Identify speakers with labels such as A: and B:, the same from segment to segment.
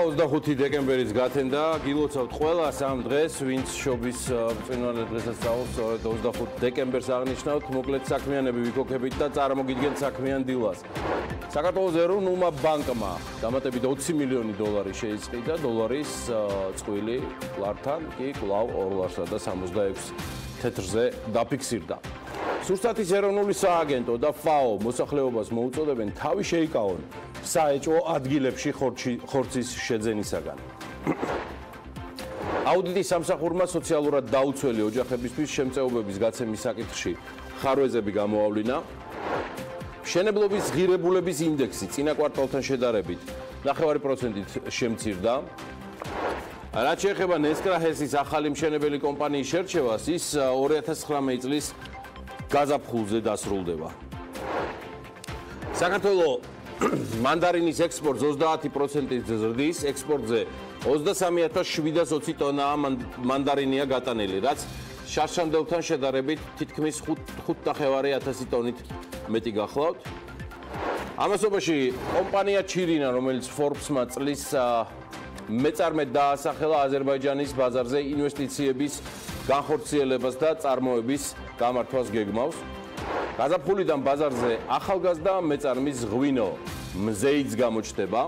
A: დილა 25 დეკემბერის გათენდა გილოცავთ ყველას ამ დღეს ვინც შობის წინვარდ დღესასწაულს 25 დეკემბერს აღნიშნავთ მოკლედ საქმიანები ვიქოქებით და წარმოგიდგენთ საქმიან დილას საქართველოს ეროვნულმა ბანკმა დამატებით 20 მილიონი დოლარი შეიწყვიტა დოლარის წყვილი ლართან კი კვლავ 276 თეთრზე დაფიქსირდა სურსათის ეროვნული სააგენტო და FAO მოსახლეობას მოუწოდებენ თავი შეიკავონ საეჭვო ადგილებში ხორცის შეძენისაგან. აუდიტის სამსახურმა სოციალურად დაუცველი ოჯახებისთვის შემწეობების გაცემის საკითხში ხარვეზები გამოავლინა. მშენებლობის ღირებულების ინდექსი წინა კვარტალთან შედარებით 9% შემცირდა. რაც შეეხება ნესკრაჰესის ახალი მშენებელი კომპანიის შერჩევას, ის 2019 წლის გაზაფხულზე დასრულდება. საქართველოს მანდარინის ექსპორტს 30% ზრდის, ექსპორტზე 23720 ტონაა მანდარინია გატანილი, რაც შარშანდელთან შედარებით თითქმის 5,500 ტონით მეტი გახლავთ. ამასობაში კომპანია ჩირინა, რომელიც Forbes-მა წლის მეწარმედ დაასახელა აზერბაიჯანის ბაზარზე ინვესტიციების განხორციელებას და წარმოების გამართვას გეგმავს. გაზაფხულიდან ბაზარზე ახალგაზრდა მეწარმის ღვინო მზეიც გამოჩნდება.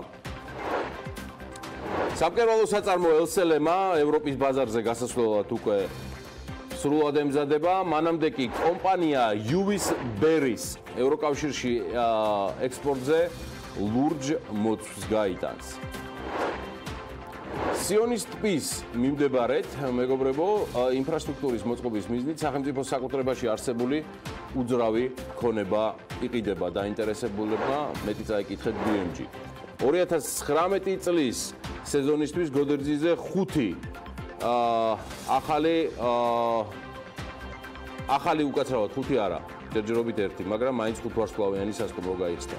A: სამკერვალო საწარმო ელსელემა ევროპის ბაზარზე გასასვლელად უკვე სრულად ემზადება. მანამდე კი კომპანია UV's Berries ევროკავშირში ექსპორტზე ლურჯ მოცვს გაიტანს. სიონის ტბის მიმდებარედ, მეგობრებო, ინფრასტრუქტურის მოწყობის მიზნით სახელმწიფო საკუთრებაში არსებული უძრავი ქონება იყიდება დაინტერესებულებმა მეტი წაიკითხეთ BMG. 2019 წლის სეზონისთვის გოდერძიზე 5 ახალი უკაცრავად 5 არა, ჯერჯერობით 1, მაგრამ მაინც 5 ვარსკვლავიანი სასტუმრო გაიხსნა.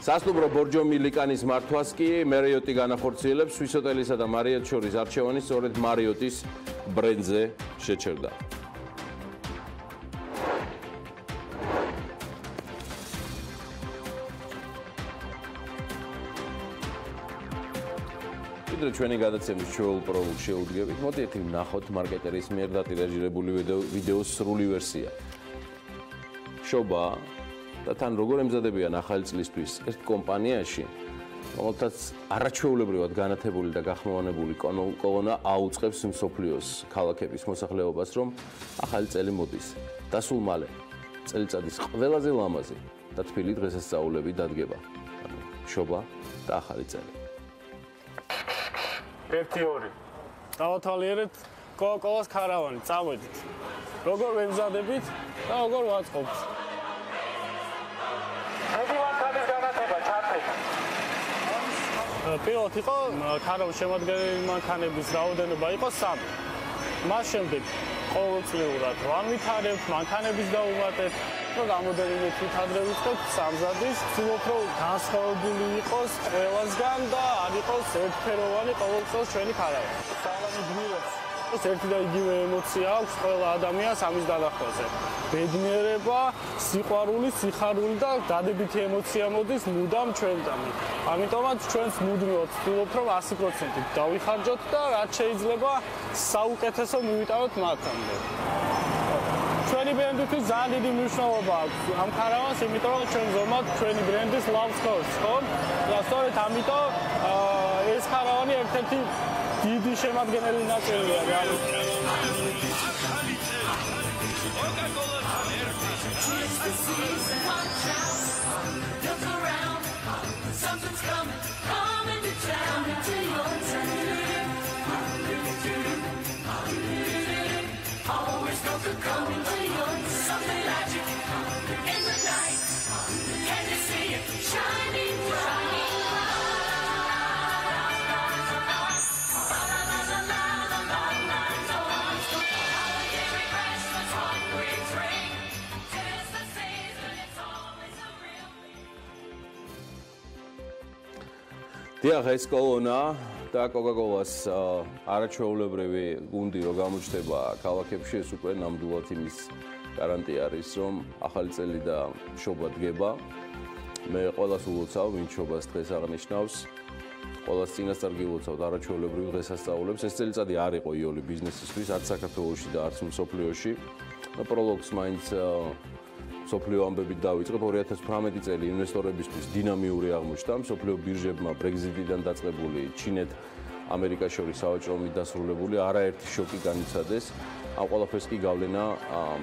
A: სასტუმრო ბორჯომი ლიკანის მართვას კი მერიოტი განახორციელებს სვის ჰოტელისა და მარიოტს შორის არჩევანი სწორედ მარიოტის ბრენდზე შეჩერდა. ვიდრე ჩვენი გადაცემის ჩვეულ პროლოგს შეუდგებით, მოდით ვნახოთ მარკეტერის მიერ დატირაჟირებული ვიდეოს სრული ვერსია. შობა და თან როგორ ემზადებიან ახალი წლისთვის ერთ კომპანიაში, რომელთაც არაჩვეულებრივად განათებული და გახმოვანებული კოლონა აუწყებს მსოფლიოს ქალაქების მოსახლეობას, რომ ახალი წელი მოდის. დასულ მალე წელიწადის ყველაზე ლამაზი და თბილი დღესასწაულები დადგება. შობა და ახალი წელი.
B: 1-2 დავათვალიერეთ კოკოლას ქარავანი, წავედით. როგორ ვემზადებით და როგორ ვაწყობთ. პირველად იყო ქარავნის შემადგენელი მანქანების რაოდენობა იყო 3. მას შემდეგ ყოველწლიურად ვამვითარებთ, მანქანების დაუმატეთ, რომ რამოდენიმე თვით ადრე ვიწყებთ სამზადის, ვცდილობ რომ განსხვავებული იყოს ყველასგან და არ იყოს ერთფეროვანი ყოველწელს ჩვენი ქარავანი. სალამი გმირებს. ერთი და იგივე ემოცია აქვს ყველა ადამიანს ამის დანახვაზე. ბედნიერება, სიყვარული, სიხარული და დადებითი ემოცია მოდის მუდამ ჩვენთან. ამიტომაც ჩვენს მუდმივად ვცდილობთ რომ 100% დავიხარჯოთ და რაც შეიძლება საუკეთესო მივიტანოთ მათამდე. ჩვენი ბრენდისთვის ძალიან დიდი მნიშვნელობა აქვს ამ ქარავანს, იმიტომ რომ ჩვენ ზომად ჩვენი ბრენდის ლავს ხორცს, ხო? და სწორედ ამიტომ ეს ქარავანი ერთ-ერთი დიდი შემადგენელი ნაწილია რეალურად.
A: დიახ, ეს კოლონა და კოკაკოლას არაჩვეულებრივი გუნდი რო გამოჩნდება ქალაქებში, ეს უკვე ნამდვილად იმის გარანტია არის, რომ ახალი წელი და შობა დგება. მე ყველას ულოცავ, ვინც შობას დღეს აღნიშნავს. ყველას წინასწარ გილოცავთ არაჩვეულებრივ დღესასწაულებს. ეს წელიწადი არ იყო იოლი ბიზნესისთვის, არც საქართველოში და არც მსოფლიოში. პროლოგს მაინც მსოფლიო ამბებით დავიწყებ. 2018 წელი ინვესტორებისთვის დინამიური აღმოჩნდა. მსოფლიო ბირჟებმა Brexit-დან დაწყებული ჩინეთ ამერიკას შორის სავაჭრო ომით დასრულებული არაერთი შოკი განიცადეს. ამ ყველაფერს კი გავლენა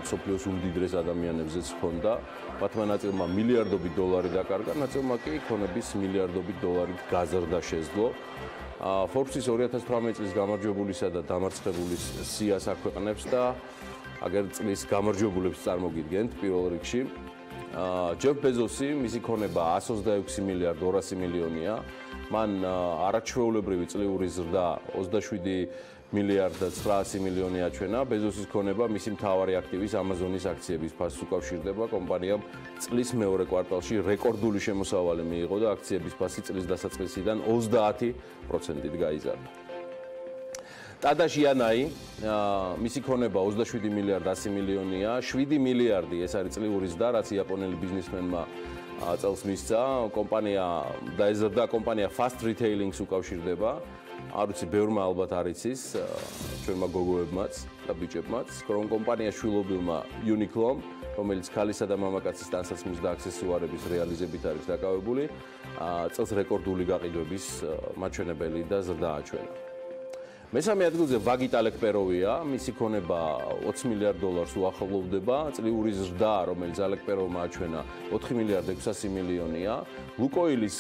A: მსოფლიოს უმდიდრეს ადამიანებზეც ჰქონდა. მათმა ნაწილმა მილიარდობით დოლარი დაკარგა, ნაწილმა კი ქონების მილიარდობით დოლარით გაზრდა შეძლო. Forbes-ის 2018 წლის გამარჯვებულისა და დამარცხებულის სიას აქვეყნებს და აგერ წლის გამარჯვებულებს წარმოგიდგენთ პირველ რიგში. ჯეფ ბეზოსი, მისი ქონება 126 მილიარდ 200 მილიონია. მან არაჩვეულებრივი წლიური ზრდა 27 მილიარდ 900 მილიონი აჩვენა. ბეზოსის ქონება მისი მთავარი აქტივის Amazon-ის აქციების ფასს უკავშირდება. კომპანიამ წლის მეორე კვარტალში რეკორდული შემოსავალი მიიღო და აქციების ფასი წლის დასაწყისიდან 30%-ით გაიზარდა. ტადაში ანაი, მისი ქონება 27 მილიარდ 100 მილიონია, 7 მილიარდი ეს არის წლიური ზრდა, რაც იაპონელი ბიზნესმენმა წელს მისცა. კომპანია დაეზრდა, კომპანია Fast Retailing-ს უკავშირდება. არ ვიცი, ბევრმა ალბათ არ იცის, ჩვენმა გოგოებმაც და ბიჭებმაც, რომ კომპანია შვილობილმა Uniqlo-მ, რომელიც ქალისა და მამაკაცის ტანსაცმლის და აქსესუარების რეალიზებით არის დაკავებული, წელს რეკორდული გაყიდვების მაჩვენებელი და ზრდა აჩვენა. მესამე ადგილზე ვაგით ალეკპეროვია, მისი ქონება 20 მილიარდ დოლარს უახლოვდება, წლიური ზრდა, რომელიც ალეკპეროვმა აჩვენა 4 მილიარდ 600 მილიონია. ლუკოილის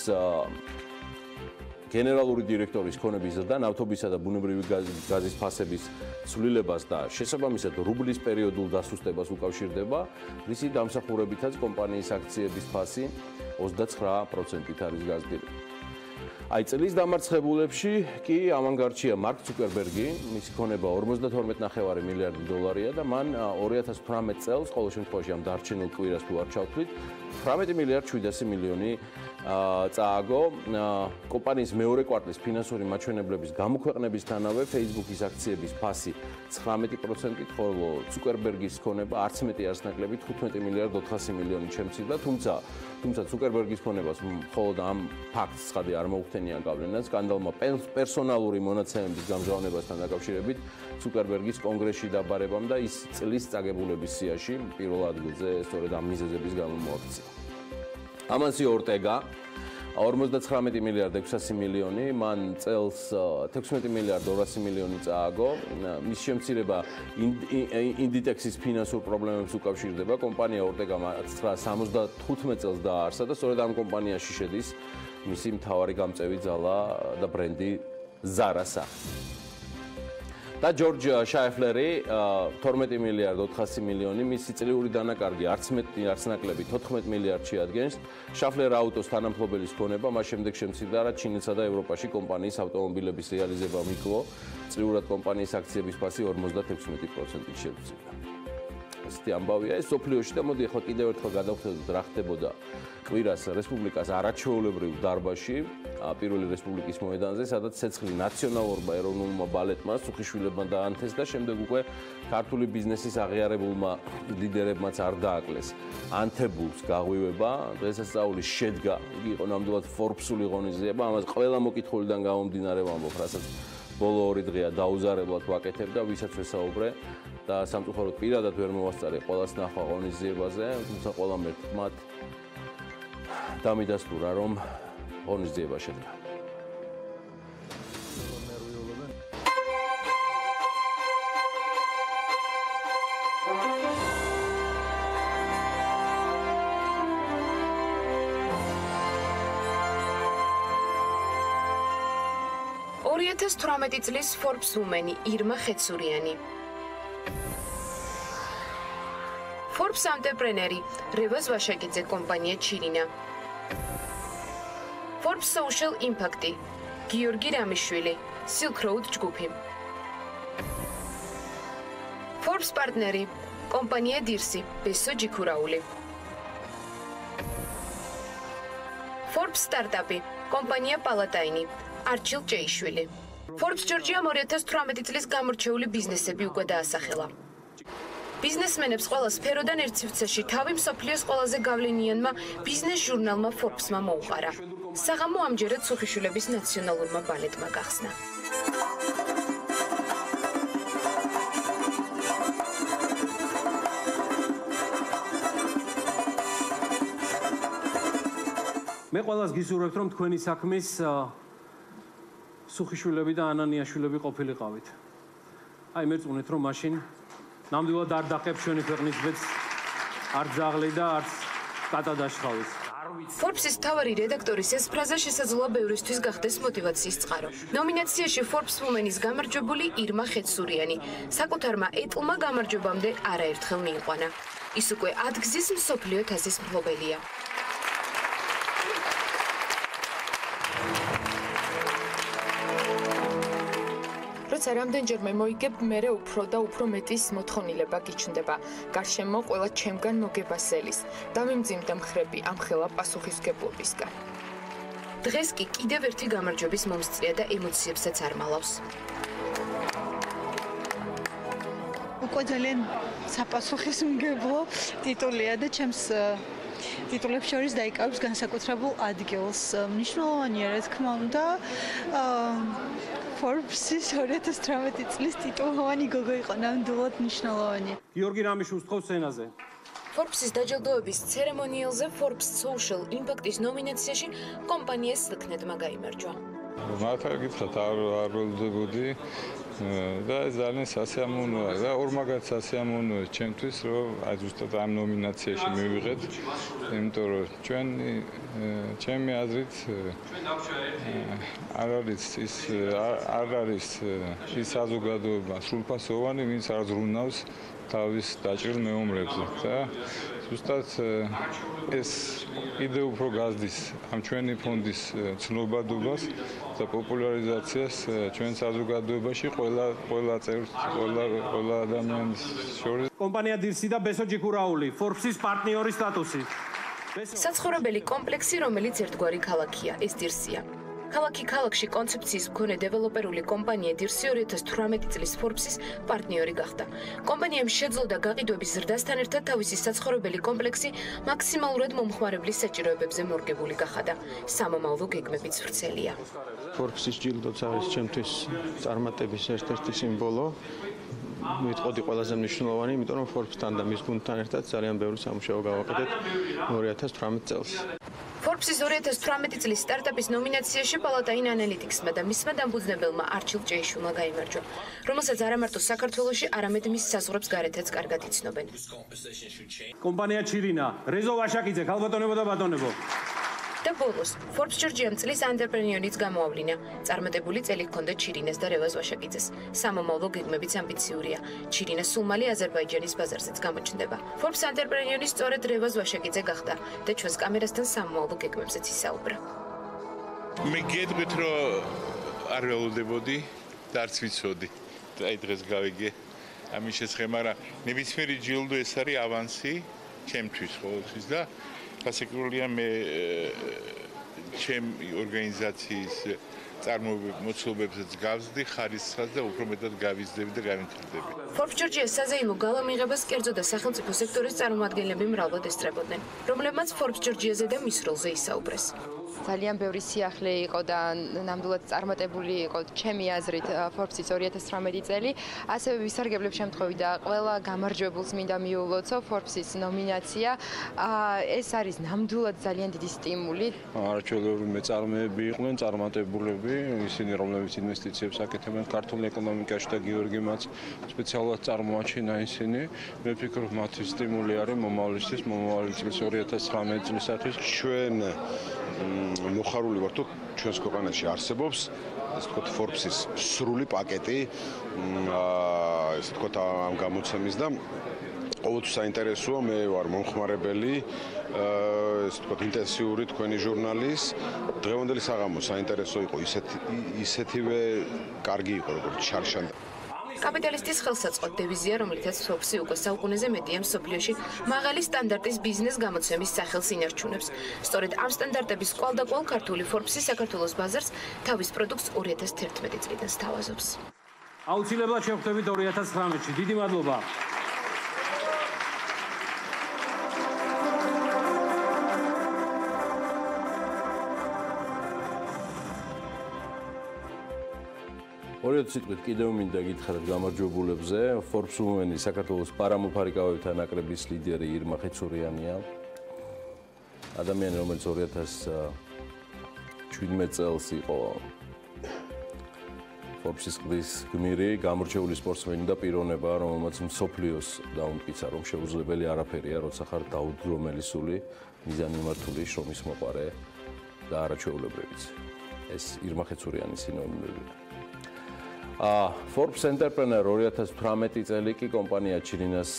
A: გენერალური დირექტორის ქონების ზრდა ნავთობისა და ბუნებრივი გაზის ფასების ცვლილებას და შესაბამისად რუბლის პერიოდულ დასუსტებას უკავშირდება, მისი დამსახურებითაც კომპანიის აქციების ფასი 29%-ით არის გაზრდილი. აი წლის დამარცხებულებში კი ავანგარდშია მარკ ცუკერბერგი, მისი ქონება 52.5 მილიარდი დოლარია და მან 2018 წელს ყოველ შემთხვევაში ამ დარჩენილ კვირას თუ არ ჩავთვლით 18 მილიარდ 700 მილიონი წააგო. კომპანიის მეორე კვარტლის ფინანსური მაჩვენებლების გამოქვეყნებისთანავე Facebook-ის აქციების ფასი 19%-ით, ხოლო ცუკერბერგის ქონება არც მეტი არც ნაკლები 15 მილიარდ 400 მილიონი შემცირდა, თუმცა ცუკერბერგის ქონებას მხოლოდ ამ ფაქტს ცხადი არ მოუხდენია გავლენა სკანდალმა პერსონალური მონაცემების გამჟღავნებასთან დაკავშირებით ცუკერბერგის კონგრესში დაბარებამ და ის წლის წაგებულების სიაში პირველ ადგილზე სწორედ ამ მიზეზების გამო მოაქცია. ამანსი ორტეგა 59 მილიარდ 600 მილიონი, მან წელს 16 მილიარდ 200 მილიონი წააგო. მის შემცირება ინდიტექსის ფინანსურ პრობლემებს უკავშირდება. კომპანია ორტეგა 1975 წელს დააარსა და სწორედ ამ კომპანიაში შედის მისი მთავარი გამწევი ძალა და ბრენდი Zara-სა. და ჯორჯ შაიფლერი 12 მილიარდ 400 მილიონი, მისი წლიური დანაკარგი არც მეტი არც ნაკლები 14 მილიარდში ადგენს. შაფლერ აუტოს თანამფლობელის ქონება მას შემდეგ შემცირდა, რაც ჩინეთსა და ევროპაში კომპანიის ავტომობილების რეალიზებამ იკლო. წლიურად კომპანიის აქციების ფასი 56%-ით შემცირდა. ასეთი ამბავია ეს სოფლიოში და მოდი ახლა კიდევ ერთხელ გადავხედოთ რა ხდებოდა კვირას რესპუბლიკას არაჩვეულებრივ დარბაზში, პირველი რესპუბლიკის მოედანზე, სადაც ცეცხლი ნაციონალურმა ეროვნულმა ბალეტმა სუხიშვილებმა დაანთეს და შემდეგ უკვე ქართული ბიზნესის აღიარებულმა ლიდერებმაც არ დააკლეს. ანთებულს გაღვივება, დღესასწაული შედგა, იგი იყო ნამდვილად Forbes-ული ღონისძიება, ამას ყველა მოკითხულიდან გამომდინარე ვამბობ, რასაც ბოლო 2 დღეა დაუზარებლად ვაკეთებ და ვისაც ვესაუბრე და სამწუხაროდ პირადად ვერ მოვასწარე ყველას ნახვა ღონისძიებაზე, თუმცა ყველამ ერთმანეთ დამიდასტურა, რომ ღონისძიება შედგა.
C: Orientes 18 წლის Forbes Women-ი ირმა ხეცურიანი. Forbes entrepreneur-ი რევაზ ვაშაკიძე კომპანია ჩირინა. Forbes Social Impact-ი გიორგი რამიშვილი, Silk Road ჯგუფი. Forbes პარტნერი კომპანია დირსი, ბესო ჯიქურაული. Forbes სტარტაპი კომპანია პალატაინი, არჩილ ჭეიშვილი. Forbes ჯორჯიამ 2018 წლის გამორჩეული ბიზნესები უკვე დაასახელა. ბიზნესმენებს ყველა სფეროდან ერთ სივრცეში თავი მსოფლიოს ყველაზე გავლენიანმა ბიზნეს ჟურნალმა Forbes-მა მოუყარა. საღამო ამჯერად სუხიშვილების ნაციონალურმა ბალეტმა გახსნა.
A: მე ყველას გისურვებთ, რომ თქვენი საქმის სუხიშვილები და ანანიაშვილები ყოფილიყავით. აი მერწმუნეთ, რომ მაშინ ნამდვილად არ დაყებ ჩვენი ქვეყნის ბედს, არც ძაღლი და არც კატა დაშხავის.
C: Forbes-ის მთავარი რედაქტორის ეს ფრაზა შესაძლოა ბევრისთვის გახდეს მოტივაციის წყარო. ნომინაციაში Forbes Women-ის გამარჯვებული ირმა ხეთსურიანი საკუთარმა ეტლმა გამარჯვებამდე არაერთხელ მიიყვანა. ის უკვე ადგზის მსოფლიო თასის მფლობელია.
D: როცა რამდენჯერმე მოიგებ, მერე უფრო და უფრო მეტის მოთხოვნილება გიჩნდება. გარშემო ყველა ჩემგან მოგებას ელის. დამიმძიმდა მხრები ამ ხელა პასუხისმგებლობისგან.
C: დღეს კი კიდევ ერთი გამარჯვების მომსწრია და ემოციებსაც არ მალავს.
E: უკვე ძალიან საპასუხისმგებლო ტიტულია და ჩემს ტიტულებს შორის დაიკავებს განსაკუთრებულ ადგილს. მნიშვნელოვანია, რა თქმა უნდა, Forbes-ის 2018 წლის ტიტულოვანი გოგო იყო ნამდვილად მნიშვნელოვანი.
A: გიორგი რამიშვილს თხოვს სცენაზე.
C: Forbes-ის დაჯილდოების ცერემონიალზე Forbes Social Impact-ის ნომინაციაში კომპანიას ლქნედმა გაიმარჯვა.
F: მართლა გითხრათ არ ველოდებოდი და ეს ძალიან სასიამოვნოა და ორმაგად სასიამოვნოა ჩემთვის რომ აი ზუსტად ამ ნომინაციაში მივიღეთ იმიტომ რომ ჩემი აზრით არ არის ის საზოგადოება სრულფასოვანი ვინც არ ზრუნავს თავის დაჭრილ მეომრებზე და ზუსტად ეს კიდევ უფრო გაზდის ამ ჩვენი ფონდის ცნობადობას და პოპულარიზაციას ჩვენ საზოგადოებაში ყველა წევრს, ყველა ადამიანის შორის.
A: კომპანია დილსი და ბესო ჯიქურაული, Forbes-ის პარტნიორი სტატუსი.
C: საცხოვრებელი კომპლექსი, რომელიც ერთგვარი ქალაქია, ეს დილსია. ქალაქში კონცეფციის მქონე დეველოპერული კომპანია დილსი 2018 წლის Forbes-ის პარტნიორი გახდა. კომპანიამ შეძლო და გაყიდვების ზრდასთან ერთად თავისი საცხოვრებელი კომპლექსი მაქსიმალურად მომხმარებლის საჭიროებებზე მორგებული გახადა. სამომავლო გეგმებიც ვრცელია.
G: Forbes-ის ჯილდოც არის ჩემთვის წარმატების ერთ-ერთი სიმბოლო. მივიტყოდი ყველაზე მნიშვნელოვანი, იმიტომ რომ Forbes-თან და მის გუნდთან ერთად ძალიან ბევრი სამუშაო გავაკეთეთ 2018 წელს.
C: Forbes-ის 2018 წლის სტარტაპის ნომინაციაში პალატაინ ანალიტიქსმა და მისმა დამფუძნებელმა არჩილ ჭეიშვილმა გაიმარჯვა, რომელსაც არა მარტო საქართველოში, არამედ მის საზღვრებს გარეთაც კარგად იცნობენ.
A: კომპანია ჩირინა, რეზო ვაშაკიძე, ქალბატონებო და ბატონებო.
C: და ბოლოს, Forbes Georgiam წლის ანტერპრენიორიც გამოავლინა. წარმატებული წელი ჰქონდა ჩირინას და რევაზ ვაშაკიძეს. სამომავლო გეგმებიც ამბიციურია. ჩირინა სულ მალე აზერბაიჯანის ბაზარზეც გამოჩნდება. Forbes ანტერპრენიორი სწორედ რევაზ ვაშაკიძე გახდა და ჩვენს კამერასთან სამომავლო გეგმებზეც ისაუბრა.
F: მე გეტყვით რომ არ ველოდებოდი და არც ვიცოდი. აი დღეს გავიგე ამის შესახებ, მაგრამ ნებისმიერი ჯილდო ეს არის ავანსი ჩემთვის ყოველთვის და გასაკრულია მე ჩემი ორგანიზაციის წარმოებებსაც გავზდი ხარისხსაც და უფრო მეტად გავიზრდები და გავიმცირდები.
C: Forbes Georgia საზეიმო გალამიღებას კერძო და სახელმწიფო სექტორის წარმომადგენლები მრავლად ესწრებოდნენ, რომლებმაც Forbes Georgia-ზე და მის როლზე ისაუბრეს.
D: ძალიან ბევრი სიახლე იყო და ნამდვილად წარმატებული იყო ჩემი აზრით Forbes-ის 2018 წელი. ასევე ვისარგებლებ შემთხვევით და ყველა გამარჯვებულს მინდა მიულოცო Forbes-ის ნომინაცია. ეს არის ნამდვილად ძალიან დიდი სტიმული.
G: არაჩვეულებრივი მეწარმეები იყვნენ, წარმატებულები, ისინი რომლებიც ინვესტიციებს აკეთებენ ქართულ ეკონომიკაში და გიორგი მათ სპეციალურად წარმოაჩინა ისინი. მე ვფიქრობ, მათი სტიმული არის მომავლისთვის, მომავალი წლის 2019 წლისათვის.
H: ჩვენ მოხარული ვართ, რომ ჩვენს ქვეყანაში არსებობს, ასე ვთქვათ, Forbes-ის სრული პაკეტი, ასე ვთქვათ, ამ გამოცემის და ყოველთვის საინტერესოა, მე ვარ მომხმარებელი, ასე ვთქვათ, ინტენსიური თქვენი ჟურნალის. დღევანდელი საღამო საინტერესო იყო, ისეთივე კარგი იყო, როგორც შარშან.
C: კაპიტალისტის ხელსაწყო დევიზია, რომლითაც Forbes-ი უკვე საუკუნეზე მეტია მსოფლიოში მაღალი სტანდარტის ბიზნეს გამოცემის სახელს ინარჩუნებს. სწორედ ამ სტანდარტების კვალდაკვალ ქართული Forbes-ი საქართველოს ბაზარს თავის პროდუქტს 2011 წლიდან სთავაზობს.
A: აუცილებლად შევხვდებით 2019-ში. დიდი მადლობა. ორიოთ სიტყვით კიდევ მინდა გითხრათ გამარჯვებულებზე. Forbes Women-ი საქართველოს პარამოფარიკავებთა ნაკრების ლიდერი ირმა ხეცურიანია. ადამიანი, რომელიც 2017 წელს იყო Forbes-ის ყდის გმირი, გამორჩეული სპორტსმენი და პიროვნება, რომელმაც მსოფლიოს დაუმტკიცა, რომ შეუძლებელი არაფერია, როცა ხარ დაუდგრომელი სული, მიზანმიმართული, შრომის მოყარე და არაჩვეულებრივიც. ეს ირმა ხეცურიანის სინონიმებია. Forbes Entrepreneur 2018 წელი კი კომპანია ჩირინას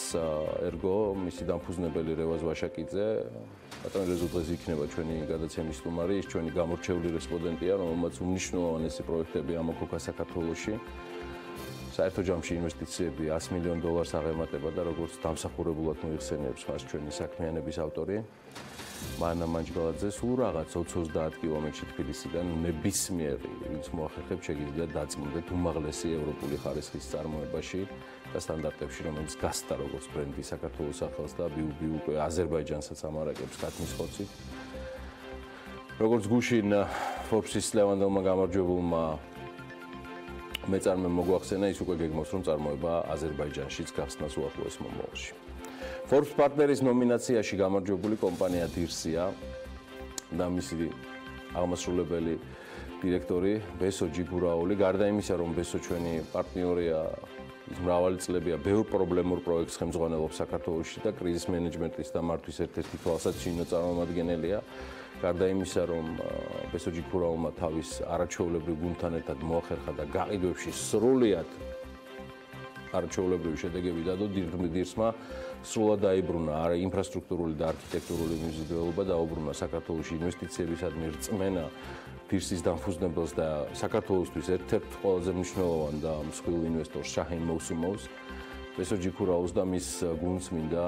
A: ერგო, მისი დამფუძნებელი რევაზ ვაშაკიძე, ბატონი რეზო დღეს იქნება ჩვენი გადაცემის სტუმარი, ის ჩვენი გამორჩეული რესპონდენტია, რომელმაც უმნიშვნელოვანესი პროექტები ამოქოქა საქართველოში. საერთო ჯამში ინვესტიციები $100 მილიონ აღემატება და როგორც დამსახურებულად მოიხსენიებს მას ჩვენი საქმიანების ავტორი. მანა მანჯგალაძე სულ რაღაც 20-30 კილომეტრში თბილისიდან ნებისმიერ ვინც მოახერხებს შეგიძლიათ დაწმუნდეთ უმაღლესი ევროპული ხარისხის წარმოებაში და სტანდარტებში, რომელიც გასტა როგორც ბრენდი საქართველოს სახელს და ბიუბი უკვე აზერბაიჯანსაც ამარაგებს ქათმის ხოცით. როგორც გუშინ Forbes-ის ლევანდელმა გამარჯვებულმა მეწარმემ მოგვახსენა, ის უკვე გეგმავს, რომ წარმოება აზერბაიჯანშიც გახსნას უახლოეს მომავალში. Forbes პარტნერის ნომინაციაში გამარჯვებული კომპანია დირსია და მისი აღმასრულებელი დირექტორი ბესო ჯიგურაული. გარდა იმისა, რომ ბესო ჩვენი პარტნიორია, ის მრავალი წლებია ბევრ პრობლემურ პროექტს ხელმძღვანელობს საქართველოში და კრიზის მენეჯმენტის და მართვის ერთ-ერთი თვალსაჩინო წარმომადგენელია. გარდა იმისა, რომ ბესო ჯიგურაულმა თავის არაჩვეულებრივ გუნდთან ერთად მოახერხა და გაყიდვებში სრულიად არაჩვეულებრივი შედეგები დადო, დირსმა სრულად დაიბრუნა ინფრასტრუქტურული და არქიტექტურული მიზიდველობა და დაუბრუნა საქართველოში ინვესტიციებისადმი რწმენა დირსის დამფუძნებელს და საქართველოსთვის ერთ-ერთ ყველაზე მნიშვნელოვან და მსხვილ ინვესტორს შაჰინ მოუსუმოვს. ბესო ჯიგურაულს და მის გუნდს მინდა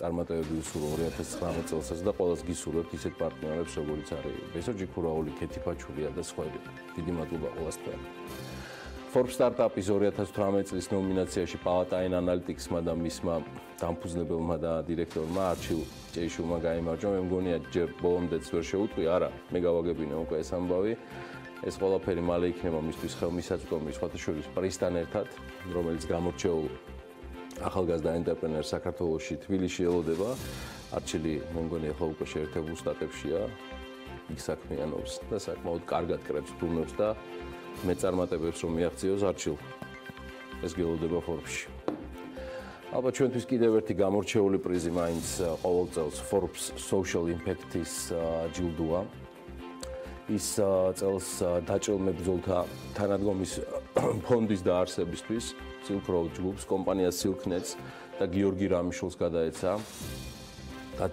A: წარმატებები უსურვო 2019 წელსაც და ყველას გისურვებთ ისეთ პარტნიორებს, როგორიც არის ბესო ჯიგურაული, ქეთი ფაჩულია და სხვები. დიდი მადლობა ყველასთან. Forbes Startup-ის 2018 წლის ნომინაციაში პალატაინ ანალიტიკსმა და მისმა დამფუძნებელმა და დირექტორმა არჩილ ჭეიშულმა გაიმარჯვა. მე მგონია ჯერ ბოლომდეც ვერ შეუტყვი, არა, მე გავაგებინე უკვე ეს ამბავი. ეს ყველაფერი მალე იქნება მისთვის ხელმისაწვდომი სხვათა შორის პრიზთან ერთად, რომელიც გამორჩეულ ახალგაზრდა ენტერპრენერს საქართველოში თბილისში ელოდება. არჩილი მე მგონია ხო უკვე შეერთებულ შტატებშია, იქ საქმიანობს და საკმაოდ კარგად კრებს ბრუნებს და მეწარმატებებს რომ მიაღწიოს არჩილ. ეს გელოდება Forbes-ში. ალბათ ჩვენთვის კიდევ ერთი გამორჩეული პრიზი მაინც ყოველ წელს Forbes Social Impact-ის ჯილდოა. ის წელს დაჭრილ მებრძოლთა თანადგომის ფონდის დაარსებისთვის Silk Road ჯგუფს, კომპანია Silk-Nets და გიორგი რამიშულს გადაეცა.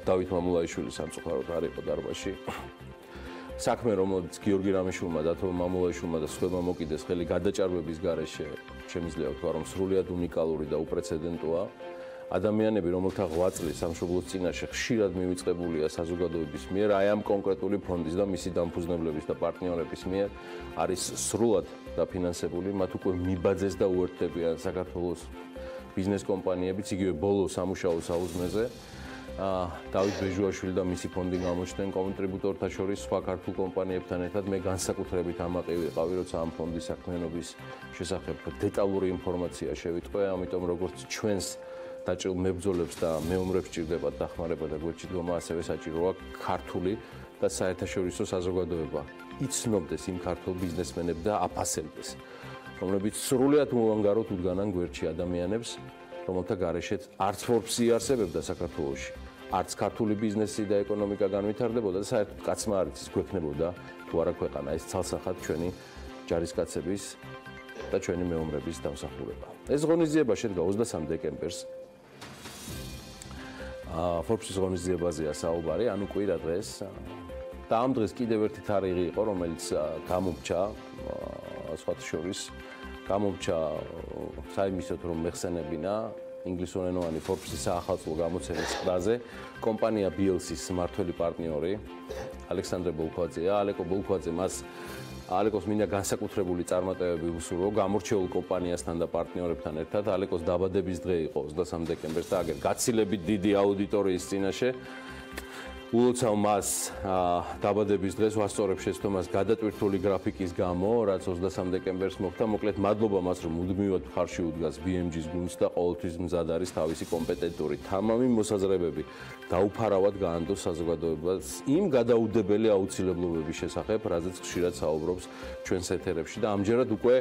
A: დავით მამულაიშვილის სამწუხაროდ არ იყო დარბაზში. საქმე, რომელიც გიორგი რამიშულმა, დათო მამულაიშვილმა და სხვებმა მოკიდეს ხელი გადაჭარბების გარეშე, შემიძლია ვთქვა, რომ სრულიად უნიკალური და უპრეცედენტოა. ადამიანები, რომელთა ღვაწლი სამშობლოს წინაშე ხშირად მივიწყებულია საზოგადოების მიერ, აი ამ კონკრეტული ფონდის და მისი დამფუძნებლების და პარტნიორების მიერ არის სრულად დაფინანსებული, მათ უკვე მიბაძეს და უერთდებიან საქართველოს ბიზნეს კომპანიებიც, იგივე ბოლო სამუშაო საუზმეზე. დავით ბეჟუაშვილი და მისი ფონდი გამოჩნდნენ კონტრიბუტორთა შორის სხვა ქართულ კომპანიებთან ერთად. მე განსაკუთრებით ამაყი ვიყავი, როცა ამ ფონდის საქმიანობის შესახებ დეტალური ინფორმაცია შევიტყვე, ამიტომ როგორც ჩვენს დაჭრილ მებრძოლებს და მეომრებს ჭირდებათ დახმარება და გვერდჩიდგომა, ასევე საჭიროა ქართული და საერთაშორისო საზოგადოება იცნობდეს იმ ქართულ ბიზნესმენებს და აფასებდეს, რომლებიც სრულიად მოუანგაროთ უდგანან გვერდში ადამიანებს, რომელთა გარეშეც არც Forbes-ი არსებობდა საქართველოში, არც ქართული ბიზნესი და ეკონომიკა განვითარდებოდა და საერთოდ კაცმა არ იცის გვექნებოდა თუ არა ქვეყანა. ეს ცალსახად ჩვენი ჯარისკაცების და ჩვენი მეომრების დამსახურება. ეს ღონისძიება შედგა 23 დეკემბერს. Forbes-ის ღონისძიებაზეა საუბარი, ანუ კვირა დღეს. და ამ დღეს კიდევ ერთი თარიღი იყო, რომელიც გამომრჩა სხვათა შორის გამომრჩა საიმისოდ, რომ მეხსენებინა ინგლისურენოვანი Forbes-ის საახალწლო გამოცემის ყდაზე კომპანია BLC-ის მმართველი პარტნიორი ალექსანდრე ბოლქვაძეა. ალეკოს მინდა განსაკუთრებული წარმატებები უსურვო გამორჩეულ კომპანიასთან და პარტნიორებთან ერთად. ალეკოს დაბადების დღე იყო 23 დეკემბერს და აგერ გაცილებით დიდი აუდიტორიის წინაშე ულოცავ მას დაბადების დღეს ვასწორებ შეცდომას გადატვირთული გრაფიკის გამო, რაც 23 დეკემბერს მოხდა. მოკლედ მადლობა მას, რომ მუდმივად მხარში უდგას BMG-ს გუნდს და ყოველთვის მზად არის თავისი კომპეტენტური თამამი მოსაზრებები დაუფარავად გაანდოს საზოგადოებას იმ გადაუდებელი აუცილებლობების შესახებ, რაზეც ხშირად საუბრობს ჩვენს ეთერებში და ამჯერად უკვე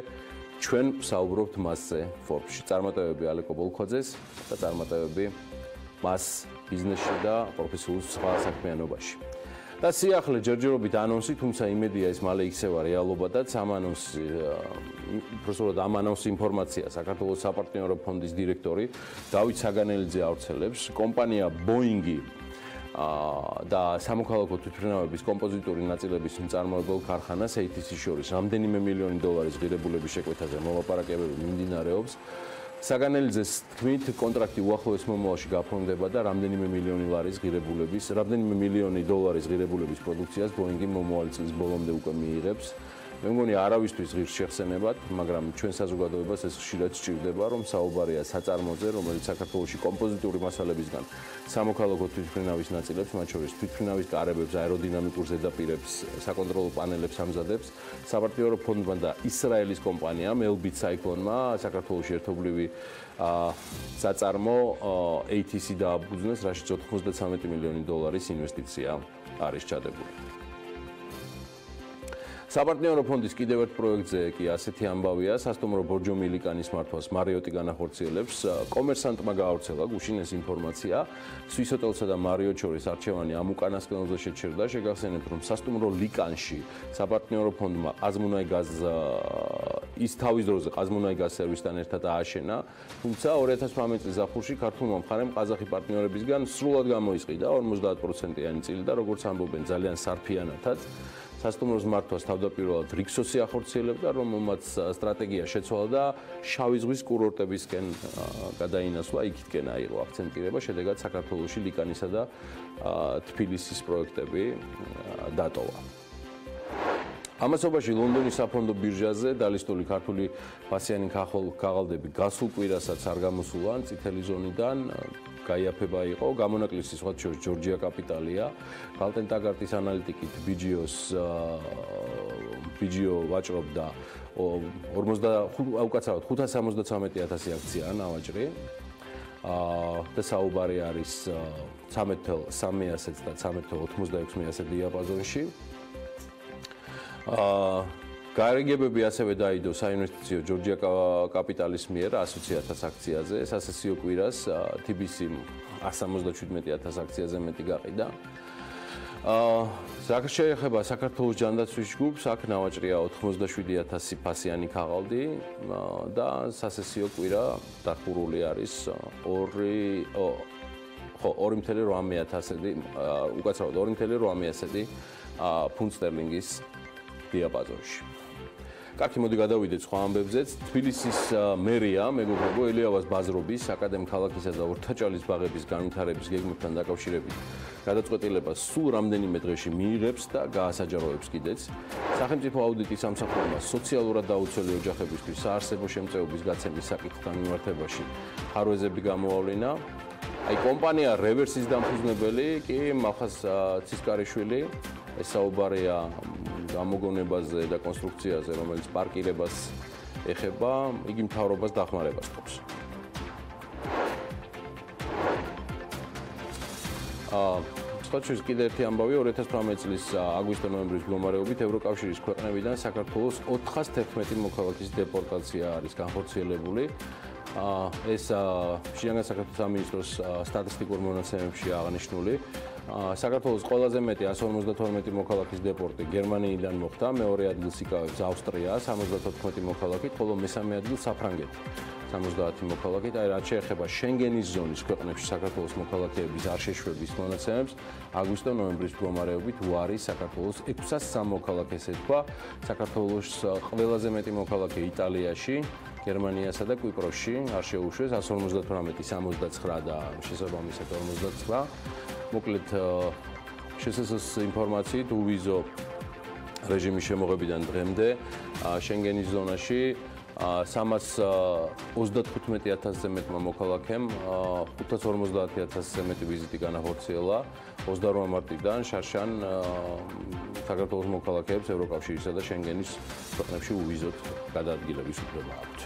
A: ჩვენ საუბრობთ მასზე Forbes-ში. წარმატებები ალეკო ბოლქვაძეს და წარმატებები მას ბიზნესში და პროფესიულ სხვა საქმიანობაში. და სიახლე ჯერჯერობით ანონსი, თუმცა იმედია ეს მალე იქცევა რეალობადაც. ამ ანონს ინფორმაცია საქართველოს საპარტნიორო ფონდის დირექტორი დავით საგანელიძე ავრცელებს. კომპანია Boeing-ი და სამოქალაქო თვითმფრინავების კომპოზიტური ნაწილების მწარმოებელ ქარხანას ATC-ს შორის რამდენიმე მილიონი დოლარის ღირებულების შეკვეთაზე მოლაპარაკებები მიმდინარეობს. საგანელიძეს თქმით, კონტრაქტი უახლოეს მომავალში გაფორმდება და რამდენიმე მილიონი დოლარის ღირებულების პროდუქციას Boeing-ი მომავალი წლის ბოლომდე უკვე მიიღებს. მე მგონი არავისთვის ღირს შეხსენებათ, მაგრამ ჩვენ საზოგადოებას ეს ხშირად სჭირდება, რომ საუბარია საწარმოზე, რომელიც საქართველოში კომპოზიტური მასალებისგან სამოქალაქო თვითმფრინავის ნაწილებს, მათ შორის თვითმფრინავის კარებებს, აეროდინამიკურ ზედაპირებს, საკონტროლო პანელებს ამზადებს. საპარტნიორო ფონდმა და ისრაელის კომპანიამ Elbit Cyclone-მა საქართველოში ერთობლივი საწარმო ATC დააბუძნეს, რაშიც 93 მილიონი დოლარის ინვესტიცია არის ჩადებული. საპარტნიორო ფონდის კიდევ ერთ პროექტზე კი ასეთი ამბავია, სასტუმრო ბორჯომილი კანის მართვას მარიოტი განახორციელებს. კომერსანტმა გაავრცელა გუშინ ეს ინფორმაცია. სვის ჰოტელსა და მარიოტ შორის არჩევანი ამ უკანასკნელზე შეჩერდა. შეგახსენებთ, რომ სასტუმრო ლიკანში საპარტნიორო ფონდმა ყაზმუნაიგაზ ის თავის დროზე ყაზმუნაიგაზ სერვისთან ერთად ააშენა, თუმცა 2018 წლის ზაფხულში ქართულმა მხარემ ყაზახი პარტნიორებისგან სრულად გამოისყიდა 50%-იანი წილი და როგორც ამბობენ ძალიან სარფიანათაც სასტუმროს მართვას თავდაპირველად რიქსოსი ახორციელებდა, რომელმაც სტრატეგია შეცვალა და შავი ზღვის კურორტებისკენ გადაინაცვლა, იქითკენ აიღო აქცენტირება, შედეგად საქართველოში ლიკანისა და თბილისის პროექტები დატოვა. ამასობაში ლონდონის საფონდო ბირჟაზე დალისტული ქართული ფასიანი ქაღალდები გასულ კვირასაც არ გამოსულან წითელი ზონიდან გაიაფება იყო. გამონაკლისი სხვა შორის ჯორჯია კაპიტალია. გალტენტაგარტის ანალიტიკით BGO ვაჭრობდა 573,000 აქცია ნავაჭრი. და საუბარი არის 13,300 და 13,86 დიაპაზონში. გარიგებები ასევე დაიდო საინვესტიციო ჯორჯია კაპიტალის მიერ 120,000 აქციაზე, სასესიო კვირას TBC 177,000 აქციაზე მეტი გაყიდა. შეეხება საქართველოს ჯანდაცვის ჯგუფს, აქ ნავაჭრია 87,000 ფასიანი ქაღალდი და სასესიო კვირა დახურული არის 2,800 უკაცრავად 2,800 ფუნტ სტერლინგის დიაპაზონში. კარგი, მოდი გადავიდეთ სხვა ამბებზეც. თბილისის მერია მეგობრებო ელიავას ბაზრობის აკადემ ქალაქისა და ორთაჭალის ბაღების განვითარების გეგმებთან დაკავშირებით გადაწყვეტილებას სულ რამდენიმე დღეში მიიღებს და გაასაჯაროებს კიდეც. სახელმწიფო აუდიტის სამსახურმა სოციალურად დაუცველი ოჯახებისთვის საარსებო შემწეობის გაცემის საკითხთან მიმართებაში ხარვეზები გამოავლინა. კომპანია რევერსის დამფუძნებელი კი მახას ცისკარიშვილი ეს საუბარია გამოგონებაზე და კონსტრუქციაზე, რომელიც პარკირებას ეხება, იგი მთავრობას დახმარებას თხოვს. სწორედ კიდევ ერთი ამბავი 2018 წლის აგვისტო-ნოემბრის მდგომარეობით ევროკავშირის ქვეყნებიდან საქართველოს 411 მოქალაქის დეპორტაცია არის განხორციელებული. ეს შინაგან საქმეთა სამინისტროს სტატისტიკურ მონაცემებში აღნიშნული. საქართველოს ყველაზე მეტი 152 მოქალაქის დეპორტი გერმანიიდან მოხდა, მეორე ადგილს იკავებს ავსტრია 74 მოქალაქით, ხოლო მესამე ადგილს საფრანგეთი 70 მოქალაქით. აი რაც შეეხება შენგენის ზონის ქვეყნებში საქართველოს მოქალაქეების არ შეშვების მონაცემებს, აგვისტო-ნოემბრის მდგომარეობით უარი საქართველოს 603 მოქალაქეს ეთქვა. საქართველოს ყველაზე მეტი მოქალაქე იტალიაში, გერმანიასა და კვიპროსში არ შეუშვეს 158, 69 და შესაბამისად 59. მოკლედ შესაძლოა ინფორმაციით უვიზო რეჟიმის შემოღებიდან დღემდე შენგენის ზონაში 335,000-ზე მეტმა მოქალაქემ 550,000-ზე მეტი ვიზიტი განახორციელა. 28 მარტიდან შარშან საქართველოს მოქალაქეებს ევროკავშირისა და შენგენის ქვეყნებში უვიზოთ გადაადგილების უფლება აქვთ.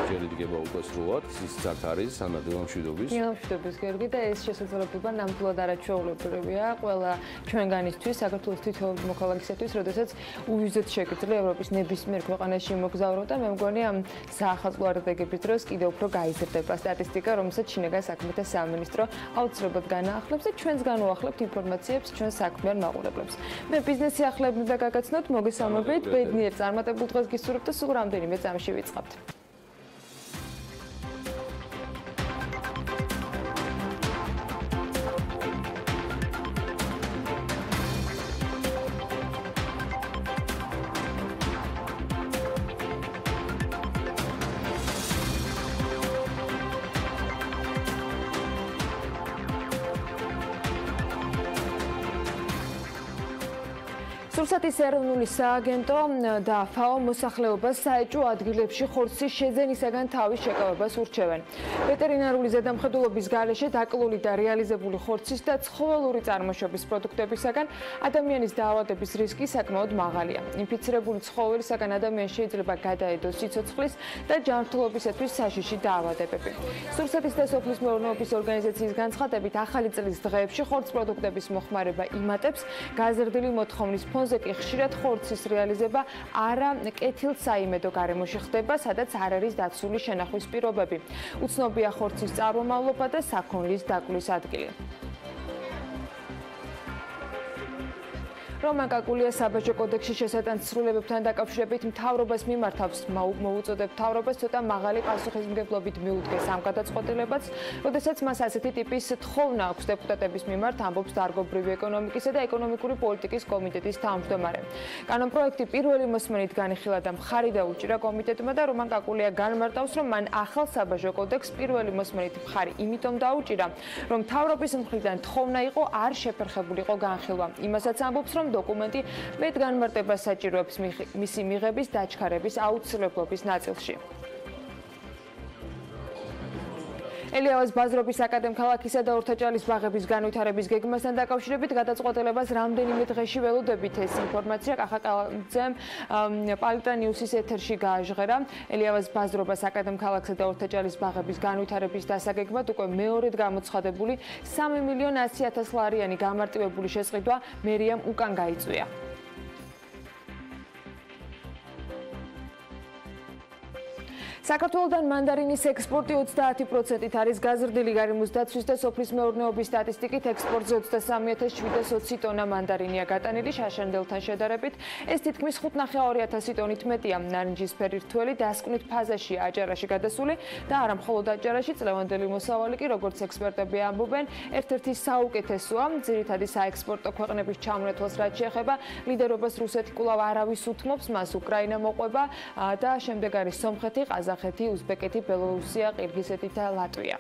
A: ჯერიდგება უკვე სრულად, ის აქ არის სანადელამშვიდობის.
I: დილამშვიდობის გერგი და ეს შესაძლებლობა ნამდვილად არაჩვეულებრივია ყველა ჩვენგანისთვის, საქართველოს თითოეულ მოქალაქისათვის, როდესაც უვიზოთ შეგიძლია ევროპის ნებისმიერ ქვეყანაში მოგზაურობ და მე მგონი ამ საახალწლო არდაგების დროს კიდევ უფრო გაიზრდება სტატისტიკა, რომელსაც შინაგან საქმეთა სამინისტრო აუცილებლად განაახლებს და ჩვენს განუახლებთ ინფორმაციებს ჩვენ საქმიან მაყურებლებს. მე ბიზნესი ახლებნი და გაგაცნოთ, მოგესალმებით, ბედნიერ წარმატებულ დღეს გისურვებთ და სულ რამდენიმე წამში ვიწყებთ. სურსათის ეროვნული სააგენტო და FAO მოსახლეობას საეჭვო ადგილებში ხორცის შეძენისაგან თავის შეკავებას ურჩევენ. ვეტერინარული ზედამხედველობის გარეშე დაკლული და რეალიზებული ხორცის და ცხოველური წარმოშობის პროდუქტებისაგან ადამიანის დაავადების რისკი საკმაოდ მაღალია. ინფიცირებული ცხოველისაგან ადამიანს შეიძლება გადაედოს სიცოცხლის და ჯანმრთელობისათვის საშიში დაავადებები. სურსათის და სოფლის მეურნეობის ორგანიზაციის განცხადებით, ახალი წლის დღეებში ხორცის პროდუქტების მოხმარება იმატებს, გაზრდილი მოთხოვნის ფონზე კი ხშირად ხორცის რეალიზება არა კეთილსაიმედო გარემოში ხდება, სადაც არ არის დაცული შენახვის პირობები. უცნობია ხორცის წარმომავლობა და საქონლის დაკლის ადგილი. რომანკაკულია საბაჟო კოდექსის შესატანცრულებებთან დაკავშირებით მთავრობას მიმართავს მოუწოდებ მთავრობას ცოტა მაღალი პასუხისმგებლობით მიუდგეს ამ გადაწყვეტილებაც, როდესაც მას ასეთი ტიპის თხოვნა აქვს დეპუტატების მიმართ, ამბობს დარგობრივი ეკონომიკისა და ეკონომიკური პოლიტიკის კომიტეტის თავმჯდომარე. კანონპროექტი პირველი მოსმენით განიხილა და მხარი დაუჭირა კომიტეტმა და რომანკაკულია განმარტავს, რომ მან ახალ საბაჟო კოდექსს პირველი მოსმენით მხარი იმიტომ დაუჭირა, რომ მთავრობის მხრიდან თხოვნა იყო არ შეფერხებულიყო განხილვა. იმასაც ამბობს, რომ დოკუმენტი მეტ განმარტებას საჭიროებს მისი მიღების დაჩქარების აუცილებლობის ნაწილში. ელიავას ბაზრობის აკადემქალაქისა და ორთაჭალის ბაღების განვითარების გეგმასთან დაკავშირებით გადაწყვეტილებას რამდენიმე დღეში ველოდებით ეს ინფორმაცია კახაკალძემ პალიტანიუსის ეთერში გააჟღერა. ელიავას ბაზრობას აკადემქალაქსა და ორთაჭალის ბაღების განვითარების დასაგეგმად უკვე მეორედ გამოცხადებული 3.100.000 ლარიანი გამარტივებული შესყიდვა მერიამ უკან გაიწვია. საქართველოდან მანდარინის ექსპორტი 30%-ით არის გაზრდილი გარემოს დაცვის და სოფლის მეურნეობის სტატისტიკით ექსპორტზე 23.720 ტონა მანდარინია გატანილი შარშანდელთან შედარებით. ეს თითქმის 5.500 ტონით მეტია. ნარინჯისფერი რთველი დასკვნით ფაზაშია აჭარაში გადასული და არა მხოლოდ აჭარაში, წლევანდელი მოსავალი კი, როგორც ექსპერტები ამბობენ, ერთ-ერთი საუკეთესოა. ძირითადი საექსპორტო ქვეყნების ჩამონათვალს რაც შეეხება, ლიდერობას რუსეთი კვლავ არავის უთმობს, მას უკრაინა მოყვება და შემდეგ არის სომხეთი, ყაზახეთი, უზბეკეთი, ბელორუსია, ყირგიზეთი და ლატვია.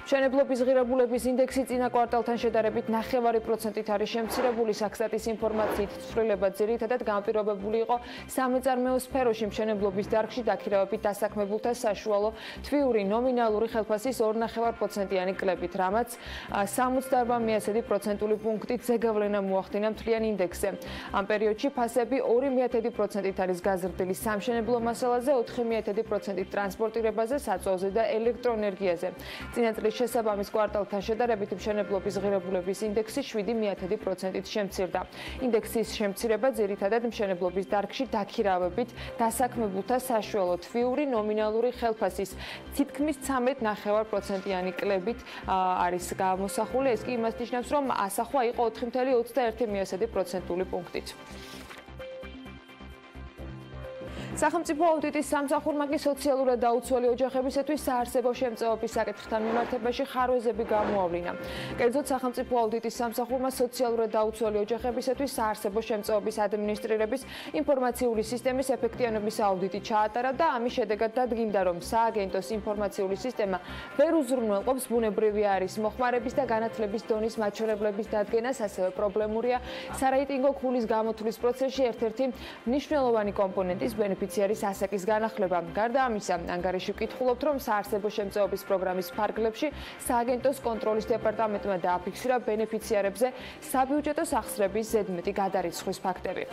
I: მშენებლობის ღირებულების ინდექსი წინა კვარტალთან შედარებით 9% არის შემცირებული. საქსტატის ინფორმაციით ცვლილება ძირითადად განპირობებული იყო სამეწარმეო სფეროში მშენებლობის დარგში დაქირავებით დასაქმებულთა საშუალო თვიური ნომინალური ხელფასის 2.5%-იანი კლებით, რამაც 68% პუნქტით ზეგავლენა მოახდინა მთლიან ინდექსზე. ამ პერიოდში ფასები 2% არის გაზრდილი სამშენებლო მასალაზე, 4% ტრანსპორტირებაზე, საწვავზე და ელექტროენერგიაზე. წინა წლის შესაბამის კვარტალთან შედარებით მშენებლობის ღირებულების ინდექსი 7% შემცირდა. ინდექსის შემცირება ძირითადად მშენებლობის დარგში დაქირავებით დასაქმებულთა საშუალო თვიური ნომინალური ხელფასის თითქმის 13.5%-იანი კლებით არის გამოსახული. ეს კი იმას ნიშნავს, რომ ასახვა იყო 4.21% პუნქტით. სახელმწიფო აუდიტის სამსახურმა კი სოციალურად დაუცველი ოჯახებისათვის საარსებო შემწეობის საკითხთან მიმართებაში ხარვეზები გამოავლინა. კერძოდ, სახელმწიფო აუდიტის სამსახურმა სოციალურად დაუცველი ოჯახებისათვის საარსებო შემწეობის ადმინისტრირების ინფორმაციული სისტემის ეფექტიანობის აუდიტი ჩაატარა და ამის შედეგად დადგინდა, რომ სააგენტოს ინფორმაციული სისტემა ვერ უზრუნველყოფს ბუნებრივი არის მოხმარების და განათლების დონის მაჩვენებლების დადგენას, ასევე პრობლემურია სარეიტინგო ქულის გამოთვლის პროცესში ერთ-ერთი მნიშვნელოვანი კომპონენტის ბენეფიციარების ბენეფიციარის ასაკის განახლება. გარდა ამისა, ანგარიში ვკითხულობთ, რომ საარსებო შემწეობის პროგრამის ფარგლებში სააგენტოს კონტროლის დეპარტამენტმა დააფიქსირა ბენეფიციარებზე საბიუჯეტო სახსრების ზედმეტი გადარიცხვის ფაქტები.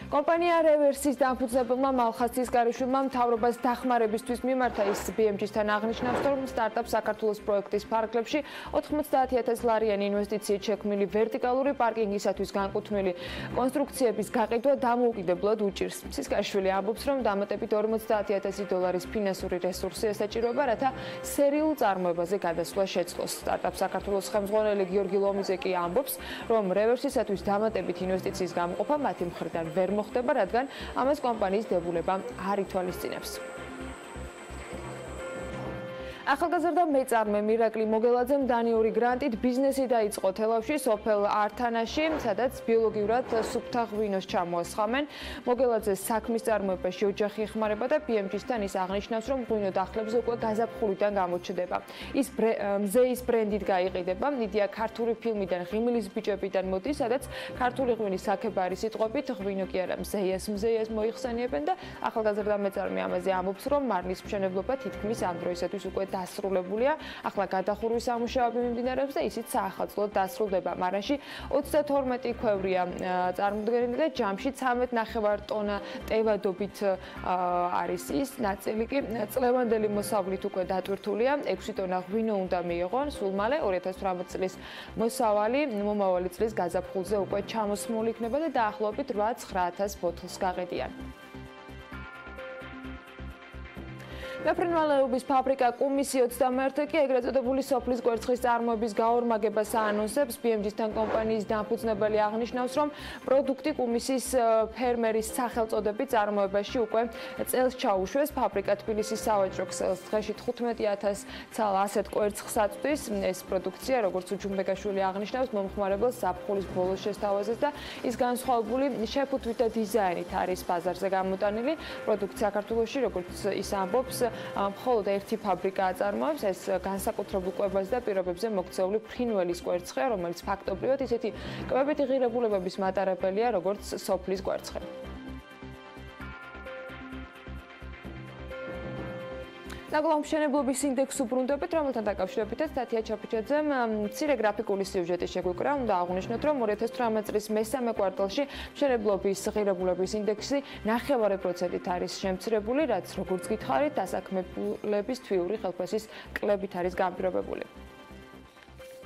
I: კომპანია რევერსის დამფუძნებელმა მალხაზის კარიშვილმა მთავრობას დახმარებისთვის მიმართა. ის BMG-თან აღნიშნავს, რომ სტარტაპ საქართველოს პროექტის ფარგლებში 90,000 ლარიანი ინვესტიციით შექმნილი ვერტიკალური პარკინგისათვის განკუთვნილი კონსტრუქციების გაყიდვა დამოუკიდებლად უჭირს. სისკარიშვილი ამბობს, რომ დამატებით 40,000 დოლარის ფინანსური რესურსი ესაჭიროება, რათა სერიულ წარმოებაზე გადასვლა შეძლოს. სტარტაპ საქართველოს ხელმძღვანელი გიორგი ლომიძე კი ამბობს, რომ რევერსისათვის დამატებით ინვესტიციის გამოყოფა მათი მხრიდან ვერ მოხდება, რადგან ამას კომპანიის დებულება არ ითვალისწინებს. ახალგაზრდა მეწარმე მირაკლი მოგელაძემ დანიური გრანტით ბიზნესი დაიწყო თელავში სოფელ ართანაში, სადაც ბიოლოგიურად სუფთა ღვინოს ჩამოასხამენ. მოგელაძეს საქმის წარმოებაში ოჯახი ეხმარება და BMG-თან ის აღნიშნავს, რომ ღვინო დახლებზე უკვე გაზაფხულიდან გამოჩნდება. ის მზეის ბრენდით გაიყიდება. იდეა ქართული ფილმიდან ღიმილის ბიჭებიდან მოდის, სადაც ქართული ღვინის საქებარი სიტყვებით ღვინო კი არა მზეიას მოიხსენიებენ და ახალგაზრდა მეწარმე ამაზე ამბობს, რომ მარნის მშენებლობა თითქმის ამ დროისათვის უკვე დასრულებულია. ახლა გადახურვის სამუშაოები მიმდინარეობს და ისიც საახალწლოდ დასრულდება. მარანში 32 ქვევრია წარმოდგენილი და ჯამში 13.5 ტონა ტევადობით არის ის. ნაწილი კი წლევანდელი მოსავლით უკვე დატვირთულია. 6 ტონა ღვინო უნდა მიიღონ. სულ მალე 2018 წლის მოსავალი მომავალი წლის გაზაფხულზე უკვე ჩამოსმული იქნება და დაახლოებით 8-9,000 ბოთლს გაყიდიან. მეფრინვალეობის ფაბრიკა კუმისი 21 კი ეგრეთ წოდებული სოფლის კვერცხის წარმოების გაორმაგებას აანონსებს. BMG-თან კომპანიის დამფუძნებელი აღნიშნავს, რომ პროდუქტი კუმისის ფერმერის სახელწოდებით წარმოებაში უკვე წელს ჩაუშვეს. ფაბრიკა თბილისის სავაჭრო ქსელს დღეში 15,000 ცალ ასეთ კვერცხს აწვდის. ეს პროდუქცია, როგორც უჩუმბეგაშვილი აღნიშნავს, მომხმარებელს ზაფხულის ბოლოს შესთავაზეს და ის განსხვავებული შეფუთვით და დიზაინით არის ბაზარზე გამოტანილი. პროდუქცია საქართველოში, როგორც ის ამბობს, მხოლოდ ერთი ფაბრიკა აწარმოებს. ეს განსაკუთრებულ კვებაზე და პირობებზე მოქცეული ფრინველის კვერცხია, რომელიც ფაქტობრივად ისეთი კვებითი ღირებულებების მატარებელია, როგორც სოფლის კვერცხი. ნაგლავ მშენებლობის ინდექსს უბრუნდებით, რომელთან დაკავშირებითაც თათია ჩაფიჩაძემ მცირე გრაფიკული სიუჟეტი შეგვიკრა. უნდა აღვნიშნოთ, რომ 2018 წლის მესამე კვარტალში მშენებლობის ღირებულების ინდექსი 9% არის შემცირებული, რაც როგორც გითხარით, დასაქმებულების თვიური ხელფასის კლებით არის განპირობებული.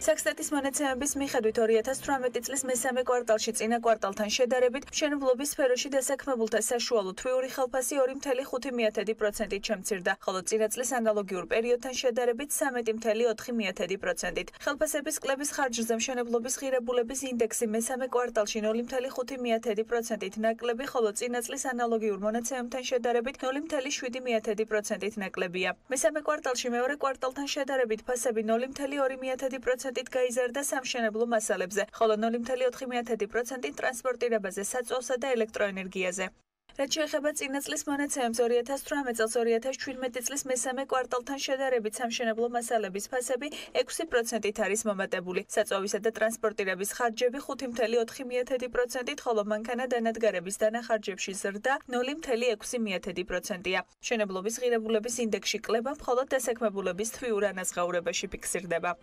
J: საქსტატის მონაცემების მიხედვით 2018 წლის მესამე კვარტალში წინა კვარტალთან შედარებით მშენებლობის სფეროში დასაქმებულთა საშუალო თვიური ხელფასი 2.5%-ით შემცირდა, ხოლო წინა წლის ანალოგიურ პერიოდთან შედარებით 3.4%-ით. ხელფასების კლების ხარჯზე მშენებლობის ღირებულების ინდექსი მესამე კვარტალში 0.5%-ით ნაკლები, ხოლო წინა წლის ანალოგიურ მონაცემებთან შედარებით 0.7%-ით ნაკლებია. მესამე კვარტალში მეორე კვარტალთან შედარებით ფასები 0.2%-ით გაიზარდა სამშენებლო მასალებზე, ხოლო 0.4%-ით ტრანსპორტირებაზე, საწვავსა და ელექტროენერგიაზე. რაც შეეხება წინა წლის მონაცემებს 2018 წელს 2017 წლის მესამე კვარტალთან შედარებით სამშენებლო მასალების ფასები 6%-ით არის მომატებული. საწვავისა და ტრანსპორტირების ხარჯები 5.4%-ით, ხოლო მანქანა-დანადგარების დანახარჯებში ზრდა 0.6%-ია. მშენებლობის ღირებულების ინდექსში კლება მხოლოდ დასაქმებულების თვიურ ანაზღაურებაში ფიქსირდება.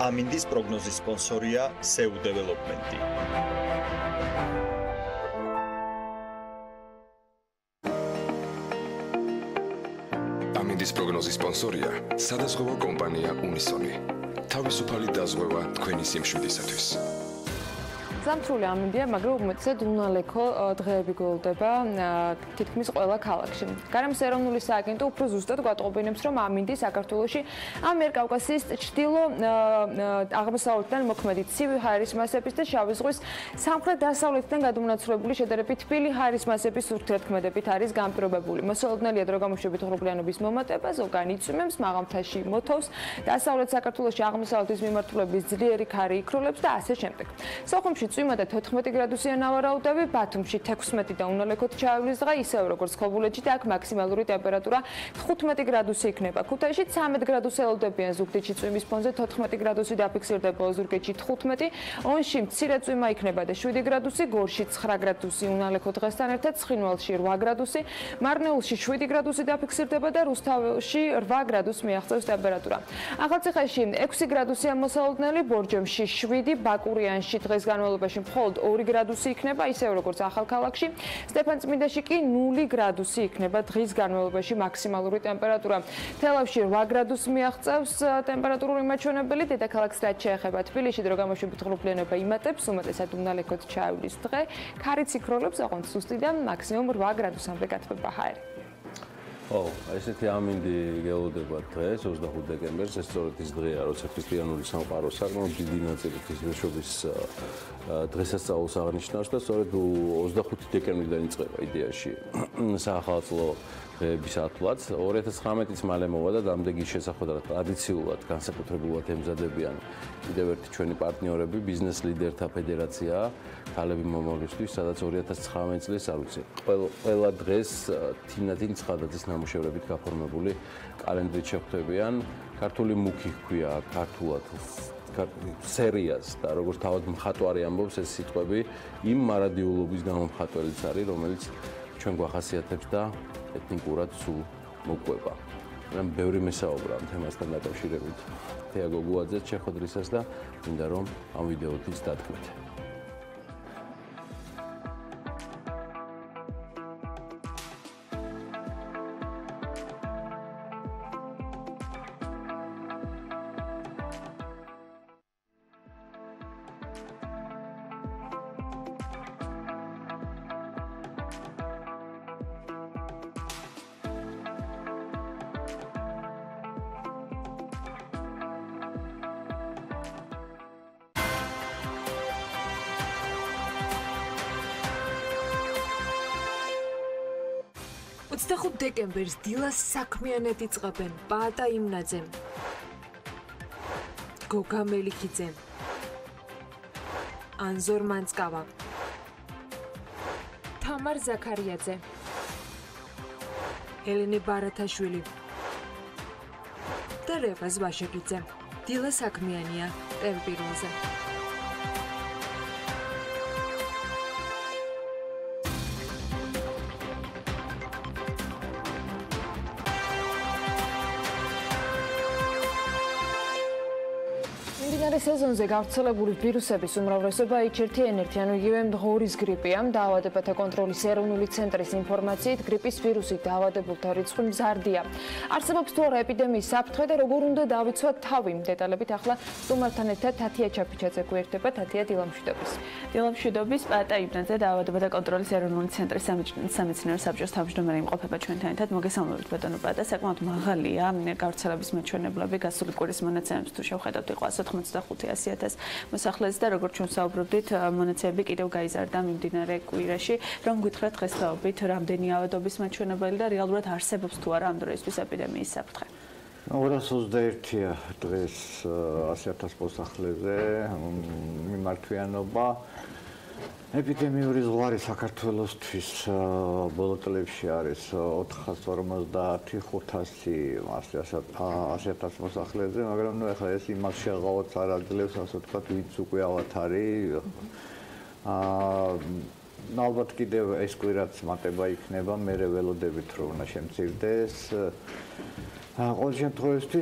K: ამინდის პროგნოზის სპონსორია SEU Development.
L: ამინდის პროგნოზის სპონსორია სადაზღვევო კომპანია უნისონი. თავისუფალი დაზღვევა თქვენი სიმშვიდისათვის.
I: ზამთრული ამინდია, მაგრამ უმეტესად უნალექო დღეები გველდება თითქმის ყველა ქალაქში. გარემოს ეროვნული სააგენტო უფრო ზუსტად გვატყობინებს, რომ ამინდი საქართველოში ამიერკავკასიის ჩრდილო აღმოსავლეთიდან მოქმედი ცივი ჰაერის მასების და შავი ზღვის სამხრეთ-დასავლეთიდან გადმონაცვლებული შედარებით თბილი ჰაერის მასების ურთიერთქმედებით არის განპირობებული. მოსალოდნელია დრო გამოშვებით ღრუბლიანობის მომატება, ზოგან იწვიმებს, მაღალმთაში მოთოვს, დასავლეთ საქართველოში აღმოსავლეთის მიმართულების ძლიერი ქარი იქროლებს და ასე შემდეგ. სოხუმში წვიმა და 14 გრადუსიან ნავარაუდები, ბათუმში 16 და უნალექოთ ჩაივლის დღე, ისევ როგორც ხობულეთში და აქ მაქსიმალური ტემპერატურა 15 გრადუსი იქნება. ქუთაისში 13 გრადუსი ელოდებიან, ზუგდიდში წვიმის ფონზე 14 გრადუსი დაფიქსირდება, ოზურგეთში 15, ონში მცირე წვიმა იქნება და 7 გრადუსი, გორში 9 გრადუსი უნალექოთ დღესთან ერთად, ცხინვალში 8 გრადუსი, მარნეულში 7 გრადუსი დაფიქსირდება და რუსთავში 8 გრადუსს მიაღწევს ტემპერატურა. ახალციხეში 6 გრადუსია მოსალოდნელი, ბორჯომში 7, ბაკურიანში დღეს განმავლობაში მხოლოდ 2 გრადუსი იქნება, ისევ როგორც ახალქალაქში. სტეფანწმინდაში კი 0 გრადუსი იქნება დღის განმავლობაში მაქსიმალური ტემპერატურა. თელავში 8 გრადუსს მიაღწევს ტემპერატურული მაჩვენებელი, დედაქალაქს რაც შეეხება თბილისში დრო გამოშვებით ღრუბლიანობა იმატებს, უმეტესად უნალექოთ ჩაივლის დღე, ქარი ციქროლებს, ოღონდ სუსტი და მაქსიმუმ 8 გრადუსამდე გათბება ჰაერი.
A: ესეთი ამინდი გელოდება დღეს 25 დეკემბერს, ეს სწორედ ის დღეა, როცა ქრისტიანული სამყარო საკმაოდ დიდი ნაწილი ღვთისმშობლის დღესასწაულს აღნიშნავს და სწორედ 25 დეკემბრიდან იწყება იდეაში საახალწლო დღეების ათვლაც. 2019-იც მალე მოვა და დამდეგის შესახვედრად ტრადიციულად განსაკუთრებულად ემზადებიან კიდევ ერთი ჩვენი პარტნიორები, ბიზნეს ლიდერთა ფედერაცია ქალები მომავლისთვის, სადაც 2019 წლის არ ვიცი, ყველა დღეს თინათინ ცხადაძის ნამუშევრებით გაფორმებული კალენდრით შეხვდებიან. ქართული მუქი ჰქვია ქართულად სერიას და როგორც თავად მხატვარი ამბობს, ეს სიტყვები იმ მარადიულობის გამომხატველიც არის, რომელიც ჩვენ გვახასიათებს და ეთნიკურად სულ მოყვება. მაგრამ ბევრი მესაუბრა ამ თემასთან დაკავშირებით. თეა გოგუაძეც შეხვედრისას და მინდა რომ ამ ვიდეოთიც დათქმეთ.
C: დეკემბერს დილას საქმიანად იწყებენ პაატა იმნაძემ, გოგა მელიქიძემ, ანზორ მანწკავა, თამარ ზაქარიაძე, ელენე ბარათაშვილი და რევაზ ვაშაკიძე. დილა საქმიანია ტელევიზორზე.
I: სეზონზე გავრცელებული ვირუსების უმრავლესობა H1N1 ანუ იგივე მღორის გრიპია. დაავადებათა კონტროლის ეროვნული ცენტრის ინფორმაციით, გრიპის ვირუსით დაავადებულთა რიცხვი მზარდია. არსებობს თუ არა ეპიდემიის საფრთხე და როგორ უნდა დავიცვათ თავი? დეტალებით ახლა სტუმართან ერთად თათია ჩაფიჩაძე გვერდება. თათია, დილა მშვიდობის.
E: დილა მშვიდობის, პაატა იმნაძე დაავადებათა კონტროლის ეროვნული ცენტრის სამეცნიერო საბჭოს თავმჯდომარე იმყოფება ჩვენთან ერთად. მოგესალმებით ბატონო პაატა, საკმაოდ მაღალია გავრცელების მაჩვენებლები. გასული კვირის მონაცემებს თუ შევხედავთ, იყო 185,000 მოსახლეც და როგორც ჩვენ საუბრობდით, მონაცემები კიდევ გაიზარდა მიმდინარე კვირაში. რომ გითხრათ დღესდღეობით რამდენი ავადობის მაჩვენებელი და რეალურად არსებობს თუ არა ამ დროისთვის ეპიდემიის საფრთხე?
M: 221-ია დღეს 100,000 მოსახლეზე მიმართვიანობა. ეპიდემიური ზღვარი საქართველოსთვის ბოლო წლებში არის 450-500 100,000 მოსახლეზე, მაგრამ ნუ ახლა ეს იმას შეღავოთ არ აძლევს, ასე ვთქვათ, ვინც უკვე ავად არის. ალბათ კიდევ ეს კვირაც მატება იქნება, მე ველოდებით რომ უნდა შემცირდეს. ყოველ შემთხვევაში,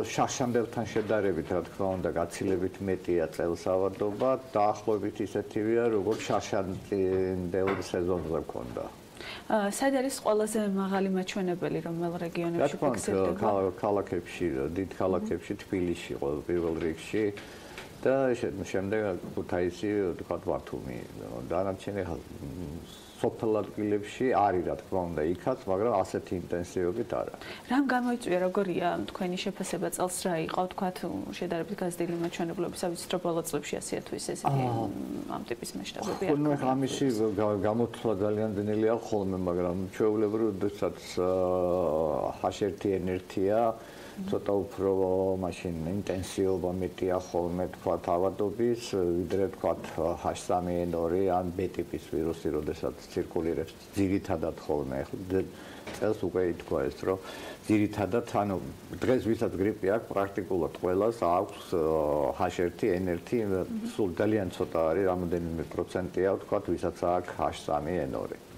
M: შაშანდებთან შედარებით, რა თქმა უნდა, გაცილებით მეტია წელს ავადობა, დაახლოებით ისეთივეა, როგორც შაშანდელ სეზონზე მქონდა.
E: სად არის ყველაზე მაღალი მაჩვენებელი, რომელ რეგიონებში ფიქსირდება?
M: ქალაქებში, დიდ ქალაქებში, თბილისში, პირველ რიგში და შემდეგ ქუთაისი, თქვათ, ბათუმი. დანარჩენი სოფელ ადგილებში არის, რა თქმა უნდა, იქაც, მაგრამ ასეთი ინტენსივობით არა.
E: რამ გამოიწვია, როგორია თქვენი შეფასება წელს რა იყო, თქვათ, შედარებით გაზრდილი მაჩვენებლების, ავიცით რომ ბოლო წლებში ასეა თუ ისე ესეთი ამ ტიპის მასშტაბები არის?
M: ნუ ამისი გამოთვლა ძალიან ძნელია ხოლმე, მაგრამ ჩვეულებრივ, როდესაც H1N1-ია ცოტა უფრო მაშინ ინტენსივობა მეტია ხოლმე თქვა ავადობის, ვიდრე თქვა H3N2 ან B ტიპის ვირუსი, როდესაც ცირკულირებს ძირითადად ხოლმე. წელს უკვე ითქვა ეს, რომ ძირითადად ანუ დღეს ვისაც გრიპი აქვს, პრაქტიკულად ყველას აქვს H1N1, სულ ძალიან ცოტა არის, რამოდენიმე პროცენტია თქვა, ვისაც აქვს H3N2.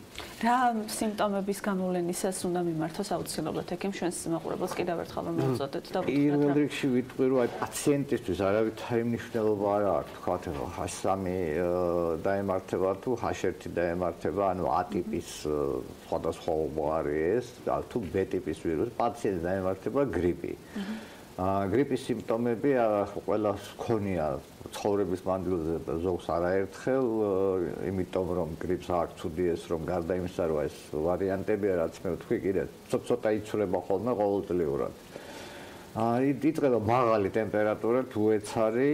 E: რა სიმპტომების გამოვლენისას უნდა მიმართოს აუცილებლად ექიმს ჩვენს მაყურებელს კიდევ ერთხელ რომ მოუწოდეთ და
M: პირველ რიგში ვიტყვი რომ აი პაციენტისთვის არავითარი მნიშვნელობა არ აქვს თქვა H3 დაემართება თუ H1 დაემართება ანუ A ტიპის სხვადასხვაობა არის ეს თუ B ტიპის ვირუსი პაციენტს დაემართება გრიპი გრიპის სიმპტომები ყველას ჰქონია ცხოვრების მანძილზე ზოგს არაერთხელ, იმიტომ რომ გრიპს აქვს ცუდი ეს რომ გარდა იმისა რომ ეს ვარიანტებია რაც მე ვთქვი კიდე ცოტა იცვლება ხოლმე ყოველწლიურად. იწყება მაღალი ტემპერატურა, თუ ეცარი,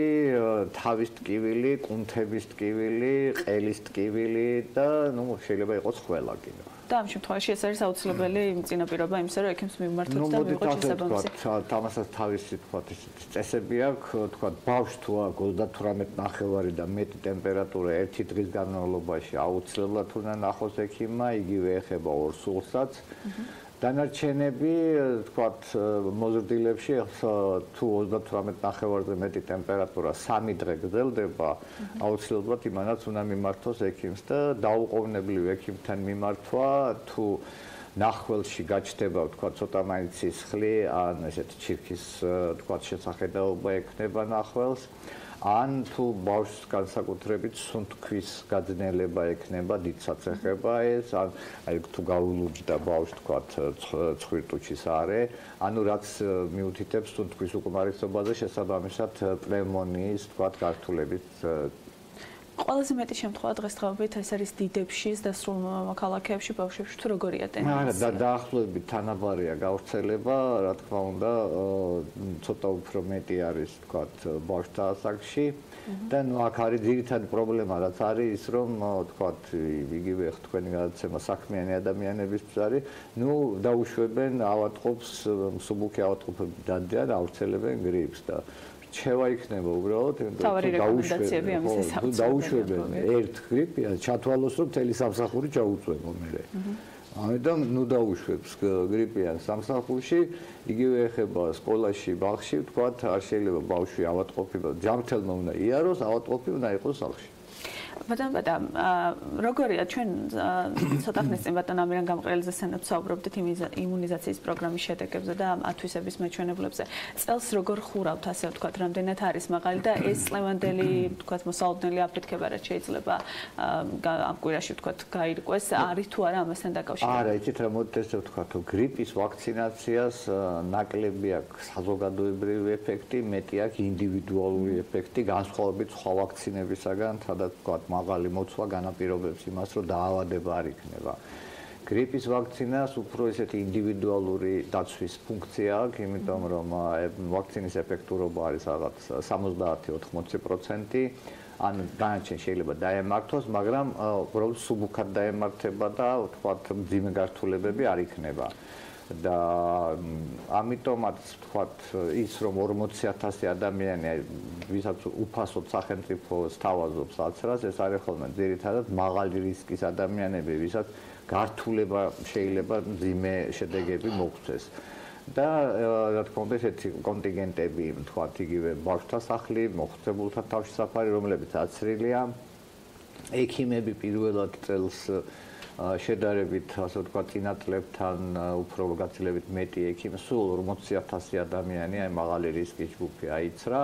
M: თავის ტკივილი, კუნთების ტკივილი, ყელის ტკივილი და ნუ შეიძლება იყოს ყველა კიდე.
E: და ამ შემთხვევაში ეს არის აუცილებელი წინაპირობა იმისა, რომ ექიმს მიმართოთ და მიიღოთ შესაბამისი.
M: თამასაც თავისი თქვა წესები აქვს, თქვა ბავშვს თუ აქვს 38.5 და მეტი ტემპერატურა ერთი დღის განმავლობაში აუცილებლად უნდა ნახოს ექიმმა, იგივე ეხება ორ სულსაც. დანარჩენები, თქვა მოზრდილებში თუ 38.5-ზე მეტი ტემპერატურა 3 დღე გრძელდება, აუცილებლად იმანაც უნდა მიმართოს ექიმს და დაუყოვნებლივ ექიმთან მიმართვა, თუ ნახველში გაჩნდება, თქვა ცოტა მაინც სისხლი, ან ესეთ ჩირქის, თქვა შესახედაობა ექნება ნახველს. ან თუ ბავშვს განსაკუთრებით სუნთქვის გაძნელება ექნება, დიდსაც ეხება ეს, ან აი თუ გაულუჯდა ბავშვს თქვა ცხვირტუჩის არე, ანუ რაც მიუთითებს სუნთქვის უკმარისობაზე შესაბამისად პნევმონიის თქვა გართულებით
E: ყველაზე მეტი შემთხვევა დღესდღეობით ეს არის დიდებშიც და სრულ მოქალაქეებში ბავშვებში თუ როგორია ტენდენცია?
M: არა, დაახლოებით თანაბარია გავრცელება, რა თქმა უნდა, ცოტა უფრო მეტი არის თქვა ბავშვთა ასაკში და ნუ აქ არის ძირითადი პრობლემა, რაც არის ის, რომ თქვა იგივე თქვენი გადაცემა საქმიანი ადამიანებისთვის არის, ნუ დაუშვებენ ავადმყოფს, მსუბუქი ავადმყოფები დადიან, ავრცელებენ გრიპს და რჩევა იქნება უბრალოდ დაუშვებენ ერთ გრიპია ჩათვალოს რომ მთელი სამსახური ჩაუწვევო მე. ამიტომ ნუ დაუშვებს გრიპიან სამსახურში, იგივე ეხება სკოლაში, ბაღში, თქვა არ შეიძლება ბავშვი ავადმყოფი ჯანმრთელმა უნდა იაროს, ავადმყოფი უნდა იყოს სახლში.
E: ბატონო, როგორია ჩვენ ცოტა ხნის წინ ბატონ ამირან გამყრელიძე სანამ საუბრობდით იმუნიზაციის პროგრამის შედეგებზე და ათვისების მეჩვენებლებზე. წელს როგორ ხურავთ, ასე ვთქვათ, რამდენად არის მაღალი და ეს წლევანდელი, ვთქვათ, მოსალოდნელი აფეთქება რაც შეიძლება ამ კვირაში ვთქვათ გაირკვეს, არის თუ არა ამასთან დაკავშირებული?
M: არა, იცით რა მოდით ესე ვთქვათ, გრიპის ვაქცინაციას ნაკლები აქვს საზოგადოებრივი ეფექტი, მეტი აქვს ინდივიდუალური ეფექტი, განსხვავებით სხვა ვაქცინებისაგან, სადაც ვთქვათ მაღალი მოცვა განაპირობებს იმას, რომ დაავადება არ იქნება. გრიპის ვაქცინას უფრო ესეთი ინდივიდუალური დაცვის ფუნქცია აქვს, იმიტომ რომ ვაქცინის ეფექტურობა არის რაღაც 70-80%, ან დანარჩენ შეიძლება დაემართოს, მაგრამ უბრალოდ სუბუქად დაემართება და ვთქვათ მძიმე გართულებები არ იქნება. და ამიტომაც ვთქვათ ის რომ 40,000 ადამიანი ვისაც უფასოდ სახელმწიფო სთავაზობს აცრას, ეს არის ხოლმე ძირითადად მაღალი რისკის ადამიანები, ვისაც გართულება შეიძლება მძიმე შედეგები მოგვცეს. და რა თქმა უნდა ესეთი კონტინგენტები, ვთქვათ იგივე ბავშვთა სახლი, მოხუცებულთა თავშესაფარი, რომლებიც აცრილია, ექიმები პირველად წელს შედარებით ასე ვთქვათ წინა წლებთან უფრო გაცილებით მეტი ექიმი, სულ 40,000 ადამიანი აი მაღალი რისკის ჯგუფი აიცრა.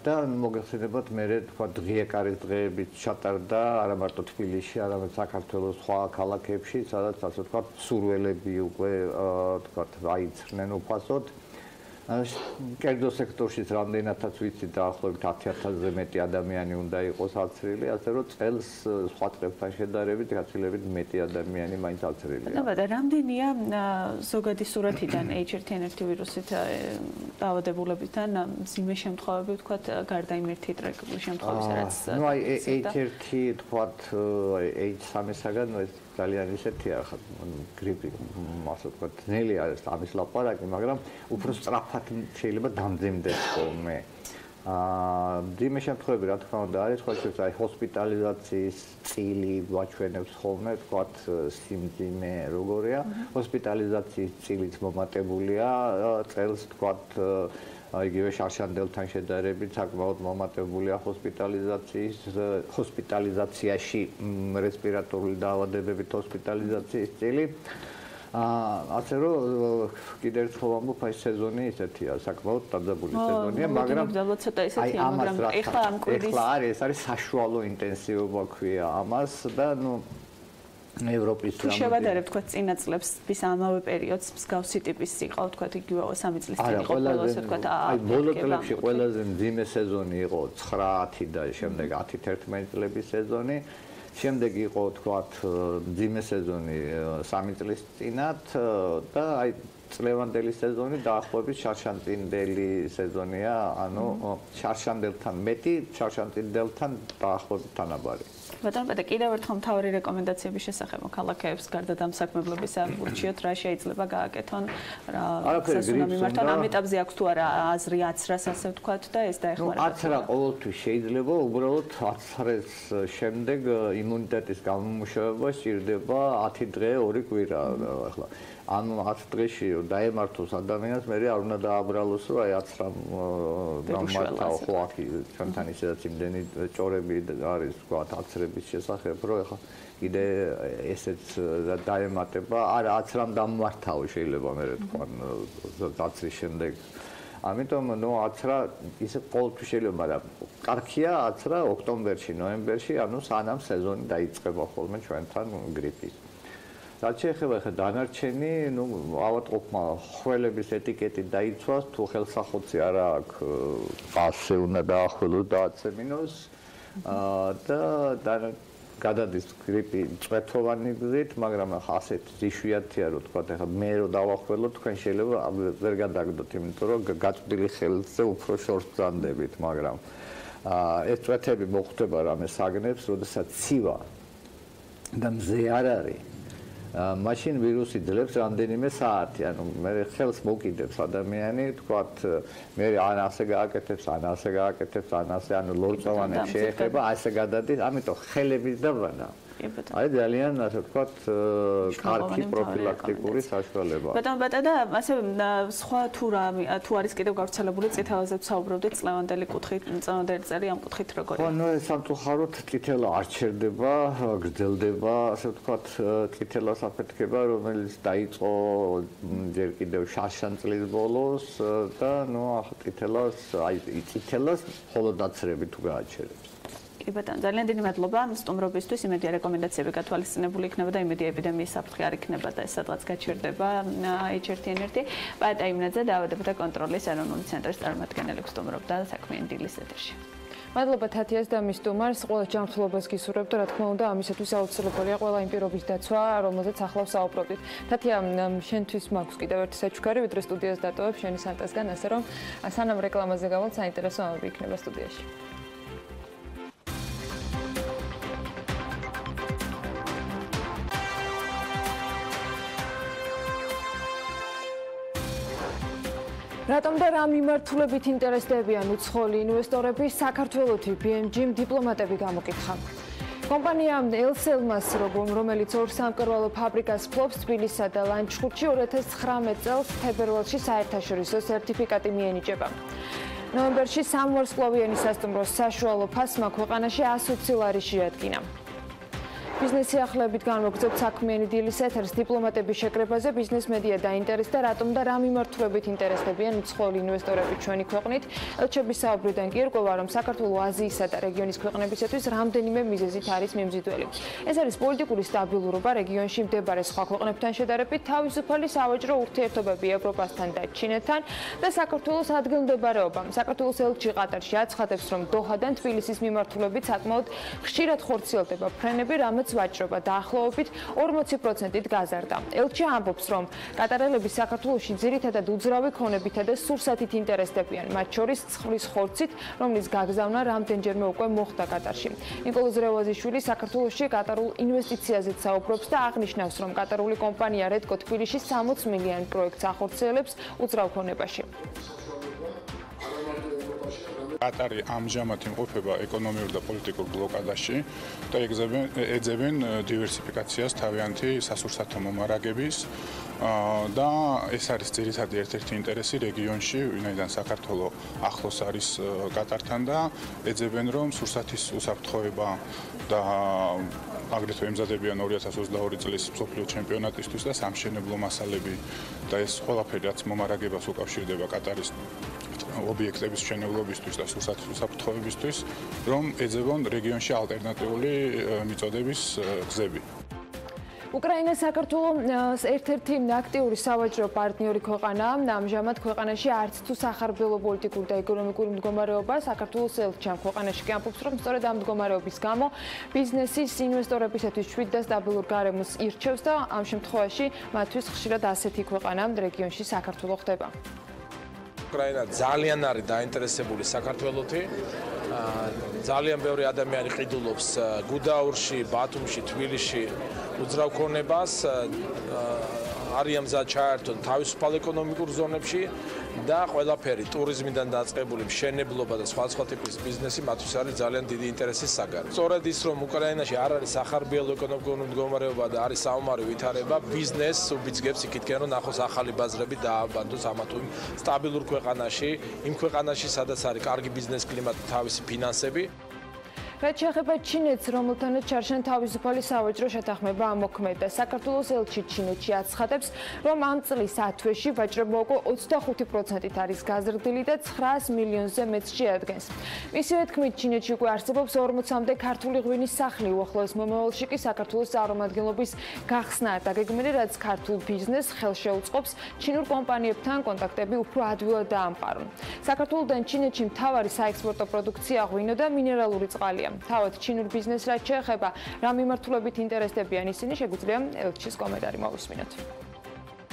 M: და მოგეხსენებათ მე თქვა დღიეკარის დღეებით ჩატარდა არა მარტო თბილისში, არამედ საქართველოს სხვა ქალაქებში, სადაც ასე ვთქვათ სურველები უკვე ვთქვათ აიცრნენ უფასოდ. კერძო სექტორშიც რამდენადაც ვიცი დაახლოებით 10,000-ზე მეტი ადამიანი უნდა იყოს აცრილი, ასე რომ წელს სხვა წლებთან შედარებით გაცილებით მეტი ადამიანი მაინც აცრილია.
E: და რამდენია ზოგადი სურათიდან H1N1 ვირუსით დაავადებულებიდან მძიმე შემთხვევები ვთქვათ გარდა იმ ერთი ტრაგედიული შემთხვევისა, რაც
M: ნუ აი H1 ვთქვათ H3-საგან ძალიან ისეთია, ხა გრიპი, ასე ვთქვათ, ძნელი არის ამის ლაპარაკი, მაგრამ უფრო სწრაფად შეიძლება დამძიმდეს ხოლმე. მძიმე შემთხვევები, რა თქმა უნდა, არის, ხო შეიძლება აი ჰოსპიტალიზაციის წილი ვაჩვენებს ხოლმე, ვთქვათ, სიმძიმე როგორია, ჰოსპიტალიზაციის წილიც მომატებულია, წელს ვთქვათ იგივე შარშანდელთან შედარებით საკმაოდ მომატებულია ჰოსპიტალიზაციაში რესპირატორული დაავადებებით ჰოსპიტალიზაციის წილი. ასე რომ კიდევ ერთხელ ვამბობ, აი სეზონი ისეთია, საკმაოდ დაძაბული სეზონია, მაგრამ ეხლა არის საშუალო ინტენსივობა ქვია ამას და ევროპის
E: თუ შევადარებთ თქვა წინა წლებს ვის ამავე პერიოდს მსგავსი ტიპის იყო თქვა იგივე 3 წლის წინ იყო ყველაზე თქვა
M: აი ბოლო წლებში ყველაზე მძიმე სეზონი იყო 9-10 და შემდეგ 10-11 წლების სეზონი შემდეგ იყო თქვა მძიმე სეზონი 3 წლის წინათ და აი წლევანდელი სეზონი დაახლოებით შარშანწინდელი სეზონია ანუ შარშანდელთან მეტი შარშანწინდელთან დაახლოებით თანაბარი
E: ბატონო, კიდევ ერთხელ მთავარი რეკომენდაციების შესახებ მოქალაქეებს გარდა დამსაქმებლობისა ურჩიოთ რა შეიძლება გააკეთონ რა სასუნა მიმართონ ამ ეტაპზე აქვს თუ არა აზრი აცრას ასე ვთქვათ და ეს დაეხმარება.
M: აცრა ყოველთვის შეიძლება, უბრალოდ აცრეს შემდეგ იმუნიტეტის გამომუშავება სჭირდება 10 დღე 2 კვირა ახლა ანუ 10 დღეში დაემართოს ადამიანს, მე არ უნდა დააბრალოს, რომ აი აცრა გამართაო ხო აქ ჩვენთან ისედაც იმდენი ჭორები არის ვთქვათ აცრების შესახებ, რომ ახლა კიდე ესეც დაემატება, არა აცრამ დამმართაო შეიძლება მე თქვა აცრის შემდეგ. ამიტომ აცრა ისე ყოველთვის შეიძლება, მაგრამ კარგია აცრა ოქტომბერში, ნოემბერში, ანუ სანამ სეზონი დაიწყება ხოლმე ჩვენთან გრიპის. რაც შეეხება ხა დანარჩენი, ავატყოფმა ხველების ეტიკეტი დაიცვას, თუ ხელსახოცი არა აქვს, ასე უნდა დაახველოს და აცემინოს და გადადის გრიპი წვეთოვანი გზით, მაგრამ ახლა ასეთ იშვიათია რომ თქვა ახლა მე რო დავახველო, თქვენ შეიძლება ვერ გადაგდოთ, იმიტომ რომ გაწვდილი ხელზე უფრო შორს ბრძანდებით, მაგრამ ეს წვეთები მოხვდება რამე საგნებს, როდესაც ცივა და მზე არ არის. მაშინ ვირუსი ძლებს რამდენიმე საათი, ანუ მე ხელს მოკიდებს ადამიანი, თქვათ, მე ან ასე გააკეთებს, ან ასე გააკეთებს, ან ასე, ანუ ლორწოვანებს შეეხება, ასე გადადის, ამიტომ ხელების დაბანა. აი ძალიან ასე ვთქვათ, კარგი პროფილაქტიკური საშუალება.
E: ბატონო, ასე სხვა თუ არის კიდევ გავრცელებული წითელაზე ვსაუბრობდით წლევანდელი კუთხით, წლევანდელი წელი ამ კუთხით როგორია?
M: ხო, სამწუხაროდ წითელა არ ჩერდება, გრძელდება, ასე ვთქვათ, წითელას აფეთქება, რომელიც დაიწყო ჯერ კიდევ შარშან წლის ბოლოს და წითელას, აი წითელას მხოლოდ აცრები თუ გააჩერებს.
E: კი ბატონო, ძალიან დიდი მადლობა სტუმრობისთვის. იმედია რეკომენდაციები გათვალისწინებული იქნება და იმედია ეპიდემიის საფრთხე არ იქნება და ეს სადღაც გაჩერდება. H1N1 პატა იმნაძე დაავადებათა კონტროლის ეროვნული ცენტრის წარმომადგენელი სტუმრობდა საქმიანი დილის ეთერში.
I: მადლობა თათიას და მის სტუმარს. ყველა ჯანმრთელობას გისურვებთ და რა თქმა უნდა ამისათვის აუცილებელია ყველა იმ პირობის დაცვა, რომელზეც ახლა ვსაუბრობდით. თათია, შენთვის მაქვს კიდევ ერთი საჩუქარი, ვიდრე სტუდიას დატოვებ შენი სანტასგან, ასე რომ სანამ რეკლამაზე გავალთ, საინტერესო ამბები იქნება სტუდიაში. რატომ და რა მიმართულებით ინტერესდებიან უცხოელი ინვესტორები საქართველოთი BMG დიპლომატები გამოკითხა. კომპანია ელსელმას რომელიც ორ სამკერვალო ფაბრიკას ფლობს თბილისსა და ლანჩხუთში 2019 წელს თებერვალში საერთაშორისო სერტიფიკატი მიენიჭება. ნოემბერში სამვარსკვლავიანი სასტუმროს საშუალო ფასმა ქვეყანაში 120 ლარი შეადგინა. ბიზნესი ახლებით განმოგზავნებთ საქმიანი დილის ეთერს დიპლომატების შეკრებაზე ბიზნეს მედია დაინტერესდა რატომ და რა მიმართულებით ინტერესდებიან უცხოელი ინვესტორები ჩვენი ქვეყნით. ელჩების საუბრიდან კი ერკვევა რომ საქართველოს აზიისა და რეგიონის ქვეყნებისათვის რამდენიმე მიზეზით არის მიმზიდველი. ეს არის პოლიტიკური სტაბილურობა რეგიონში მდებარე სხვა ქვეყნებთან შედარებით, თავისუფალი სავაჭრო ურთიერთობები ევროპასთან და ჩინეთთან და საქართველოს ადგილმდებარეობა. საქართველოს ელჩი ყატარში აცხადებს რომ დოჰადან თბილისის მიმართულებით საკმაოდ ხშირად ხორციელდება ფრენები, რამაც თუმცა ვაჭრობა დაახლოებით 40%-ით გაზარდა. ელჩი ამბობს, რომ კატარელები საქართველოში ძირითადად უძრავი ქონებითა და სურსათით ინტერესდებიან, მათ შორის ცხვრის ხორცით, რომლის გაგზავნა რამდენჯერმე უკვე მოხდა კატარში. ნიკოლოზ რევაზიშვილი საქართველოში კატარულ ინვესტიციაზეც საუბრობს და აღნიშნავს, რომ კატარული კომპანია რედკო თბილისში 60 მილიონი პროექტს ახორციელებს უძრავ ქონებაში.
N: კატარი ამჟამად იმყოფება ეკონომიურ და პოლიტიკურ ბლოკადაში და ეძებენ დივერსიფიკაციას თავიანთი სასურსათო მომარაგების და ეს არის ძირითადი ერთ-ერთი ინტერესი რეგიონში, ვინაიდან საქართველო ახლოს არის კატართან და ეძებენ რომ სურსათის უსაფრთხოება და აგრეთვე ემზადებიან 2022 წლის მსოფლიო ჩემპიონატისთვის და სამშენებლო მასალები და ეს ყველაფერი რაც მომარაგებას უკავშირდება კატარის ობიექტების მშენებლობისთვის და სურსათის უსაფრთხოებისთვის, რომ ეძებონ რეგიონში ალტერნატიული მიწოდების გზები.
I: უკრაინა საქართველოს ერთ-ერთი აქტიური სავაჭრო პარტნიორი ქვეყანაა. ამჟამად ქვეყანაში არც თუ სახარბელო პოლიტიკური და ეკონომიკური მდგომარეობა საქართველოს ელჩი ამ ქვეყანაში კი ამბობს, რომ სწორედ ამ მდგომარეობის გამო ბიზნესის ინვესტორებისათვის შვიდ და სტაბილურ გარემოს ირჩევს და ამ შემთხვევაში მათთვის ხშირად ასეთი ქვეყანა რეგიონში საქართველო ხდება.
O: უკრაინა ძალიან არის დაინტერესებული საქართველოთი. ძალიან ბევრი ადამიანი ყიდულობს გუდაურში, ბათუმში, თბილისში უძრავ ქონებას. არიან მზად ჩაერთონ თავისუფალ ეკონომიკურ ზონებში და ყველაფერი ტურიზმიდან დაწყებული მშენებლობა და სხვა ტიპის ბიზნესი მათთვის არის ძალიან დიდი ინტერესის საგანი. სწორედ ის რომ უკრაინაში არ არის სახარბიელო ეკონომიკური მდგომარეობა და არის საომარი ვითარება, ბიზნესს უბიძგებს იქითკენ რომ ნახოს ახალი ბაზრები დააბანდოს ამა თუ იმ სტაბილურ ქვეყანაში, იმ ქვეყანაში სადაც არის კარგი ბიზნეს კლიმატი, თავისი ფინანსები.
I: რაც შეეხება ჩინეთს, რომელთანაც ჩარშან თავისუფალი სავაჭრო შეთანხმება ამოქმედა. საქართველოს ელჩი ჩინეთში აცხადებს, რომ ამ წლის ათვეში ვაჭრობა უკვე 25%-ით არის გაზრდილი და 900 მილიონზე მეტს შეადგენს. მისივე თქმით, ჩინეთში უკვე არსებობს 40-მდე ქართული ღვინის სახლი, უახლოეს მომავალში კი საქართველოს წარმომადგენლობის გახსნა დაგეგმილი, რაც ქართულ ბიზნესს ხელს შეუწყობს ჩინურ კომპანიებთან კონტაქტები უფრო ადვილად დაამყარონ. საქართველოდან ჩინეთში მთავარი საექსპორტო პროდუქცია ღვინო და მინერალური წყალია. თავად ჩინურ ბიზნესს რაც შეეხება, რა მიმართულებით ინტერესდებიან ისინი, შეგვიძლია ელჩის კომენტარი მოვისმინოთ.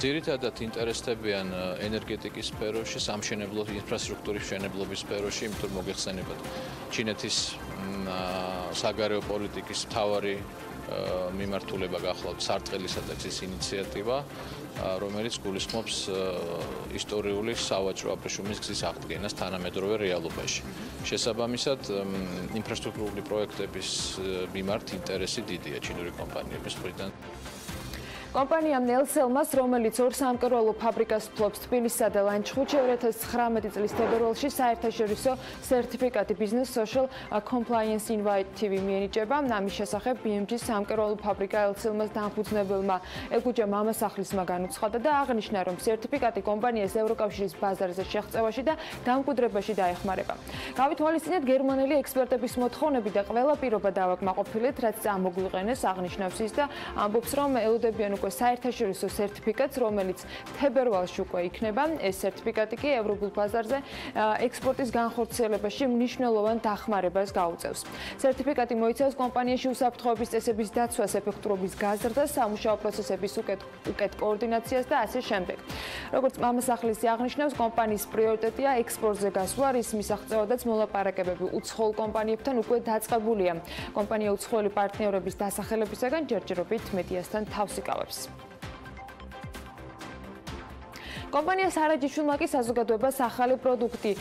P: ძირითადად ინტერესდებიან ენერგეტიკის სფეროში, სამშენებლო ინფრასტრუქტურის მშენებლობის სფეროში, იმიტომ რომ მოგეხსენებათ ჩინეთის საგარეო პოლიტიკის მთავარი მიმართულება გახლავთ სარტყელისა და გზის ინიციატივა, რომელიც გულისხმობს ისტორიული სავაჭრო აბრეშუმის გზის აღდგენას თანამედროვე რეალობაში. შესაბამისად, ინფრასტრუქტურული პროექტების მიმართ ინტერესი დიდია ჩინური კომპანიების მხრიდან.
I: კომპანია ნელსელმას, რომელიც ორ სამკერვალო ფაბრიკას ფლობს თბილისსა და ლანჩხუთში 2019 წლის თებერვალში საერთაშორისო სერტიფიკატი Business Social Compliance Initiative მიენიჭება. ამის შესახებ BMG-ს სამკერვალო ფაბრიკა ნელსელმას დამფუძნებელმა ელგუჯა მამასახლისმა განუცხადა და აღნიშნა, რომ სერტიფიკატი კომპანიას ევროკავშირის ბაზარზე შეღწევაში და დამკვიდრებაში დაეხმარება. გავითვალისწინეთ გერმანელი ექსპერტების მოთხოვნები და ყველა პირობა დავაკმაყოფილეთ, რაც წამოგვიყენეს, აღნიშნავს ის და ამბობს, რომ ელოდებიან უკვე საერთაშორისო სერტიფიკატს, რომელიც თებერვალში უკვე იქნება. ეს სერტიფიკატი კი ევროპულ ბაზარზე ექსპორტის განხორციელებაში მნიშვნელოვან დახმარებას გაუწევს. სერტიფიკატი მოიცავს კომპანიაში უსაფრთხოების წესების დაცვას, ეფექტურობის გაზრდას, სამუშაო პროცესების უკეთ კოორდინაციას და ასე შემდეგ. როგორც მამასახლისი აღნიშნავს, კომპანიის პრიორიტეტია ექსპორტზე გასვლა, რის მისაღწევადაც მოლაპარაკებები უცხოელ კომპანიებთან უკვე დაწყებულია. კომპანია უცხოელი პარტნიორების დასახელებისაგან ჯერჯერობით მედიასთან თავს იკავებს. კომპანია სარაჯიშვილმა კი საზოგადოებას ახალი პროდუქტი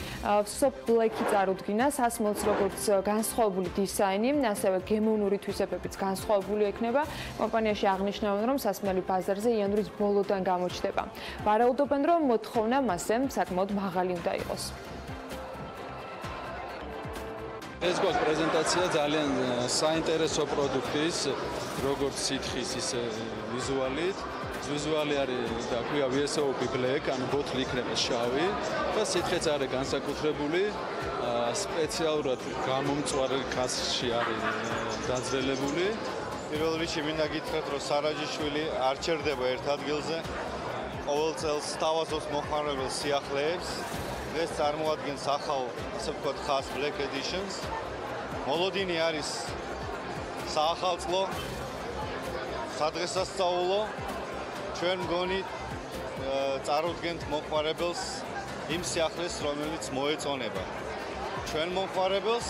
I: სოფბლექი წარუდგინა, სასმელს როგორც განსხვავებული დიზაინი, ასევე გემოვნური თვისებებიც განსხვავებული ექნება. კომპანიაში აღნიშნავენ, რომ სასმელი ბაზარზე იანვრის ბოლოდან გამოჩნდება. ვარაუდობენ, რომ მოთხოვნა მასზე საკმაოდ მაღალი უნდა იყოს.
Q: ეს გვაქვს პრეზენტაცია ძალიან საინტერესო პროდუქტის, როგორც სითხის, ისე ვიზუალით. ვიზუალი არის და ქვია VSOP Black, ანუ ბოთლი იქნება შავი და სითხეც არის განსაკუთრებული, სპეციალურად გამომწვარი კასში არის დაძველებული.
R: პირველ რიგში მინდა გითხრათ, რომ სარაჯიშვილი არ ჩერდება ერთ ადგილზე. ყოველ წელს სთავაზობს მოხმარებელ სიახლეებს. დღეს წარმოადგენს ახალ, ასე ვთქვათ, ხას Black Editions. მოლოდინი არის საახალწლო სადღესასწაულო ჩვენ მგონი წარუდგენთ მომხმარებელს იმ სიახლეს, რომელიც მოეწონება ჩვენ მომხმარებელს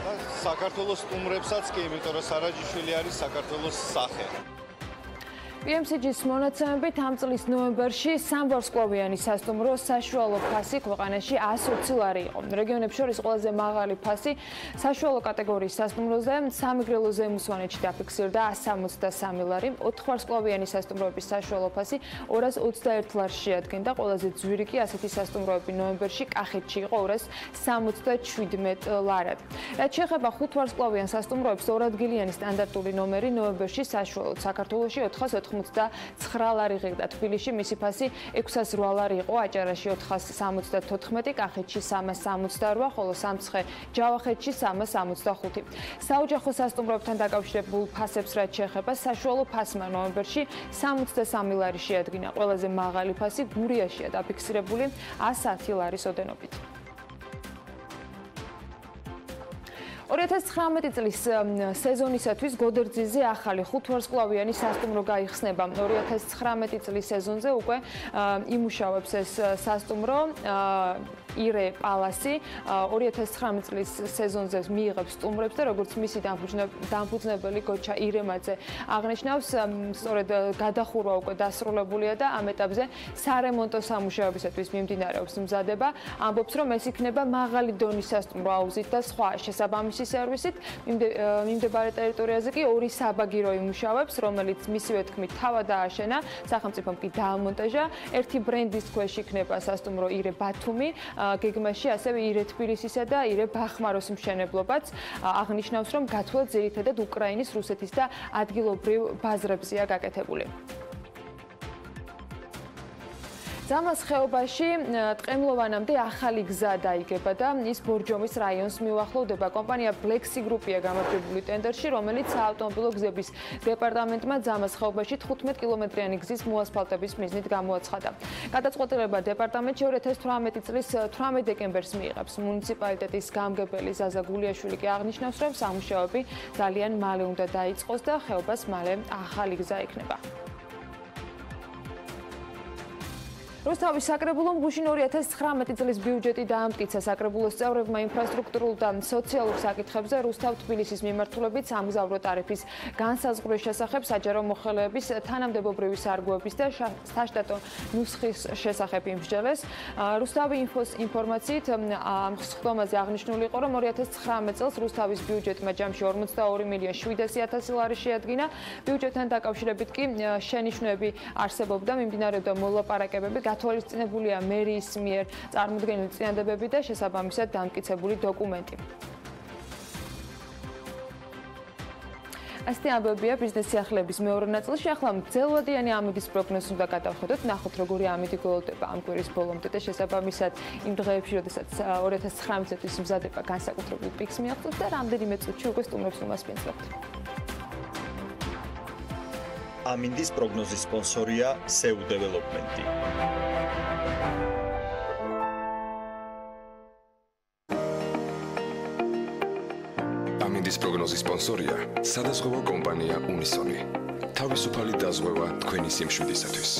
R: და საქართველოს სტუმრებსაც კი, იმიტომ რომ სარაჯიშვილი არის საქართველოს სახე.
I: PMCG-ის მონაცემებით ამ წლის ნოემბერში სამვარსკვლავიანი სასტუმრო საშუალო ფასი ქვეყანაში 120 ლარი იყო. რეგიონებს შორის ყველაზე მაღალი ფასი საშუალო კატეგორიის სასტუმროზე სამეგრელოზე მუსვანეთში დაფიქსირდა 163 ლარი. 4 ვარსკვლავიანი სასტუმროების საშუალო ფასი 221 ლარს შეადგენდა. ყველაზე ძვირი კი ასეთი სასტუმროები ნოემბერში კახეთში იყო 277 ლარად. რაც შეეხება 5 ვარსკვლავიან სასტუმროებს, ორადგილიანი სტანდარტული ნომერი ნოემბერში საშუალოდ საქართველოში 489 ლარი ღირდა. თბილისში მისი ფასი 608 ლარი იყო, აჭარაში 474, კახეთში 368, ხოლო სამცხე ჯავახეთში 365. საოჯახო სასტუმროებთან დაკავშირებულ ფასებს რაც შეეხება, საშუალო ფასმა ნოემბერში 63 ლარი შეადგინა. ყველაზე მაღალი ფასი გურიაშია დაფიქსირებული 110 ლარის ოდენობით. 2019 წლის სეზონისათვის გოდერძიზე ახალი 5 ვარსკვლავიანი სასტუმრო გაიხსნება. 2019 წლის სეზონზე უკვე იმუშავებს ეს სასტუმრო ირე პალასი 2019 წლის სეზონზე მიიღებს სტუმრებს და როგორც მისი დამფუძნებელი გოჩა ირემაძე აღნიშნავს, სწორედ გადახურვა უკვე დასრულებულია და ამ ეტაპზე სარემონტო სამუშაოებისათვის მიმდინარეობს მზადება. ამბობს, რომ ეს იქნება მაღალი დონის სასტუმრო აუზით და სხვა შესაბამისი სერვისით. მიმდებარე ტერიტორიაზე კი 2 საბაგირო იმუშავებს, რომელიც მისივე თქმით თავად დააშენა, სახელმწიფომ კი დაამონტაჟა. ერთი ბრენდის ქვეშ იქნება სასტუმრო ირე ბათუმი, გეგმაში ასევე ირე თბილისისა და ირე ბახმაროს მშენებლობაც. აღნიშნავს, რომ გათვლა ძირითადად უკრაინის, რუსეთის და ადგილობრივ ბაზრებზეა გაკეთებული. ზამას ხეობაში ტყემლოვანამდე ახალი გზა დაიგება და ის ბორჯომის რაიონს მიუახლოვდება. კომპანია ბლექსი გრუპია გამარჯვებული ტენდერში, რომელიც საავტომობილო გზების დეპარტამენტმა ზამას ხეობაში 15 კილომეტრიანი გზის მოასფალტების მიზნით გამოაცხადა. გადაწყვეტილება დეპარტამენტში 2018 წლის 18 დეკემბერს მიიღებს. მუნიციპალიტეტის გამგებელი ზაზა გულიაშვილი კი აღნიშნავს, რომ სამუშაოები ძალიან მალე უნდა დაიწყოს და ხეობას მალე ახალი გზა ექნება. რუსთავის საკრებულომ გუშინ 2019 წლის ბიუჯეტი დაამტკიცა. საკრებულოს წევრებმა ინფრასტრუქტურულ და სოციალურ საკითხებზე რუსთავ-თბილისის მიმართულებით სამგზავრო ტარიფის განსაზღვრის შესახებ საჯარო მოხელეების თანამდებობრივი სარგოების და საშტატო ნუსხის შესახებ იმსჯელეს. რუსთავი ინფოს ინფორმაციით ამ ხსოვმაზე აღნიშნული იყო, რომ 2019 წელს რუსთავის ბიუჯეტმა ჯამში 42.700.000 ლარი შეადგინა. ბიუჯეტთან დაკავშირებით კი შენიშვნები არსებობდა, მიმდინარეობდა მოლაპარაკებები, გათვალისწინებულია მერიის მიერ წარმოდგენილი წინადებები და შესაბამისად დამტკიცებული დოკუმენტი. ასეთი ამბებია ბიზნეს სიახლეების მეორე ნაწილში. ახლა მძელვადიანი ამიდის პროგნოზს უნდა გადავხედოთ, ნახოთ როგორი ამიდი გველოდება ამ კვირის ბოლომდე და შესაბამისად იმ დღეებში, როდესაც 2019 წლის მზადება განსაკუთრებულ პიკს მიაღწევს და რამდენიმე წუთში უკვე სტუმრებს უმასპინძლებთ.
K: ამინდის პროგნოზის სპონსორია SEU დეველოპმენტი.
L: ამინდის პროგნოზის სპონსორია სადაზღვევო კომპანია უნისონი. თავისუფალი დაზღვევა თქვენი სიმშვიდისათვის.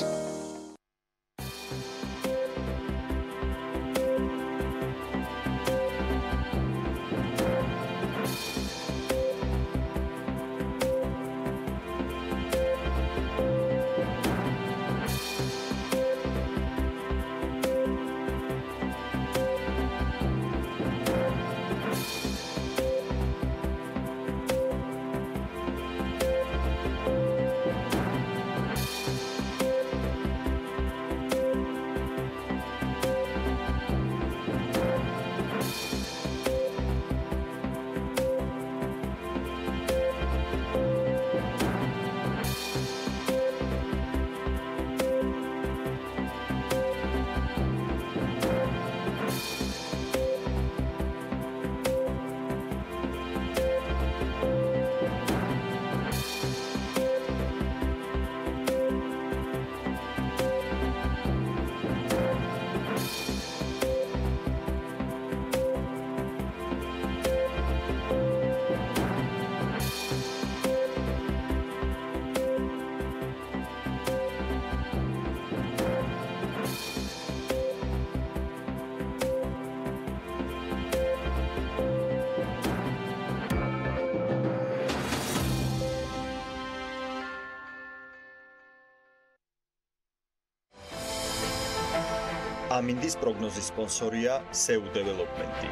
K: ამინდის პროგნოზის სპონსორია SEU დეველოპმენტი.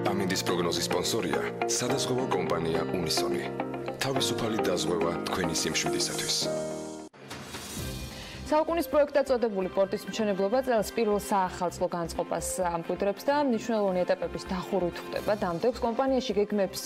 L: ამინდის პროგნოზის სპონსორია სადაზღვევო კომპანია უნისონი. თავისუფალი დაზღვევა თქვენი სიმშვიდისათვის.
I: საუკუნის პროექტად წოდებული პორტის მშენებლობა წელს პირველ საახალწლო განწყობას ამკვიდრებს და მნიშვნელოვანი ეტაპების დახურვით ხდება. დამდეგს კომპანიაში გეგმებს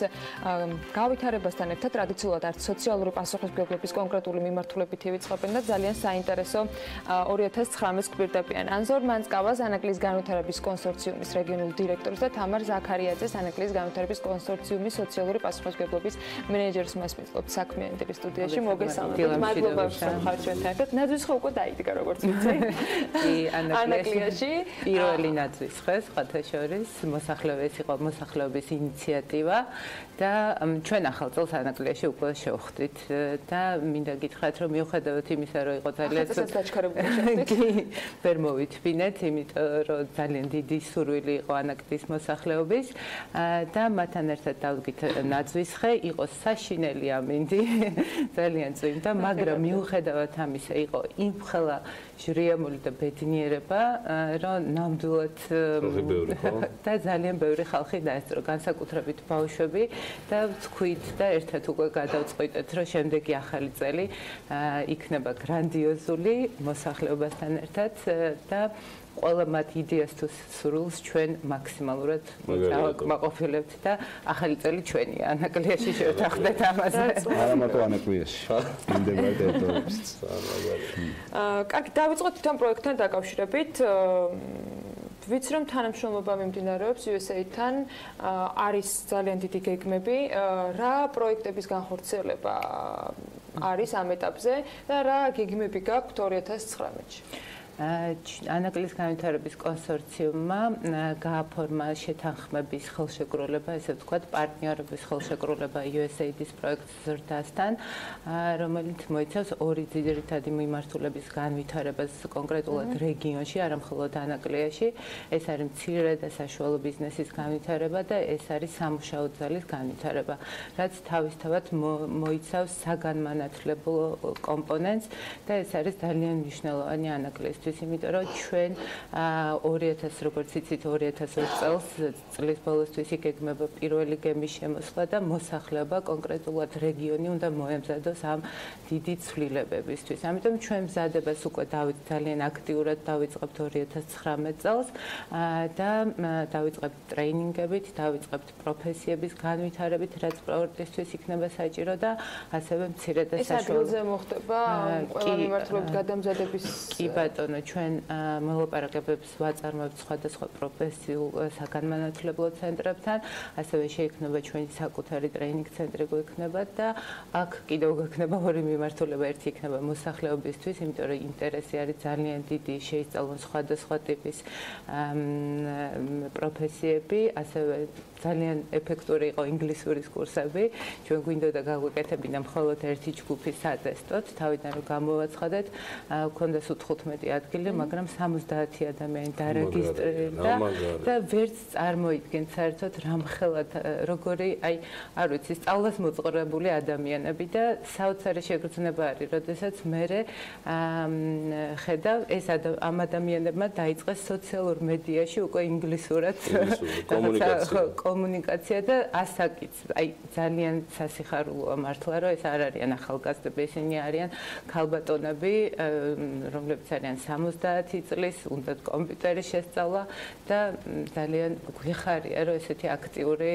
I: გავითარებასთან ერთად ტრადიციულად არც სოციალური პასუხისმგებლობის კონკრეტული მიმართულებით ივიწყებენ და ძალიან საინტერესო 2019-ს გვირდებიან. ანზორ მანწკავას ანაკლის განვითარების კონსორციუმის რეგიონულ დირექტორს და თამარ ზაქარიაძეს ანაკლის განვითარების კონსორციუმის სოციალური პასუხისმგებლობის მენეჯერს მასპინძლობთ საქმიანი ტიპის სტუდიაში. მოგესალმებით. მადლობა ხართ ჩვენთან ერთად. ნაძვის ხო უკვე დაიდგა როგორც ვიცი. ანაკლიაში
S: პირველი ნაძვის ხე სხვათა შორის მოსახლეობის იყო მოსახლეობის ინიციატივა და ჩვენ ახალ წელს ანაკლიაში უკვე შევხვდით და მინდა გითხრათ რომ მიუხედავად იმისა რომ იყო ძალიან ვერ მოვითბინეთ, იმიტომ რომ ძალიან დიდი სურვილი იყო ანაკლის მოსახლეობის და მათთან ერთად დავდგით ნაძვის ხე, იყო საშინელი ამინდი, ძალიან წვიმდა, მაგრამ მიუხედავად ამისა იყო იმხელა ჟრიამული და ბედნიერება, რომ ნამდვილად და ძალიან ბევრი ხალხი დაესწრო, განსაკუთრებით ბავშვები და ვთქვით და ერთად უკვე გადავწყვიტეთ, რომ შემდეგი ახალი წელი იქნება გრანდიოზული მოსახლეობასთან ერთად და ყველა მათ იდეას თუ სურვილს ჩვენ მაქსიმალურად მოვაყოფილებთ და ახალი წელი ჩვენია ანაკლიაში შევთანხმდეთ ამაზე.
T: არა მარტო ანაკლიაში. იმდება ტერიტორიებს.
I: კარგი, დავიწყოთ თვითონ პროექტთან დაკავშირებით. ვიცი რომ თანამშრომლობა მიმდინარეობს USA-თან, არის ძალიან დიდი გეგმები, რა პროექტების განხორციელება არის ამ ეტაპზე და რა გეგმები გაქვთ 2019-ში?
S: ანაკლის განვითარების კონსორციუმმა გააფორმა შეთანხმების ხელშეკრულება, ესე ვთქვათ, პარტნიორობის ხელშეკრულება USAID-ის პროექტ ზრდასთან, რომელიც მოიცავს ორი ძირითადი მიმართულების განვითარებას კონკრეტულად რეგიონში, არა მხოლოდ ანაკლიაში. ეს არის მცირე და საშუალო ბიზნესის განვითარება და ეს არის სამუშაო ძალის განვითარება, რაც თავისთავად მოიცავს საგანმანათლებლო კომპონენტს და ეს არის ძალიან მნიშვნელოვანი ანაკლის იმიტომ რომ ჩვენ 2000 როგორც იცით 2002 წელს წლის ბოლოსთვის იგეგმება პირველი გემის შემოსვლა და მოსახლეობა კონკრეტულად რეგიონი უნდა მოემზადოს ამ დიდი ცვლილებებისთვის. ამიტომ ჩვენ მზადებას უკვე ძალიან აქტიურად დავიწყებთ 2019 წელს და დავიწყებთ ტრეინინგებით, დავიწყებთ პროფესიების განვითარებით, რაც პროექტისთვის იქნება საჭირო და ასევე მცირე და საშუალო. ეს ადგილზე მოხდება ყველა მიმართულებით გადამზადების კი ბატონო ჩვენ მოლაპარაკებებს ვაწარმოებთ სხვადასხვა პროფესიულ საგანმანათლებლო ცენტრებთან, ასევე შეიქმნება ჩვენი საკუთარი ტრეინინგ ცენტრი გვექნება და აქ კიდევ გვექნება ორი მიმართულება, ერთი იქნება მოსახლეობისთვის, იმიტომ რომ ინტერესი არის ძალიან დიდი, შეისწავლონ სხვადასხვა ტიპის პროფესიები, ასევე ძალიან ეფექტური იყო ინგლისურის კურსები. ჩვენ გვინდოდა გაგვეკეთებინა მხოლოდ ერთი ჯგუფი სატესტოდ, თავიდან რომ გამოვაცხადეთ, გვქონდა 15 ადგილი, მაგრამ 70 ადამიანი დარეგისტრირდა და ვერც წარმოიდგენთ საერთოდ რამხელად როგორი, არ ვიცი, სწავლას მოწყობილი ადამიანები და საოცარი შეგრძნება არის, როდესაც მე ხედავ ეს ამ ადამიანებმა დაიწყეს სოციალურ მედიაში უკვე ინგლისურად კომუნიკაცია და ასაკიც, ძალიან სასიხარულოა მართლა, რომ ეს არ არიან ახალგაზრდები, ისინი არიან ქალბატონები, რომლებიც არიან 70 წლის, უნდათ კომპიუტერის შესწავლა და ძალიან გვიხარია, რომ ესეთი აქტიური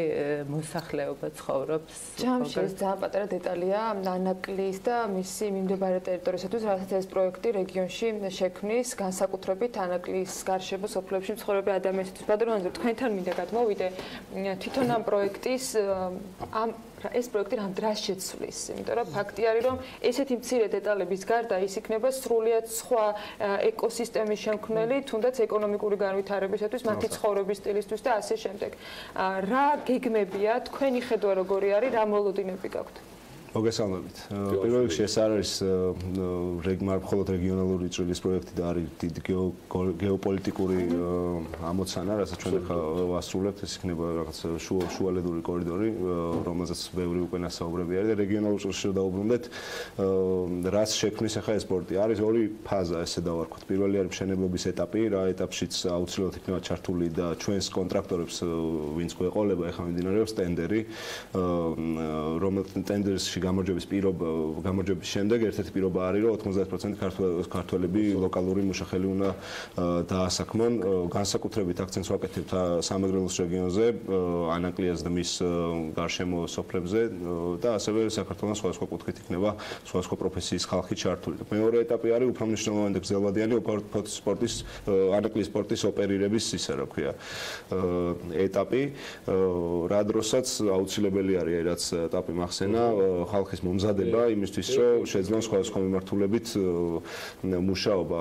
S: მოსახლეობა ცხოვრობს.
I: ჯამში ეს ძალიან პატარა დეტალია ანაკლის და მისი მიმდებარე ტერიტორიისათვის, რასაც ეს პროექტი რეგიონში შექმნის, განსაკუთრებით ანაკლის გარშემო სოფლებში მცხოვრები ადამიანებისთვის. ბატონო, თქვენთან მინდა გადმოვიდე თვითონ ამ პროექტის ეს პროექტი რამ დრას შეცვლის, იმიტომ რომ ფაქტი არის, რომ ესეთი მცირე დეტალების გარდა ის იქნება სრულიად სხვა ეკოსისტემის შემქმნელი, თუნდაც ეკონომიკური განვითარებისათვის, მათი ცხოვრების სტილისთვის და ასე შემდეგ. რა გეგმებია, თქვენი ხედვა როგორი არის, რა მოლოდინები გაქვთ?
G: მოგესალმებით. პირველ რიგში ეს არ არის მხოლოდ რეგიონალური წვლის პროექტი და არის დიდი გეოპოლიტიკური ამოცანა, რასაც ჩვენ ახლა ვასრულებთ, ეს იქნება რაღაც შუალედური კორიდორი, რომელზეც ბევრი უკვე ნასაუბრები არის და რეგიონალურ წვლში დავუბრუნდეთ, რაც შექმნის ახლა ეს პორტი. არის ორი ფაზა, ესე დავარქვათ. პირველი არის მშენებლობის ეტაპი, რა ეტაპშიც აუცილებლად იქნება ჩართული და ჩვენს კონტრაქტორებს ვინც გვეყოლება, ახლა მიმდინარეობს ტენდერი, რომელიც ტენდერში გამარჯვების შემდეგ ერთ-ერთი პირობა არის, რომ 90% ქართველები ლოკალური მუშახელი უნდა დაასაქმონ. განსაკუთრებით აქცენტს ვაკეთებთ სამეგრელოს რეგიონზე, ანაკლიას და მის გარშემო სოფლებზე და ასევე საქართველოს სხვადასხვა კუთხით იქნება სხვადასხვა პროფესიის ხალხი ჩართული. მეორე ეტაპი არის უფრო მნიშვნელოვანი და გრძელვადიანი სპორტის ანაკლიის სპორტის ოპერირების ისე რა ქვია ეტაპი, რა დროსაც აუცილებელი არის რაც ეტაპი მახსენა ხალხის მომზადება იმისთვის, რომ შეძლონ სხვადასხვა მიმართულებით მუშაობა,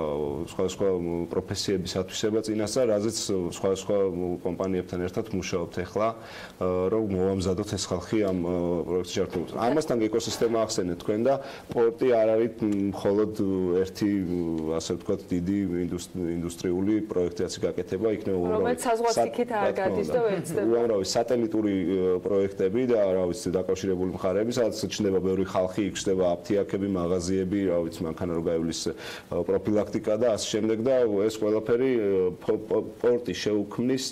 G: სხვადასხვა პროფესიების ათვისება წინასწარ, რაზეც სხვადასხვა კომპანიებთან ერთად მუშაობთ ახლა, რომ მოვამზადოთ ეს ხალხი ამ პროექტში ჩართულობას. ამასთან ეკოსისტემა ახსენეთ თქვენ და პორტი არ არის მხოლოდ ერთი, ასე ვთქვათ, დიდი ინდუსტრიული პროექტი, რაც გაკეთება, იქნება უამრავი სატელიტური პროექტები და რა ვიცი დაკავშირებული მხარეები, სადაც ჩნდება ბევრი ხალხი, იქ ჩნდება აფთიაქები, მაღაზიები, რა ვიცი, მანქანა რო გაივლის პროფილაქტიკა და ასე შემდეგ და ეს ყველაფერი პორტი შეუქმნის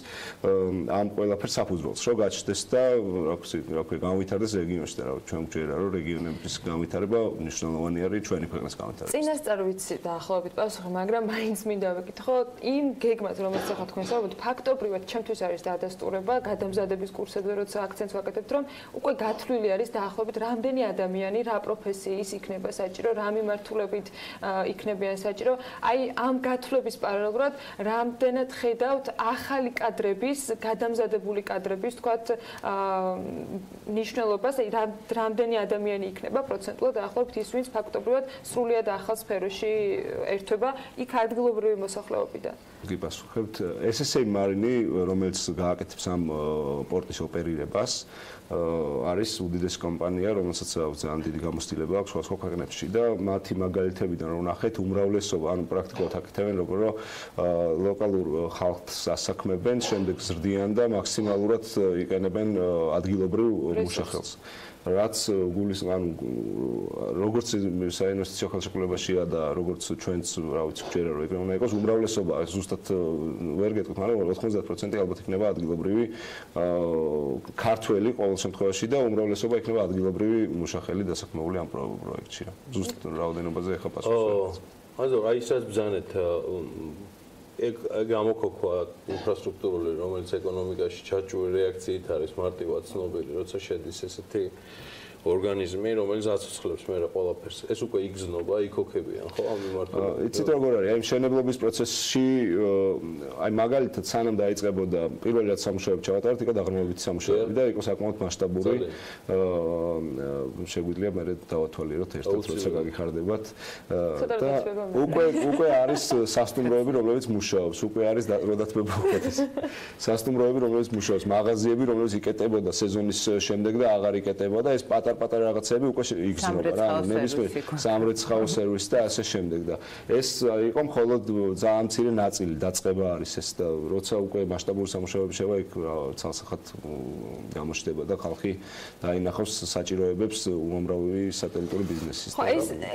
G: ამ ყველაფერს საფუძველს, რომ გაჩნდეს და რა ქვია, განვითარდეს რეგიონში და რა ჩვენ გვჭირდა, რომ რეგიონების განვითარება მნიშვნელოვანი არის ჩვენი ქვეყნის განვითარებაში.
I: წინასწარ ვიცი დაახლოებით პასუხი, მაგრამ მაინც მინდა ვეკითხო, იმ გეგმაზე, რომელიც ახლა თქვენ საუბრობთ, ფაქტობრივად ჩემთვის არის დადასტურება, გადამზადების კურსებზე, როცა აქცენტს ვაკეთებთ, რომ უკვე გათვლილი არის დაახლოებით რამდენი ადამიანი, რა პროფესიის იქნება საჭირო, რა მიმართულებით იქნებიან საჭირო. აი ამ გათვლების პარალელურად რამდენად ხედავთ ახალი კადრების, გადამზადებული კადრების, თქვათ, ნიშნულობას, აი რამდენი ადამიანი იქნება პროცენტულად დაახლოებით ის, ვინც ფაქტობრივად სრულიად ახალ სფეროში ერთვება იქ ადგილობრივი მოსახლეობიდან.
G: გიპასუხებთ, SSA მარინი, რომელიც გააკეთებს ამ პორტის ოპერირებას, არის უდიდესი კომპანია, რომელსაც ძალიან დიდი გამოცდილება აქვს სხვადასხვა ქვეყნებში და მათი მაგალითებიდან რომ ნახეთ, უმრავლესობა, ანუ პრაქტიკულად აკეთებენ როგორ ლოკალურ ხალხს ასაქმებენ, შემდეგ ზრდიან და მაქსიმალურად იყენებენ ადგილობრივ მუშახელს. რაც გულის ანუ როგორც საინვესტიციო ხელშეკრულებაშია და როგორც ჩვენც რა ვიცი გვჭირდა რომ ეგრე უნდა იყოს უმრავლესობა ზუსტად ვერ გეტყვით მაგრამ 90% ალბათ იქნება ადგილობრივი ქართველი ყოველ შემთხვევაში და უმრავლესობა იქნება ადგილობრივი მუშახელი დასაქმებული ამ პროექტში რა ზუსტად რაოდენობაზე ეხა პასუხი
A: ანუ აი ისაც ბზანეთ ეგ ამოქოქვა ინფრასტრუქტურული რომელიც ეკონომიკაში ჩაჭუე რეაქციით არის მარტივად ცნობილი როცა შედის ესეთი ორგანიზმი რომელიც აცოცხლებს მე ყველაფერს ეს უკვე იგზნობა იქოქებიან ხო ამ მიმართულებით
G: იცით როგორ არის აი მშენებლობის პროცესში აი მაგალითად სანამ დაიწყებოდა პირველი რაც სამუშაოები ჩავატარეთ იქა დაღრმავებითი სამუშაოები და იყო საკმაოდ მასშტაბური შეგვიძლია მე დავათვალიეროთ ერთად როცა გაგიხარდებათ და უკვე არის სასტუმროები რომლებიც მუშაობს უკვე არის როდათმება უხეთეს სასტუმროები რომლებიც მუშაობს მაღაზიები რომლებიც იკეტებოდა სეზონის შემდეგ და აღარ იკეტება და ეს პატარ-პატარ რაღაცები უკვე იგზნობა რა ნებისმიერ სამრეცხაო სერვისი და ასე შემდეგ და ეს იყო მხოლოდ ძალიან მცირე ნაწილი დაწყება არის ეს და როცა უკვე მასშტაბური სამუშაოები შევა იქ ცალსახად გამოჩნდება და ხალხი დაინახავს საჭიროებებს უამრავი სატელიტური ბიზნესის
I: ხო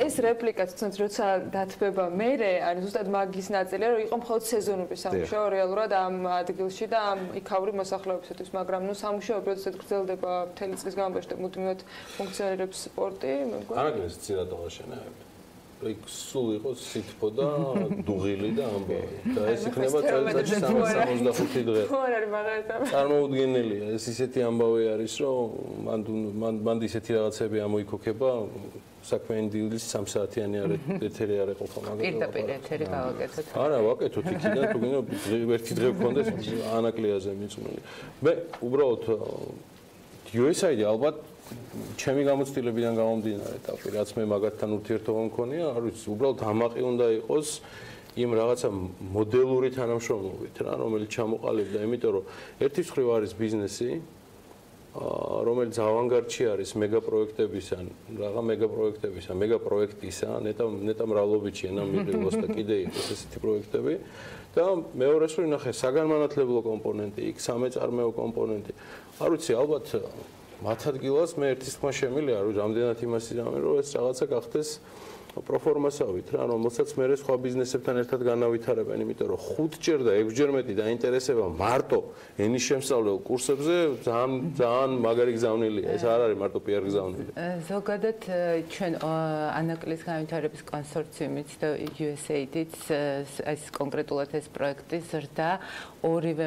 I: ეს რეპლიკაც თუნდაც როცა დათბება მერე არის ზუსტად მაგის ნაწილია რომ იყო მხოლოდ სეზონური სამუშაო რეალურად ამ ადგილში და ამ იქაური მოსახლეობისათვის მაგრამ ნუ სამუშაოები როდესაც გრძელდება მთელი წლის განმავლობაში და მუდმივად ფუნქციონირებს სპორტი მე მგონი
A: არაგნის ცირატოვა შენაები იქ სულ იყოს სითბო და დუღილი და ამბავი და ეს იქნება წელიწადში 365 დღე
I: ხო არ არის მაგალითად
A: წარმოუდგენელია ეს ისეთი ამბავი არის რომ მან ისეთი რაღაცები ამოიქოქება საქმიანი დილის 3 საათიანი ეთერი არ ეყოფა მაგალითად
S: პირდაპირ ეთერი გავაკეთოთ
A: არა ვაკეთოთ იქიდან თუ გინდა ერთი დღე გქონდეს ანაკლიაზე მიწმული მე უბრალოდ USAID ალბათ ჩემი გამოცდილებიდან გამომდინარე ტაფი რაც მე მაგათთან ურთიერთობა მქონია არ ვიცი უბრალოდ ამაყი უნდა იყოს იმ რაღაცა მოდელური თანამშრომლობით რა რომელიც ჩამოყალიბდა იმიტომ რომ ერთის მხრივ არის ბიზნესი რომელიც ავანგარდში არის მეგაპროექტებისა, მეგაპროექტისა, ნეტა მრავლობითი ენა მიღებას და კიდე იყოს ესეთი პროექტები და მეორეს რო ნახე საგანმანათლებლო კომპონენტი, იქ სამეწარმეო კომპონენტი. არ ვიცი, ალბათ მათ ადგილას მე ერთის თქმა შემიძლია, რომ რამდენად იმას იზამენ, რომ ეს რაღაცა გახდეს პროფორმასავით რა, რომელსაც მე სხვა ბიზნესებთან ერთად განავითარებენ, იმიტომ რომ 5ჯერ და 6ჯერ მეტი დაინტერესება მარტო ენის შემსწავლელ კურსებზე ძალიან მაგარი გზავნილია. ეს არ არის მარტო PR გზავნილი.
S: ზოგადად ჩვენ ანაკლის განვითარების კონსორციუმიც და USAID-იც ეს კონკრეტულად ეს პროექტი ზრდა ორივე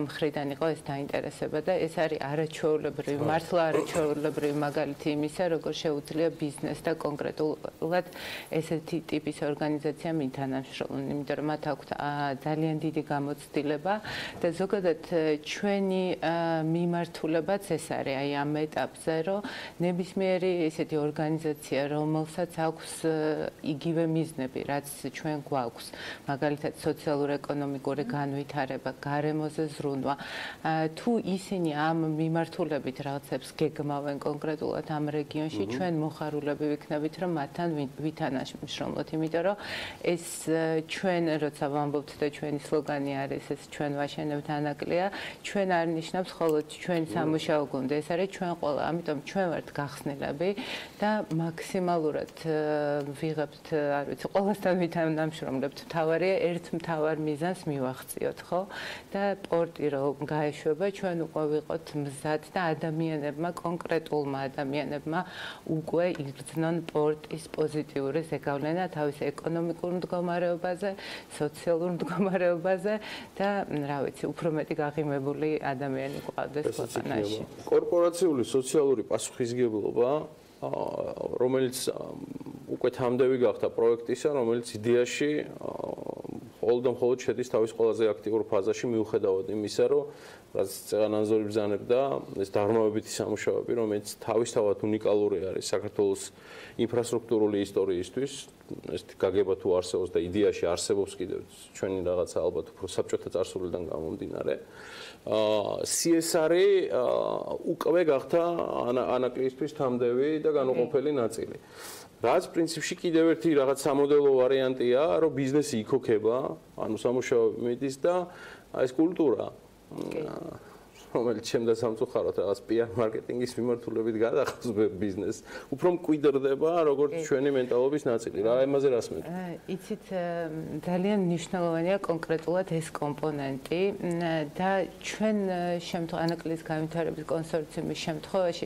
S: მხრიდან იყო ეს დაინტერესება და ეს არის არაჩვეულებრივი, მართლა არაჩვეულებრივი მაგალითი იმისა, როგორ შეუძლია ბიზნეს და კონკრეტულად ესეთი ტიპის ორგანიზაციამ ითანამშრომლონ, იმიტომ რომ მათ აქვთ ძალიან დიდი გამოცდილება და ზოგადად ჩვენი მიმართულებაც ეს არის აი ამ ეტაპზე, რომ ნებისმიერი ესეთი ორგანიზაცია, რომელსაც აქვს იგივე მიზნები, რაც ჩვენ გვაქვს, მაგალითად სოციალურ-ეკონომიკური განვითარება, გარემოზე ზრუნვა, თუ ისინი ამ მიმართულებით რაღაცებს გეგმავენ კონკრეტულად ამ რეგიონში, ჩვენ მოხარულები ვიქნებით, რომ მათთან ვითანამშრომლოთ, იმიტომ რომ ეს ჩვენ როცა ვამბობთ და ჩვენი სლოგანი არის ეს ჩვენ ვაშენებთ ანაკლია, ჩვენ არ ნიშნავს მხოლოდ ჩვენ სამუშაო გუნდი, ეს არის ჩვენ ყველა, ამიტომ ჩვენ ვართ გახსნილები და მაქსიმალურად ვიღებთ, არ ვიცი, ყველასთან ვითანამშრომლებთ. თავარია ერთ მთავარ მიზანს მივახციოთ, ხო? და პორტი რომ გაეშვება, ჩვენ უკვე ვიყოთ მზად და ადამიანებმა, კონკრეტულმა ადამიანებმა უკვე იგრძნონ პორტის პოზიტიური ზეგავლენა თავის ეკონომიკურ მდგომარეობაზე, სოციალურ მდგომარეობაზე და რა ვიცი, უფრო მეტი გაღიმებული ადამიანი გვყავდეს ქვეყანაში.
A: კორპორაციული სოციალური პასუხისმგებლობა, რომელიც უკვე თამდევი გახდა პროექტისა, რომელიც იდეაში მხოლოდ შედის თავის ყველაზე აქტიურ ფაზაში, მიუხედავად იმისა, რომ რაც წეღანანზორი ბრძანებდა, ეს დაღრმავებითი სამუშაოები, რომელიც თავისთავად უნიკალური არის საქართველოს ინფრასტრუქტურული ისტორიისთვის, ეს გაგება თუ არსებობს და იდეაში არსებობს კიდევ ჩვენი რაღაცა ალბათ უფრო საბჭოთა წარსულიდან გამომდინარე. CSR-ი უკვე გახდა ანაკლისთვის თამდევი და განუყოფელი ნაწილი. რაც პრინციპში კიდევ ერთი რაღაც სამოდელო ვარიანტია, რომ ბიზნესი იქოქება, ანუ სამუშაოები მიდის და ეს კულტურა რომელიც შემდა სამწუხაროდ რაღაც PR მარკეტინგის მიმართულებით გადახავს ბიზნესს, უფრო მკვიდრდება როგორც ჩვენი მენტალობის ნაწილი. რა ემაზე რას მეტყვი?
S: იცით, ძალიან მნიშვნელოვანია კონკრეტულად ეს კომპონენტი და ჩვენ ანაკლის განვითარების კონსორციუმის შემთხვევაში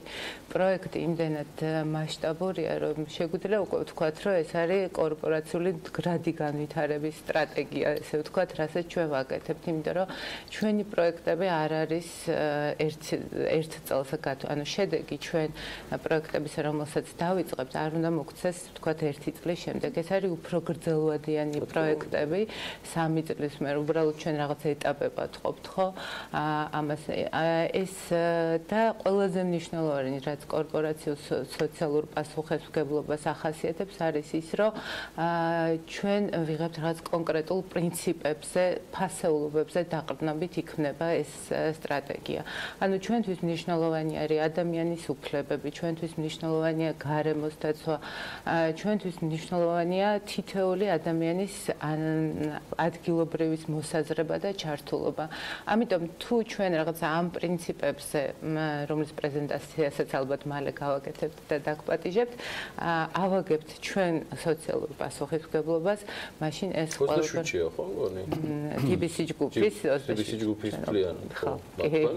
S: პროექტი იმდენად მასშტაბურია, რომ შეგვიძლია უკვე ვთქვათ, რომ ეს არის კორპორაციული გრადი განვითარების სტრატეგია, ესე ვთქვათ, რასაც ჩვენ ვაკეთებთ, იმიტომ რომ ჩვენი პროექტები არ არის ერთ წელს ანუ შედეგი ჩვენ პროექტებისა, რომელსაც დავიწყებთ, არ უნდა მოგვცეს, ვთქვათ, ერთი წლის შემდეგ. ეს არის უფრო გრძელვადიანი პროექტები, 3 წლის მერე უბრალოდ ჩვენ რაღაც ეტაპებად ყოფთ, ხო? ამას ეს და ყველაზე მნიშვნელოვანი, რაც კორპორაციულ სოციალურ პასუხისმგებლობას ახასიათებს, არის ის, რომ ჩვენ ვიღებთ რაღაც კონკრეტულ პრინციპებზე, ფასეულობებზე დაყრდნობით იქნება ეს სტრატეგია. ანუ ჩვენთვის მნიშვნელოვანი არის ადამიანის უფლებები, ჩვენთვის მნიშვნელოვანია გარემოს დაცვა, ჩვენთვის მნიშვნელოვანია თითოეული ადამიანის ადგილობრივის მოსაზრება და ჩართულობა. ამიტომ თუ ჩვენ რაღაც ამ პრინციპებზე, რომლის პრეზენტაციასაც ალბათ მალე გავაკეთებთ და დაგპატიჟებთ, ავაგებთ ჩვენ სოციალურ პასუხისმგებლობას, მაშინ ეს
A: ყველაფერი 27-ია ხო მგონი?
S: TBC ჯგუფის
A: 27 წლიანი ხო?
S: კი,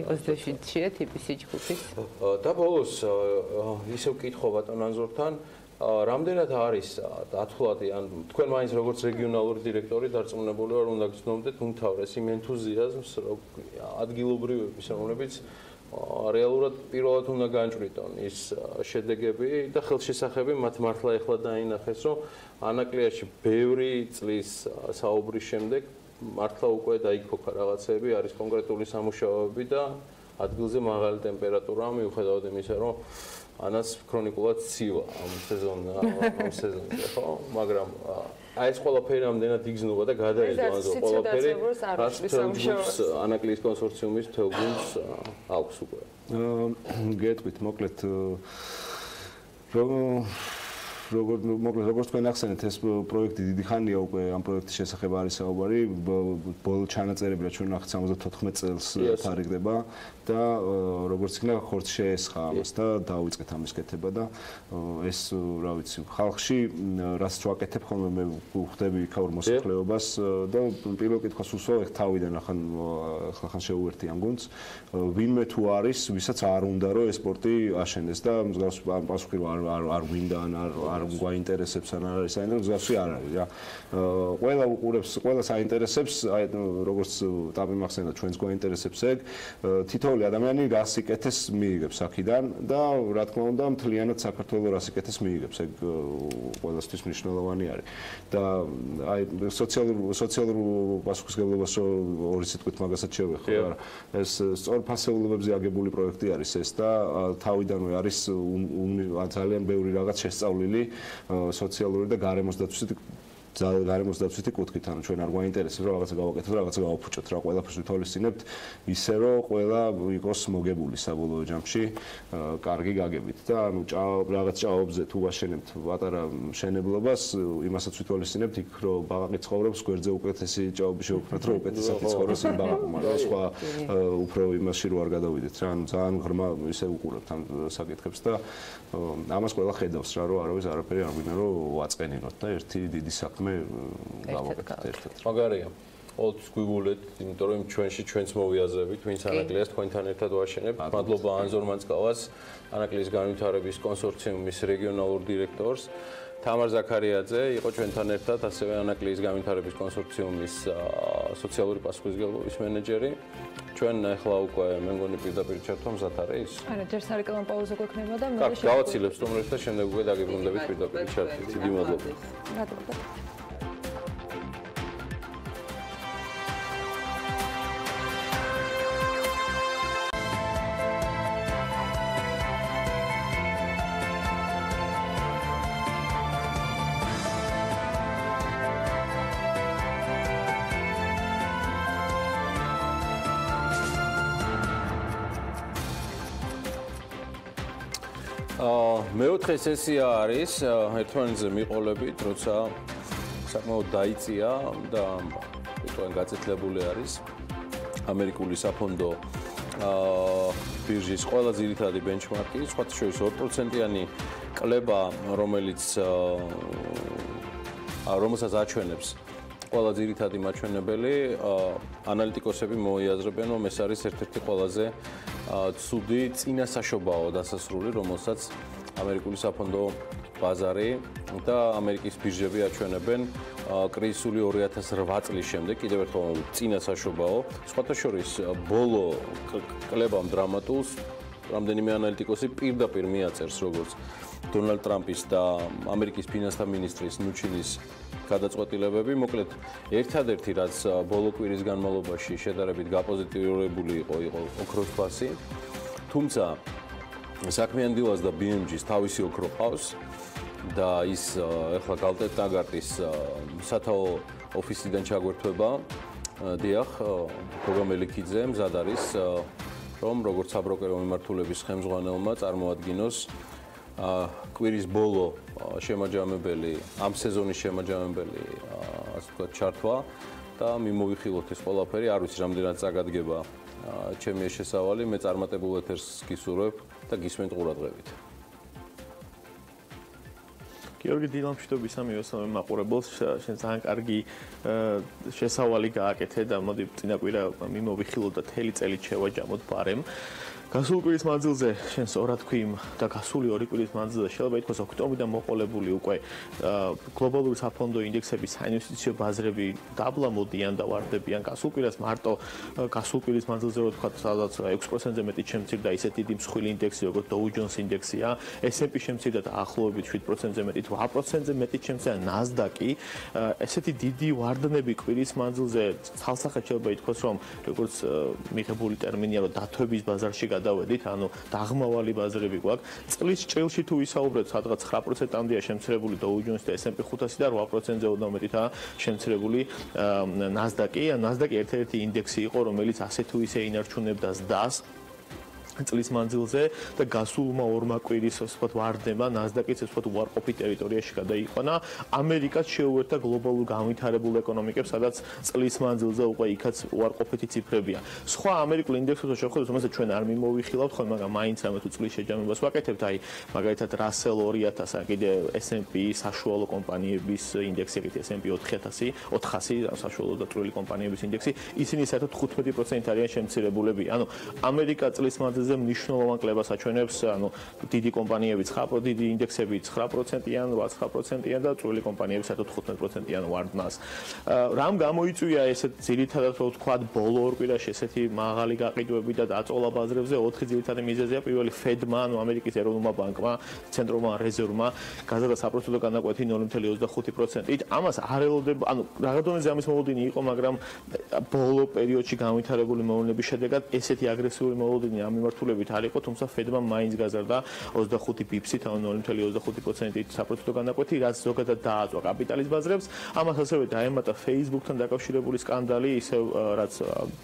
S: 27-ია TBC ჯგუფის.
A: და ბოლოს ისევ ვკითხო ბატონ ანზორთან, რამდენად არის დათვლადი, ან თქვენ მაინც როგორც რეგიონალური დირექტორი დარწმუნებული ვარ, უნდა გრძნობდეთ უმთავრეს იმ ენთუზიაზმს, ადგილობრივების, რომლებიც რეალურად პირველად უნდა განჭვრიტონ ის შედეგები და ხელშესახები მათ მართლა ეხლა დაინახეს, რომ ანაკლიაში ბევრი წლის საუბრის შემდეგ მართლა უკვე დაიქოქა რაღაცები, არის კონკრეტული სამუშაოები და ადგილზე მაღალი ტემპერატურა, მიუხედავად იმისა, რომ ანას ქრონიკულად ცივა ამ სეზონზე, ხო? მაგრამ აი ეს ყველაფერი ამდენად იგზნობა და გადაეძლო ამაზე ყველაფერი. ანაკლიის კონსორციუმის თელგუნს აქვს უკვე.
G: გეტყვით, მოკლედ როგორც თქვენ ახსენეთ, ეს პროექტი დიდი ხანია უკვე ამ პროექტის შესახებ არის საუბარი. ბოლო ჩანაწერები რა ჩვენ ახთ 74 წელს თარიღდება და როგორც იქნა ხორცს შეესხა ამას და დაუწყეთ ამის კეთება და ეს რა ვიცი, ხალხში რაც ვაკეთებ ხოლმე მე ვხვდები იქაურ მოსახლეობას და პირველ კითხვას უსვავ ეხ თავიდან ახლა შეუერთი ამ გუნდს. ვინმე თუ არის, ვისაც არ უნდა რომ ეს სპორტი აშენდეს და მსგავს პასუხი არ გვინდა ან არ გვაინტერესებს ან არ არის საინტერესო მსგავსი არ არის რა. ყველა უყურებს, ყველა საინტერესებს, აი როგორც ტაბი მახსენდა ჩვენს გვაინტერესებს ეგ თითოეული ადამიანი რას იკეთეს მიიღებს აქედან და რა თქმა უნდა მთლიანად საქართველოს რას იკეთეს მიიღებს ეგ ყველასთვის მნიშვნელოვანი არის. და აი სოციალურ პასუხისმგებლობას ორი სიტყვით მაგასაც შევეხო რა. ეს სწორ ფასეულობებზე აგებული პროექტი არის ეს და თავიდანვე არის ძალიან ბევრი რაღაც შესწავლილი სოციალური და გარემოს დაცვითი კუთხით, ანუ ჩვენ არ გვაინტერესებს რომ რაღაცა გავაკეთოთ, რაღაცა გავაფუჭოთ რა, ყველაფერს ვითვალისწინებთ ისე რომ ყველა იყოს მოგებული საბოლოო ჯამში კარგი გაგებით და ანუ რაღაც ჭაობზე თუ ვაშენებთ პატარა მშენებლობას, იმასაც ვითვალისწინებთ იქ რომ ბაღი ცხოვრობს, გვერდზე უკეთესი ჭაობი შევქმნათ, რომ უკეთესად ცხოვრობს იმ ბაღში, მაგრამ სხვა უფრო იმაში რო არ გადავიდეთ რა, ანუ ძალიან ღრმა ისე უყურებთ ამ საკითხებს და ამას ყველა ხედავს რა, რომ არავის არაფერი არ გვინდა რომ ვაწყენინოთ და ერთი დიდი საქმე გავაკეთოთ ერთად.
A: მაგარია. ყოველთვის გვიგულეთ, იმიტომ რომ ჩვენში ჩვენც მოვიაზრებით, ვინც ანაკლიას თქვენთან ერთად ვაშენებთ. მადლობა ანზორ მანცკავას, ანაკლის განვითარების კონსორციუმის რეგიონალურ დირექტორს. თამარ ზაქარიაძე იყო ჩვენთან ერთად, ასევე ანაკლის განვითარების კონსორციუმის სოციალური პასუხისმგებლობის მენეჯერი. ჩვენ ახლა უკვე მე მგონი პირდაპირ ჩართვა მზად არის?
I: არა, ჯერ სარეკლამო პაუზა გვექნება და მე
A: გავაცილებ სტუმრებს და შემდეგ უკვე დაგიბრუნდებით პირდაპირ ჩართვით. დიდი მადლობა.
I: მადლობა.
A: მეოთხე სესია არის ერთმანეთზე მიყოლებით, როცა საკმაოდ დაიწია და უკვე გაწეთლებული არის ამერიკული საფონდო ბირჟის ყველა ძირითადი ბენჩმარკი, სხვათა შორის 2%-იანი კლება, რომელსაც აჩვენებს ყველა ძირითადი მაჩვენებელი, ანალიტიკოსები მოიაზრებენ, რომ ეს არის ერთ-ერთი ყველაზე ცუდი წინასაშობაო დასასრული, რომელსაც ამერიკული საფონდო ბაზარი და ამერიკის ბირჟები აჩვენებენ კრიზისული 2008 წლის შემდეგ, კიდევ ერთხელ წინასაშობაო. სხვათა შორის ბოლო კლებამ დრამატულს რამდენიმე ანალიტიკოსი პირდაპირ მიაწერს, როგორც დონალდ ტრამპის და ამერიკის ფინანსთა მინისტრის ნუჩინის გადაწყვეტილებები. მოკლედ, ერთადერთი რაც ბოლო კვირის განმავლობაში შედარებით გაპოზიტიურებული იყო ოქროს ფასი. თუმცა საქმიანი დილას და BMG-ს თავისი ოქრო ყავს და ის ახლა გალტეტ-ტაგარტის სათაო ოფისიდან ჩაგვერთვება. დიახ, გოგა მელიქიძე მზად არის, რომ როგორც საბროკერო მიმართულების ხელმძღვანელმა წარმოადგინოს კვირის ბოლო შემაჯამებელი, ამ სეზონის შემაჯამებელი, ასე ვთქვათ, ჩართვა და მიმოვიხილოთ ეს ყველაფერი, არ ვიცი რამდენად წაგადგება ჩემი ეს შესავალი, მე წარმატებულ ეთერს გისურვებ და გისმენთ ყურადღებით.
B: გიორგი დილამშვიდობის ამიოსამე მაყურებელს, შენ ძალიან კარგი შესავალი გააკეთე და მოდი წინაკვირა მიმოვიხილოთ და თელი წელი შევაჯამოთ ბარემ. გასული კვირის მანძილზე შენ სწორად თქვი და გასული ორი კვირის მანძილზე შეიძლება ითქვას ოქტომბრიდან მოყოლებული უკვე გლობალური საფონდო ინდექსების საინვესტიციო ბაზრები დაბლა მოდიან და ვარდებიან. გასულ კვირას მარტო გასულ კვირის მანძილზე რო თქვა სადაც 6%-ზე მეტი შემცირდა ისეთი დიდი მსხვილი ინდექსი როგორც Dow Jones ინდექსია, S&P შემცირდა დაახლოებით 7%-ზე მეტი, 8%-ზე მეტი შემცირდა NASDAQ-ი. ესეთი დიდი ვარდნები კვირის მანძილზე თალსახად შეიძლება ითქვას, რომ როგორც მიღებული ტერმინია, რომ დათვების ბაზარში
U: გადავედით, ანუ დაღმავალი ბაზრები გვაქვს. წლის ჭრილში თუ ვისაუბრებთ, სადღაც 9%-ამდეა შემცირებული Dow Jones და S&P 500 და 8%-ზე ოდნავ მეტითაა შემცირებული NASDAQ-ი. NASDAQ-ი ერთ-ერთი ინდექსი იყო, რომელიც ასე თუ ისე ინარჩუნებდა ზდას წლის მანძილზე და გასულმა ორმა კვირის ვთქვათ ვარდნებმა NASDAQ-იც ვთქვათ უარყოფით ტერიტორიაში გადაიყვანა. ამერიკაც შეუერთდა გლობალურ განვითარებულ ეკონომიკებს, სადაც წლის მანძილზე უკვე იქაც უარყოფითი ციფრებია. სხვა ამერიკულ ინდექსებს შევხედოთ, რომელსაც ჩვენ არ მიმოვიხილავთ, ხოლმე მაგრამ მაინც რამე თუ წლის შეჯამებას ვაკეთებთ, აი მაგალითად Russell 2000, კიდე S&P საშუალო კომპანიების ინდექსი, კიდე S&P 400 საშუალო და წვრილი კომპანიების ინდექსი, ისინი საერთოდ 15% არიან შემცირებულები. ანუ ამერიკა წლის მანძილზე მნიშვნელოვან კლებას აჩვენებს, ანუ დიდი კომპანიები დიდი ინდექსები 9%-იან, 8-9%-იან და წვრილი კომპანიები საერთოდ 15%-იან ვარდნას. რამ გამოიწვია ესეთ ძირითადად რო ვთქვათ ბოლო ორ კვირაში ესეთი მაღალი გაყიდვები და დაწოლა ბაზრებზე 4 ძირითადი მიზეზია. პირველი Fed-მა, ანუ ამერიკის ეროვნულმა ბანკმა, ცენტრალურმა რეზერვმა გაზარდა საპროცენტო განაკვეთი 0.25%-ით. ამას არ ელოდება, ანუ რაღაც დონეზე ამის მოლოდინი იყო, მაგრამ ბოლო პერიოდში განვითარებული მოვლენების შედეგად ესეთი აგრესიული მოლოდინი ამ მიმართულებით არ იყო, თუმცა Fed-მა მაინც გაზარდა 25 ბიფსით, ანუ 0.25%-ით საპროცენტო განაკვეთი, რაც ზოგადად დააწვა კაპიტალის ბაზრებს. ამას ასევე დაემატა Facebook-თან დაკავშირებული სკანდალი, ისევ რაც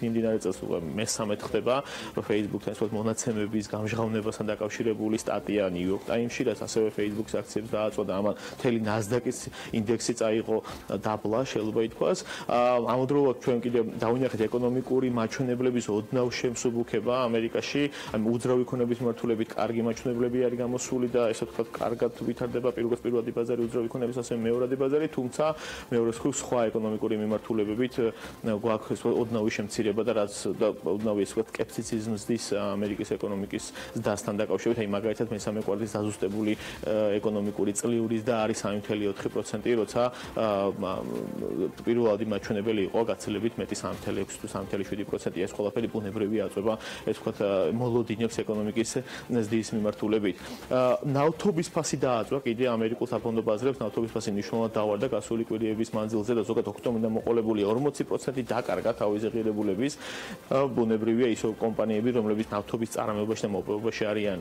U: მიმდინარე წელს უკვე მესამედ ხდება, რომ Facebook-თან ისეთ მონაცემების გამჟღავნებასთან დაკავშირებული სტატია New York Times-ში, რაც ასევე Facebook-ის აქციებს დააწვა და ამან მთელი NASDAQ-ის ინდექსი წაიღო დაბლა, შეიძლება ითქვას. ამავდროულად ჩვენ კიდე დავინახეთ ეკონომიკური მაჩვენებლების ოდნავ შემსუბუქება ამერიკაში, ანუ უძრავი ქონების მიმართულებით კარგი მაჩვენებლები არის გამოსული და ესე ვთქვათ, კარგად ვითარდება პირველადი ბაზარი უძრავი ქონების, ასევე მეორადი ბაზარი, თუმცა მეორე სხვა ეკონომიკური მიმართულებებით გვაქვს ოდნავი შემცირება და რაც ოდნავი ესე ვთქვათ, სკეპტიციზმს ზრდის ამერიკის ეკონომიკის ზრდასთან დაკავშირებით, აი მაგალითად მესამე კვარტალის დაზუსტებული ეკონომიკური წლიური ზრდა არის 3.4%, როცა პირველადი მაჩვენებელი იყო გაცილებით მეტი 3.6 თუ 3.7%. ეს ყველაფერი ბუნებრივი აწვება, ეს ვთქვათ, მოლოდინებს ეკონომიკის ზრდის მიმართულებით. ნავთობის ფასი დააწვა კიდე ამერიკულ საფონდო ბაზრებს, ნავთობის ფასი მნიშვნელოვნად დავარდა გასული კვირების მანძილზე და ზოგადად ოქტომბრიდან მოყოლებული 40% დაკარგა თავისი ღირებულების. ბუნებრივია ისო კომპანიები, რომლებიც ნავთობის წარმოებაში და მოპოვებაში არიან,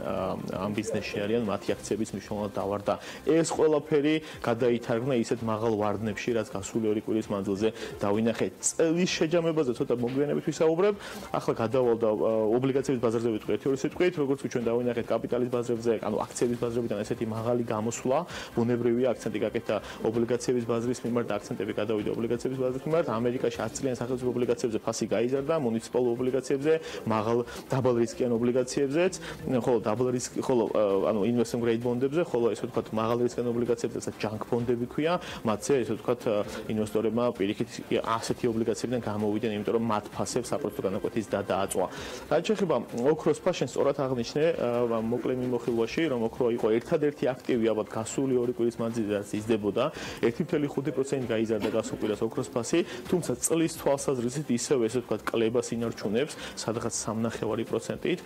U: ამ ბიზნესში არიან, მათი აქციებიც მნიშვნელოვნად დავარდა. ეს ყველაფერი გადაითარგმნა ისეთ მაღალ ვარდნებში, რაც გასული ორი კვირის მანძილზე დავინახეთ. წლის შეჯამებაზე ცოტა მოგვიანებით ვისაუბრებ. ახლა გადავალდა ობლიგაციების ბაზარზე ვიტყვი ერთი სიტყვით, როგორც ჩვენ დავინახეთ კაპიტალის ბაზრებზე, ანუ აქციების ბაზრებიდან ესეთი მაღალი გამოსვლა, ბუნებრივია აქცენტი გაკეთდა ობლიგაციების ბაზრის მიმართ და აქცენტები გადავიდა ობლიგაციების ბაზრის მიმართ. ამერიკაში 10 წლიან სახელმწიფო ობლიგაციებზე ფასი გაიზარდა, მუნიციპალურ ობლიგაციებზე, მაღალ დაბალ რისკიან ობლიგაციებზეც, ხოლო ანუ investment grade ბონდებზე, ხოლო ესე ვთქვათ, მაღალ რისკიან ობლიგაციებზე, რასაც junk ბონდები ქვია, მათზე ესე ვთქვათ, ინვესტორებმა პირიქით ასეთი ობლიგაციებიდან გამოვიდნენ, იმიტომ რომ მათ ფასებს საპროცენტო განაკვეთის დააწვა. რაც შეეხება ოქროს ფასს, სწორად აღნიშნე მოკლე მიმოხილვაში, რომ ოქრო იყო ერთადერთი აქტივი ალბათ გასული ორი კვირის მანძილზე, რაც იზრდებოდა, 1.5% გაიზარდა გასულ კვირას ოქროს ფასი, თუმცა წლის თვალსაზრისით ისევ ესე ვთქვათ, კლებას ინარჩუნებს, სადღაც 3.5%-ით.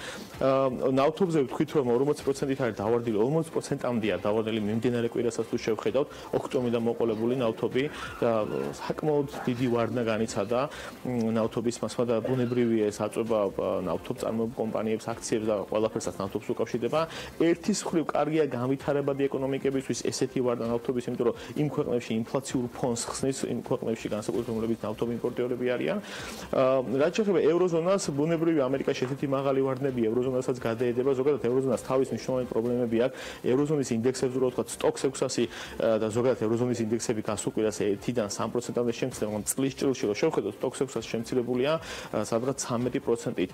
U: ნავთობზე ვთქვით, რომ 40%-ით არის დავარდილი, 40%-ამდეა დავარდილი მიმდინარე კვირასაც თუ შევხედავთ, ოქტომბრიდან მოყოლებული ნავთობი და საკმაოდ დიდი ვარდნა განიცადა ნავთობის მასმა და ბუნებრივია ეს აწვება ნავთობ წარმოებულ კომპანიებს, აქციებს და ყველაფერსაც ნავთობს უკავშირდება. ერთის მხრივ კარგია განვითარებადი ეკონომიკებისთვის ესეთი ვარდნა ნავთობის, იმიტომ რომ იმ ქვეყნებში ინფლაციურ ფონს ხსნის, იმ ქვეყნებში განსაკუთრებით რომლებიც ნავთობ იმპორტიორები არიან. რაც შეეხება ევროზონას, ბუნებრივია ამერიკაში ესეთი მაღალი ვარდნები ევროზონასაც გადაედება, ზოგადად ევროზონას თავის მნიშვნელოვანი პრობლემები აქვს. ევროზონის ინდექსებზე რო ვთქვათ, სტოკ 600 და ზოგადად ევროზონის ინდექსები გასულ კვირას 1-დან 3%-მდე შემცირდა, მაგრამ წლის ჭრილში რო შევხედოთ, სტოკ 600 შემცირებულია სადღაც 13%-ით.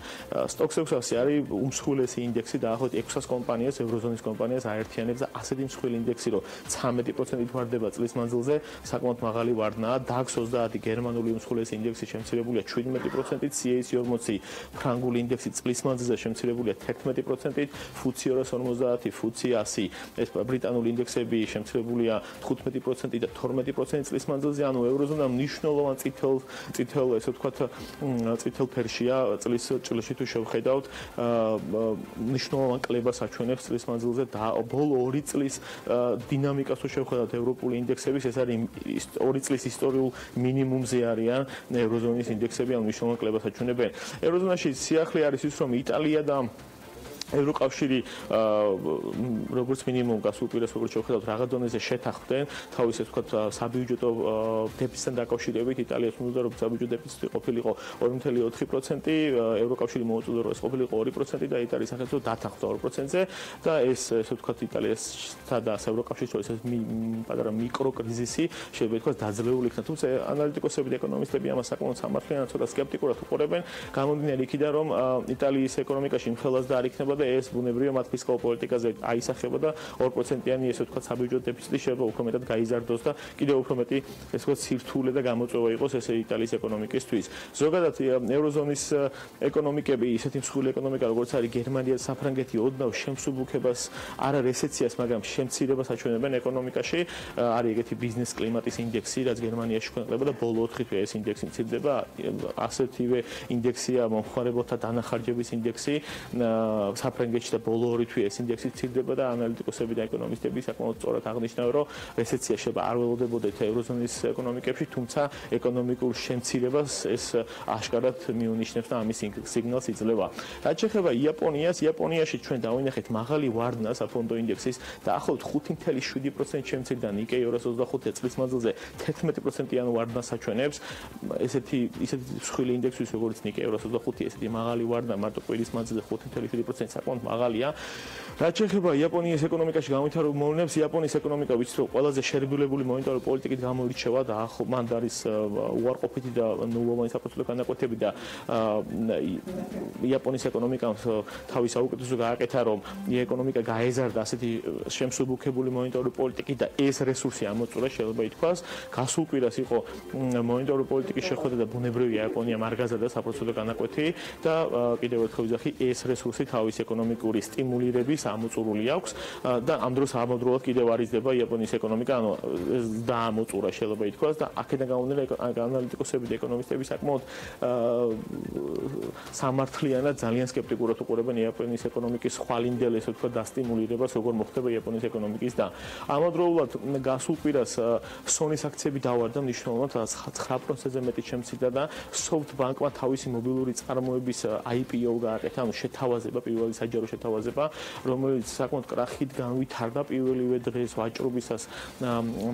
U: სტოკ 600 არის უმსხვილესი ინდექსი დაახლოებით 600 კომპანიას, ევროზონის კომპანიას აერთიანებს და ასეთი მსხვილი ინდექსი, რომ 13%-ით ვარდება წლის მანძილზე, საკმაოდ მაღალი ვარდნაა. DAX 30 გერმანული უმსხვილესი ინდექსი შემცირებულია 17%-ით, CAC 40 ფრანგული ინდექსი წლის მანძილზე შემცირებულია 11%-ით, FTSE 250, FTSE 100, ეს ბრიტანული ინდექსები შემცირებულია 15%-ით და 12% წლის მანძილზე, ანუ ევროზონა მნიშვნელოვან წითელ ესე ვთქვათ, წითელ ფერშია წლის ჭრილში თუ შევხედავთ, მნიშვნელოვან კლებას აჩვენებს წლის მანძილზე და ბოლო 2 წლის დინამიკას თუ შევხედავთ ევროპული ინდექსების, ეს არის 2 წლის ისტორიულ მინიმუმზე არიან ევროზონის ინდექსები, ანუ მნიშვნელოვან კლებას აჩვენებენ. ევროზონაში სიახლე არის ის, რომ იტალია და ევროკავშირი როგორც მინიმუმ გასულ კვირას როგორც შევხედავთ რაღა დონეზე შეთანხმდნენ თავის ესე ვთქვათ საბიუჯეტო დეფიციტთან დაკავშირებით იტალიას უნდა რომ საბიუჯეტო დეფიციტი ყოფილიყო 2.4%, ევროკავშირი მოუწოდა რომ ეს ყოფილიყო 2% და იტალიის სახელმწიფო დათანხმდა 2%-ზე და ეს ესე ვთქვათ იტალიასა და ევროკავშირის შორის ეს პატარა მიკროკრიზისი შეიძლება ითქვას დაძლეული იქნა, თუმცა ანალიტიკოსები და ეკონომისტები ამას საკმაოდ სამართლიანად ცოტა სკეპტიკურად უყურებენ, გამომდინარე იქიდან რომ იტალიის ეკონომიკაში იმხელას და არ იქნება და ეს ბუნებრივია მათ ფისკალურ პოლიტიკაზე აისახება და 2%-იანი ესე ვთქვათ საბიუჯეტო დეფიციტი შეიძლება უფრო მეტად გაიზარდოს და კიდევ უფრო მეტი ესე ვთქვათ სირთულე და გამოწვევა იყოს ეს იტალიის ეკონომიკისთვის. ზოგადად ევროზონის ეკონომიკები ისეთი მსხვილი ეკონომიკა როგორც არის გერმანია, საფრანგეთი ოდნავ შემსუბუქებას არა რესეციას, მაგრამ შემცირებას აჩვენებენ ეკონომიკაში. არის ეგეთი ბიზნეს კლიმატის ინდექსი, რაც გერმანიაში ქვეყნდება და ბოლო 4 თვე ეს ინდექსი მცირდება. ასეთივე ინდექსია მომხმარებელთა დანახარჯების ინდექსი. საფრანგეთში და ბოლო 2 თვე ეს ინდექსი მცირდება და ანალიტიკოსები და ეკონომისტები საკმაოდ სწორად აღნიშნავენ, რომ რესეცია შეიძლება არ ველოდებოდეთ ევროზონის ეკონომიკებში, თუმცა ეკონომიკურ შემცირებას ეს აშკარად მიუნიშნებს და ამის სიგნალს იძლევა. რაც შეეხება იაპონიას, იაპონიაში ჩვენ დავინახეთ მაღალი ვარდნა საფონდო ინდექსის დაახლოებით 5.7% შემცირდა ნიკეი 225 წლის მანძილზე 11%-იან ვარდნას აჩვენებს. ესეთი მსხვილი ინდექსის როგორც ნიკეი 225 ესეთი მაღალი ვარდნა მარტო კვირის მანძილზე 5.7% საკმაოდ მაღალია. რაც შეეხება იაპონიის ეკონომიკაში განვითარებულ მოვლენებს, იაპონიის ეკონომიკა ვიცით რომ ყველაზე შერბილებული მონეტარული პოლიტიკით გამოირჩევა და მანდ არის უარყოფითი და ნულოვანი საპროცენტო განაკვეთები და იაპონიის ეკონომიკამ თავის საუკეთესო გააკეთა რომ ეკონომიკა გაეზარდა ასეთი შემსუბუქებული მონეტარული პოლიტიკით და ეს რესურსი ამოწურა შეიძლება ითქვას. გასულ კვირას იყო მონეტარული პოლიტიკის შეხვედრა და ბუნებრივია იაპონიამ არ გაზარდა საპროცენტო განაკვეთი და კიდევ ერთხელ ვიზახი ეს რესურსი თავის ეკონომიკური სტიმულირების ამოწურული აქვს და ამ დროს ამავდროულად კიდევ არიზდება იაპონიის ეკონომიკა, ანუ დაამოწურა შეიძლება ითქვას და აქედან გამომდინარე ანალიტიკოსები და ეკონომისტები საკმაოდ სამართლიანად ძალიან სკეპტიკურად უყურებენ იაპონიის ეკონომიკის ხვალინდელ ესე ვთქვათ დასტიმულირებას, როგორ მოხდება იაპონიის ეკონომიკის და ამავდროულად გასულ კვირას სონის აქციები დავარდა მნიშვნელოვნად 9%-ზე მეტი შემცირდა და SoftBank-მა თავისი მობილური წარმოების IPO გააკეთა, ანუ შეთავაზება, პირველი საჯარო შეთავაზება, რომელიც საკმაოდ კრახით განვითარდა პირველივე დღეს ვაჭრობისას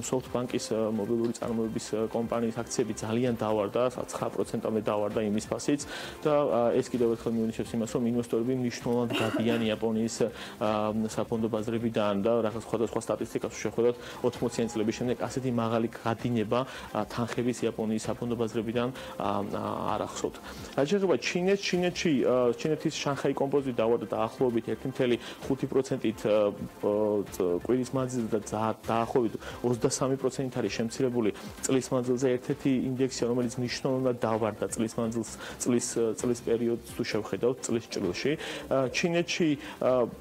U: SoftBank-ის მობილური წარმოების კომპანიის აქციები ძალიან დავარდა, 9%-მდე დავარდა იმის ფასიც და ეს კიდევ ერთხელ მიუნიშნებს იმას, რომ ინვესტორები მნიშვნელოვნად გადიან იაპონიის საფონდო ბაზრებიდან და რაღაც სხვადასხვა სტატისტიკას შეხვედროთ 80-იანი წლების შემდეგ ასეთი მაღალი გადინება თანხების იაპონიის საფონდო ბაზრებიდან არ ახსოვთ. რაც შეეხება ჩინეთის შანხაი კომპოზიტი დავარდა დაახლოებით 1.5%-ით კვირის მანძილზე და დაახლოებით 23%-ით არის შემცირებული წლის მანძილზე ერთ-ერთი ინდექსი, რომელიც მნიშვნელოვნად დავარდა წლის მანძილს, წლის პერიოდს თუ შევხედავთ წლის ჭრილში. ჩინეთში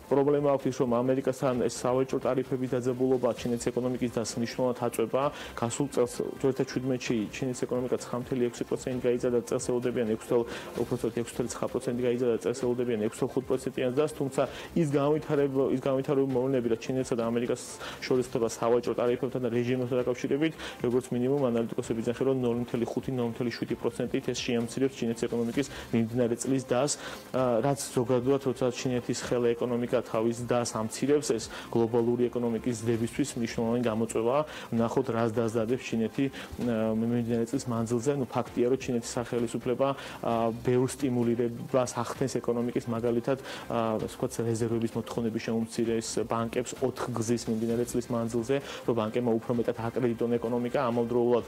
U: პრობლემა აქვს ის, რომ ამერიკასთან ეს სავაჭრო ტარიფების დაძაბულობა ჩინეთის ეკონომიკის დასს მნიშვნელოვნად აწვება. გასულ წელს 2017-ში ჩინეთის ეკონომიკა 9.6% გაიზარდა, წელს ელოდებიან 6.9% გაიზარდა, წელს ელოდებიან 6.5%-იან დასს, თუმცა ის განვითარებული მოვლენები, რაც ჩინეთსა და ამერიკას შორის ხდება სავაჭრო ტარიფებთან და რეჟიმებთან დაკავშირებით, როგორც მინიმუმ ანალიტიკოსები ძახენ, რომ 0.5-0.7%-ით ეს შეამცირებს ჩინეთის ეკონომიკის მიმდინარე წლის დასს, რაც ზოგადად როცა ჩინეთის ხელა ეკონომიკა თავის დასს ამცირებს, ეს გლობალური ეკონომიკის ძლებისთვის მნიშვნელოვანი გამოწვევაა. ვნახოთ, რას დასდადებს ჩინეთი მიმდინარე წლის მანძილზე. ნუ ფაქტია, რომ ჩინეთის სახელმწიფო ბევრ სტიმულირებას ახდენს ეკონომიკის, მაგალითად, ვთქვათ, რეზერვების მოთხოვნების შეუმცირეს ბანკებს 4 გზის მიმდინარე წლის მანძილზე, რომ ბანკებმა უფრო მეტად აკრედიტონ ეკონომიკა, ამავდროულად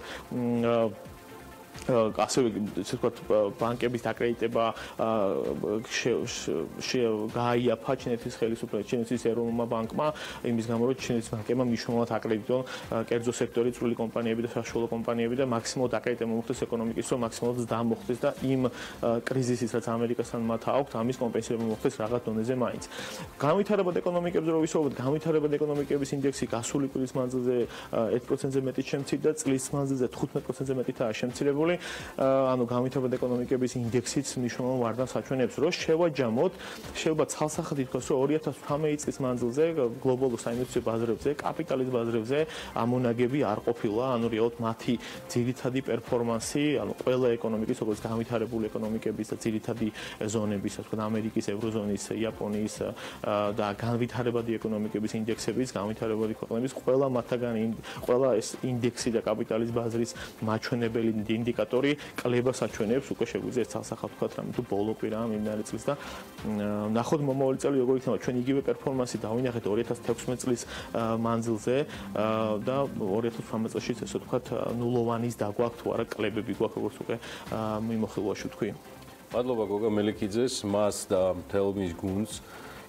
U: ასევე ესე ვთქვათ ბანკების დაკრედიტება გააიაფა ჩინეთის ხელისუფლებამ, ჩინეთის ეროვნულმა ბანკმა, იმის გამო რომ ჩინეთის ბანკებმა მნიშვნელოვნად აკრედიტონ კერძო სექტორის წვრილი კომპანიები და საშუალო კომპანიები და მაქსიმალურად აკრედიტება მოხდეს ეკონომიკის, რომ მაქსიმალურად ზრდა მოხდეს და იმ კრიზისის, რაც ამერიკასთან მათ აქვს, ამის კომპენსირება მოხდეს რაღაც დონეზე მაინც. განვითარებად ეკონომიკებზე რო ვისაუბროთ, განვითარებად ეკონომიკების ინდექსი გასული კვირის მანძილზე 1%-ზე მეტი შემცირდა, წლის მანძილზე 15%-ზე მეტითაა შემცირებული. მართული, ანუ განვითარებადი ეკონომიკების ინდექსიც მნიშვნელოვან ვარდანს აჩვენებს, რომ შევაჯამოთ, შეიძლება ცალსახად ითქვას, რომ 2018 წლის მანძილზე გლობალურ საინვესტიციო ბაზრებზე, კაპიტალის ბაზრებზე ამონაგები არ ყოფილა, ანუ რეალურად მათი ძირითადი პერფორმანსი, ანუ ყველა ეკონომიკის, როგორც განვითარებული ეკონომიკების და ძირითადი ზონების, ასე ვთქვათ, ამერიკის, ევროზონის, იაპონიის და განვითარებადი ეკონომიკების ინდექსების, განვითარებადი ქვეყნების ყველა მათგან ყველა ეს ინდექსი და კაპიტალის ბაზრის მაჩვენებელი ინდიკატორი კლებას აჩვენებს, უკვე შეგვიძლია ეს ცალსახად ვთქვათ, რამე თუ ბოლო კვირაა მიმდინარე წლის და ნახოთ მომავალი წელი როგორ იქნება, ჩვენ იგივე პერფორმანსი დავინახეთ 2016 წლის მანძილზე და 2018 წელშიც ესე ვთქვათ, ნულოვანის დაგვაქვს თუ არა კლებები გვაქვს, როგორც უკვე მიმოხილვაში ვთქვი.
A: მადლობა გოგა მელიქიძეს, მას და მთელ მის გუნდს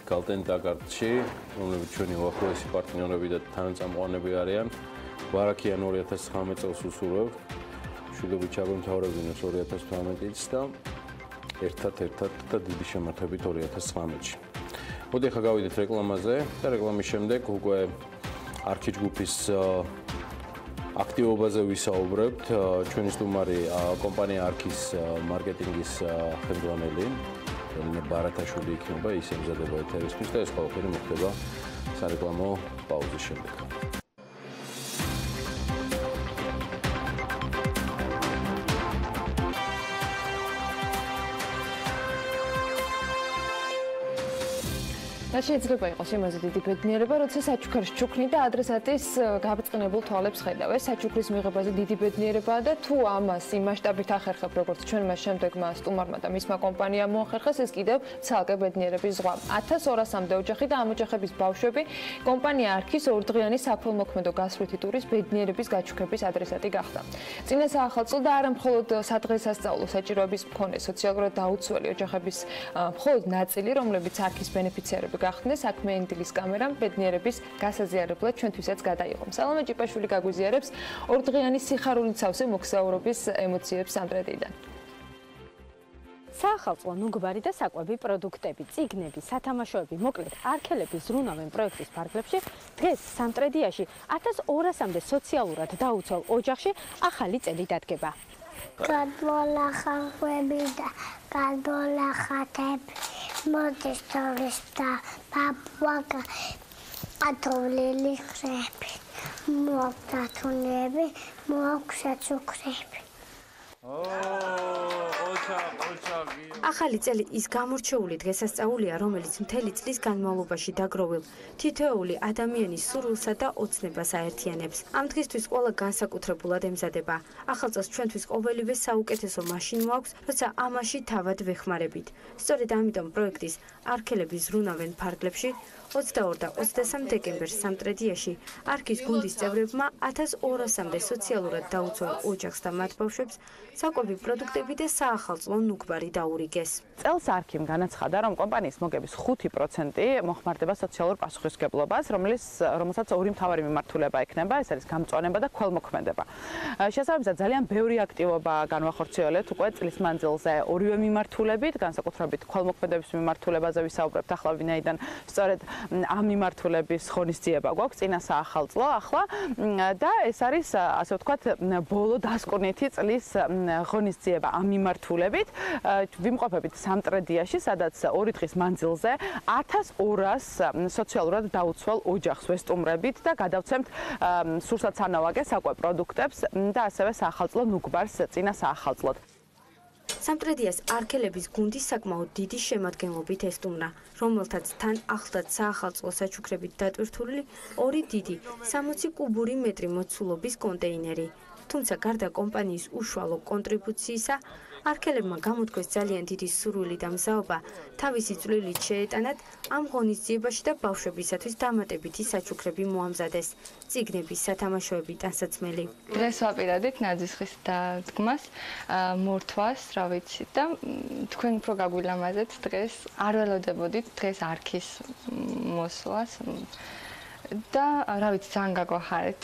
A: კალტენტაკარტში, რომლებიც ჩვენი უახლოესი პარტნიორები და თანაწამყვანები არიან. ვარაქიან 2019 წელს უსურვებთ. მშვიდობით ჩაგვემთავრებინოს 2018-იც და ერთად და დიდი შემართებით 2019-ში. მოდი ახლა გავიდეთ რეკლამაზე და რეკლამის შემდეგ უკვე არქის ჯგუფის აქტივობაზე ვისაუბრებთ. ჩვენი სტუმარი კომპანია არქის მარკეტინგის ხელმძღვანელი ელენე ბარათაშვილი იქნება, ის ემზადება ეთერისთვის და ეს ყველაფერი მოხდება სარეკლამო პაუზის შემდეგ.
I: და შეიძლება იყოს იმაზე დიდი ბედნიერება, როცა საჩუქარს ჩუქნი და ადრესატის გაბრწყინებულ თვალებს ხედავ. ეს საჩუქრის მიღებაზე დიდი ბედნიერებაა და თუ ამას იმ მასშტაბით ახერხებ, როგორც ჩვენმა შემდეგმა სტუმარმა და მისმა კომპანიამ მოახერხეს, ეს კიდევ ცალკე ბედნიერების ზღვა. 1200-მდე ოჯახი და ამ ოჯახების ბავშვები კომპანია არქის ორდღიანი საქველმოქმედო გასვლითი ტურის ბედნიერების გაჩუქების ადრესატი გახდა. წინა საახალწლო და არა მხოლოდ სადღესასწაულო საჭიროების მქონე სოციალურად დაუცველი ოჯახების მხოლოდ ნაწილი, რომლებიც არქის ბენეფიციარები გახდნენ, საქმიანი დილის კამერამ ბედნიერების გასაზიარებლად ჩვენთვისაც გადაიღო. სალომე ჭიპაშვილი გაგვიზიარებს ორდღიანი სიხარულით სავსე მოგზაურობის ემოციებს სამტრედიდან.
F: საახალწლო ნუგბარი და საკვები პროდუქტები, წიგნები, სათამაშოები, მოკლედ არქელები ზრუნავენ პროექტის ფარგლებში. დღეს სამტრედიაში 1200-მდე სოციალურად დაუცველ ოჯახში ახალი წელი დადგება.
V: გადმოლახავები და გადმოლახათები მოდის თორისთა პაპუაკა ათოვლილი ხრები მოაქვთათუნები მოაქვსაცუქრები
W: ახალი წელი ის გამორჩეული დღესასწაულია, რომელიც მთელი წლის განმავლობაში დაგროვილ თითოეული ადამიანის სურვილსა და ოცნებას აერთიანებს. ამ დღისთვის ყველა განსაკუთრებულად ემზადება. ახალ წელს ჩვენთვის ყოველივე საუკეთესო მაშინ მოაქვს, როცა ამაში თავად ვეხმარებით. სწორედ ამიტომ პროექტის არქელები ზრუნავენ ფარგლებში 22 და 23 დეკემბერს სამტრედიაში არქის გუნდის წევრებმა 1200-მდე სოციალურად დაუცველ ოჯახს და მათ ბავშვებს საკვები პროდუქტები და საახალწლო ნუგბარი დაურიგეს.
X: წელს არქიმ განაცხადა, რომ კომპანიის მოგების 5% მოხმარდება სოციალურ პასუხისმგებლობას, რომელსაც ორი მთავარი მიმართულება ექნება, ეს არის გამწვანება და ქველმოქმედება. შესაბამისად, ძალიან ბევრი აქტივობა განვახორციელებთ უკვე წლის მანძილზე ორივე მიმართულებით, განსაკუთრებით ქველმოქმედების მიმართულებაზე ვისაუბრებთ ახლა, ვინაიდან სწორედ ამ მიმართულების ღონისძიება გვაქვს წინა საახალწლო ახლა და ეს არის ასე ვთქვათ ბოლო დასკვნითი წლის ღონისძიება ამ მიმართულებით. ვიმყოფებით სამტრედიაში, სადაც 2 დღის მანძილზე 1200 სოციალურად დაუცველ ოჯახს ვესტუმრებით და გადავცემთ სურსათ სანავაგე საკვებ პროდუქტებს და ასევე საახალწლო ნუგბარს წინა საახალწლოდ.
W: სამტრედიას არქელების გუნდის საკმაოდ დიდი შემადგენლობით ესტუმრა, რომელთაც თან ახლდათ საახალწლო საჩუქრებით დატვირთული 2 დიდი 60 კუბური მეტრი მოცულობის კონტეინერი. თუმცა გარდა კომპანიის უშუალო კონტრიბუციისა, არქელებმა გამოთქვეს ძალიან დიდი სურვილი და მზაობა თავისი წვლილით შეეტანათ ამ ღონისძიებაში და ბავშვებისათვის დამატებითი საჩუქრები მოამზადეს, წიგნები, სათამაშოები, ტანსაცმელი.
D: დღეს ვაპირებდით ნაძისხის დადგმას, მორთვას, რა ვიცი და თქვენ უფრო გაგვილამაზეთ დღეს, არ ველოდებოდით დღეს არქის მოსვლას და რა ვიცი, ძალიან გაგვახარეთ.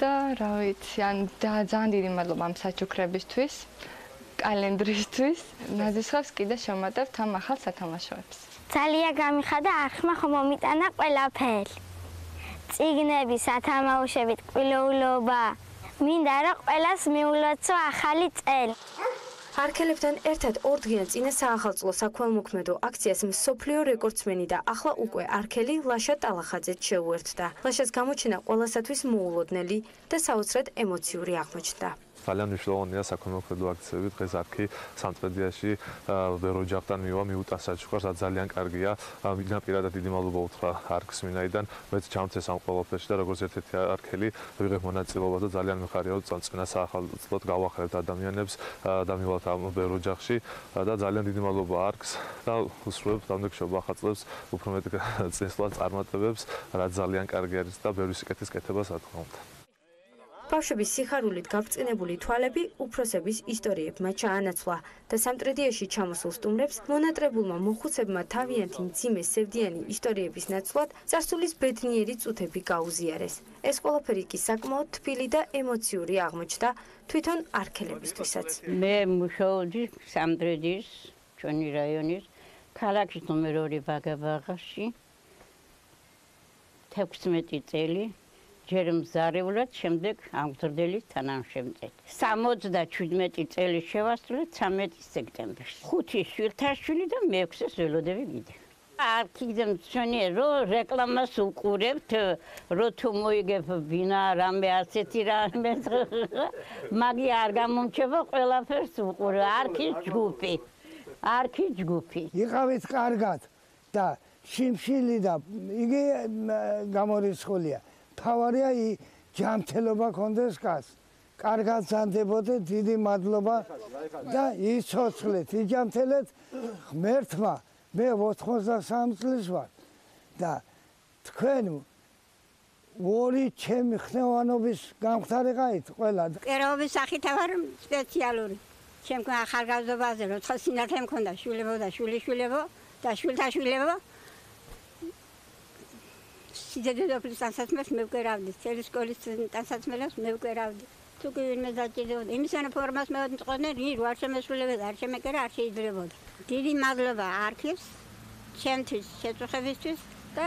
D: და რა ვიცი, ძალიან დიდი მადლობა ამ საჩუქრებისთვის, კალენდრისთვის. ნაძისხებს კიდე შევმატებთ ამ ახალ სათამაშოებს.
V: ძალიან გამიხადა, არხმა ხომ მომიტანა ყველაფერი. წიგნები, სათამაშოები, კვილოულობა, მინდა რომ ყველას მიულოცო ახალი წელი.
W: არქელებთან ერთად 2 დღიან წინა საახალწლო საქველმოქმედო აქციას მსოფლიო რეკორდსმენი და ახლა უკვე არქელი ლაშა ტალახაძეც შეუერთდა. ლაშას გამოჩენა ყველასათვის მოულოდნელი და საოცრად ემოციური აღმოჩნდა.
C: ძალიან მნიშვნელოვანია საქველმოქმედო აქციები დღეს არქი სამტრედიაში ვერ ოჯახთან მივა მიუტასაჩუქარს რაც ძალიან კარგია. მინდა პირადად დიდი მადლობა უთხრა არქს მინაიდან მეც ჩამწეს ამ ყველაფერში და როგორც ერთ-ერთი არქელი ვიღებ მონაწილეობა და ძალიან მიხარია რომ წინა საახალწლოდ გავახერებთ ადამიანებს და მივალთ ამ ვერ ოჯახში და ძალიან დიდი მადლობა არქს და უსურვებ დამდეგშობა ახალწლებს უფრო მეტ წესლად წარმატებებს რაც ძალიან კარგი არის და ბევრი სიკეთის კეთებას რა თქმა უნდა.
W: ბავშვების სიხარულით გაბრწყინებული თვალები უფროსების ისტორიებმა ჩაანაცვლა და სამტრედიაში ჩამოსულ სტუმრებს მონატრებულმა მოხუცებმა თავიანთი მძიმე სევდიანი ისტორიების ნაცვლად წარსულის ბედნიერი წუთები გაუზიარეს. ეს ყველაფერი კი საკმაოდ თბილი და ემოციური აღმოჩნდა თვითონ არქელებისთვისაც.
H: მე მუშაობდი სამტრედის ჩვენი რაიონის ქალაქის ნომერ 2 ბაგაბაღში 16 წელი ჯერ მზარეულად, შემდეგ ამგზავრდელი თანამშრომლად. 77 წელი შევასრულე 13 სექტემბერს. 5 შვილთაშვილი და მე-6 ველოდები მიდე. არქიზე მშვენიერ რომ რეკლამას უყურებთ, რომ თუ მოიგებ ბინა რამე ასეთი რამე მაგი არ გამომჩება ყველაფერს უყურე. არქის ჯგუფი. არქის ჯგუფი.
J: იყავით კარგად და შიმშილი და იგი გამორიცხულია. თავარია ჯანმრთელობა კონდეს კაცს. კარგად ზანდებოდეთ, დიდი მადლობა და იცოცხლეთ, იჯანმრთელეთ ღმერთმა. მე 83 წლის ვარ და თქვენ ორი ჩემი ხნევანობის გამხდარიყავით ყველა.
V: კერაობის სახით ვარ სპეციალური. ჩემკენ ახალგაზრდობაზე როცა სინათლე მქონდა შვილებო და შვილიშვილებო და შვილთაშვილებო სიძედოფლის ტანსაცმელს მე ვკერავდი, წელი სკოლის ტანსაცმელს მე ვკერავდი. თუ კი ვინმე დაჭირდებოდა, იმის ფორმას მე მწყოდნენ, ირ არ შემესრულებოდა, არ შემეკერა, არ შეიძლებოდა. დიდი მადლობა არქის, ჩემთვის შეწუხებისთვის და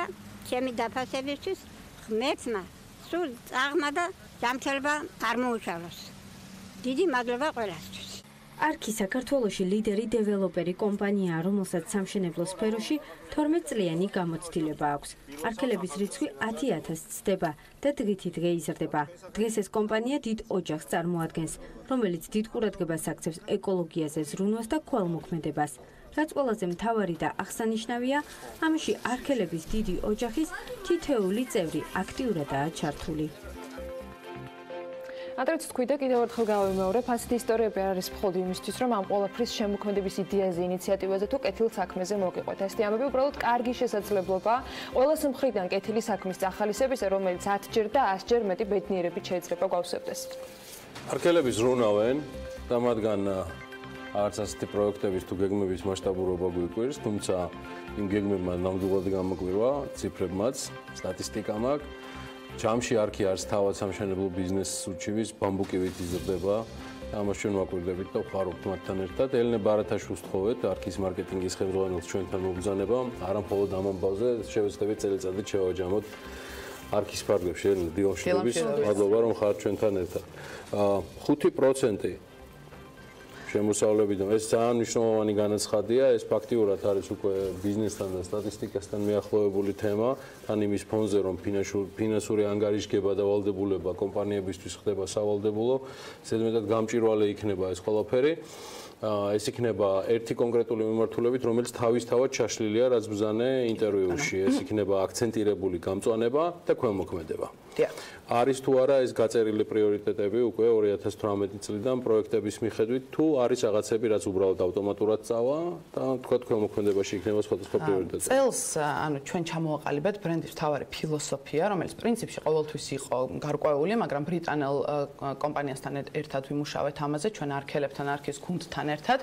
V: ჩემი დაფასებისთვის, ღმერთმა სულ წაღმა და ჯანმრთელობა წარმოუშალოს. დიდი მადლობა ყველასთვის.
W: არქი საქართველოში ლიდერი დეველოპერი კომპანიაა, რომელსაც სამშენებლო სფეროში 12 წლიანი გამოცდილება აქვს. არქელების რიცხვი 10,000-ს ცდება და დღითი დღე იზრდება. დღეს ეს კომპანია დიდ ოჯახს წარმოადგენს, რომელიც დიდ ყურადღებას აქცევს ეკოლოგიაზე, ზრუნვას და ქველმოქმედებას. რაც ყველაზე მთავარი და აღსანიშნავია, ამაში არქელების დიდი ოჯახის თითოეული წევრი აქტიურადაა ჩართული.
I: ანდრეც თქვი და კიდევ ერთხელ გავიმეორებ, ასეთი ისტორიები არის მხოლოდ იმისთვის, რომ ამ ყველაფრის შემოქმედების იდეაზე, ინიციატივაზე თუ კეთილ საქმეზე მოგიყვეთ. ესეთი ამბები უბრალოდ კარგი შესაძლებლობაა ყველას მხრიდან კეთილი საქმის წახალისებისა, რომელიც 10-ჯერ და 100-ჯერ მეტი ბედნიერებით შეიძლება გვავსებდეს.
A: არქელები ზრუნავენ და მათგან არც ასეთი პროექტების თუ გეგმების მასშტაბურობა გვიკვირს, თუმცა იმ გეგმებმა ნამდვილად გამოგვირვა ციფრებმაც, სტატისტიკამ აქვს. ჯამში არქი არის თავად სამშენებლო ბიზნესის უჩივის ბამბუკივით იზრდება. ამას ჩვენ ვაკვირდებით და ვხარობთ მათთან ერთად. ელენე ბარათაშვილს თხოვეთ არქის მარკეტინგის ხელმძღვანელს ჩვენთან მობრძანება. არა მხოლოდ ამ ამბავზე შევეცდებით წელიწადით შევაჯამოთ არქის ფარგლებში. ელენე დილამშვიდობის მადლობა რომ ხართ ჩვენთან ერთად. 5% შემოსავლებიდან ეს ძალიან მნიშვნელოვანი განაცხადია, ეს ფაქტიურად არის უკვე ბიზნესთან და სტატისტიკასთან მიახლოვებული თემა, თან იმის ფონზე რომ ფინანსური ანგარიშგება და ვალდებულება კომპანიებისთვის ხდება სავალდებულო, ზედმეტად გამჭვირვალე იქნება ეს ყველაფერი. ეს იქნება ერთი კონკრეტული მიმართულებით, რომელიც თავისთავად ჩაშლილია რაც ბრძანე ინტერვიუში. ეს იქნება აქცენტირებული გამწვანება და ქველმოქმედება. არის თუ არა ეს გაწერილი პრიორიტეტები უკვე 2018 წლიდან პროექტების მიხედვით, თუ არის რაღაცები, რაც უბრალოდ ავტომატურად წავა და თქვა ქველმოქმედებაში იქნება სხვადასხვა პრიორიტეტები.
X: წელს ანუ ჩვენ ჩამოვაყალიბეთ ბრენდის მთავარი ფილოსოფია, რომელიც პრინციპში ყოველთვის იყო გარკვეული, მაგრამ ბრიტანელ კომპანიასთან ერთად ვიმუშავეთ ამაზე, ჩვენ არქელებთან, არქის გუნდთან ერთად,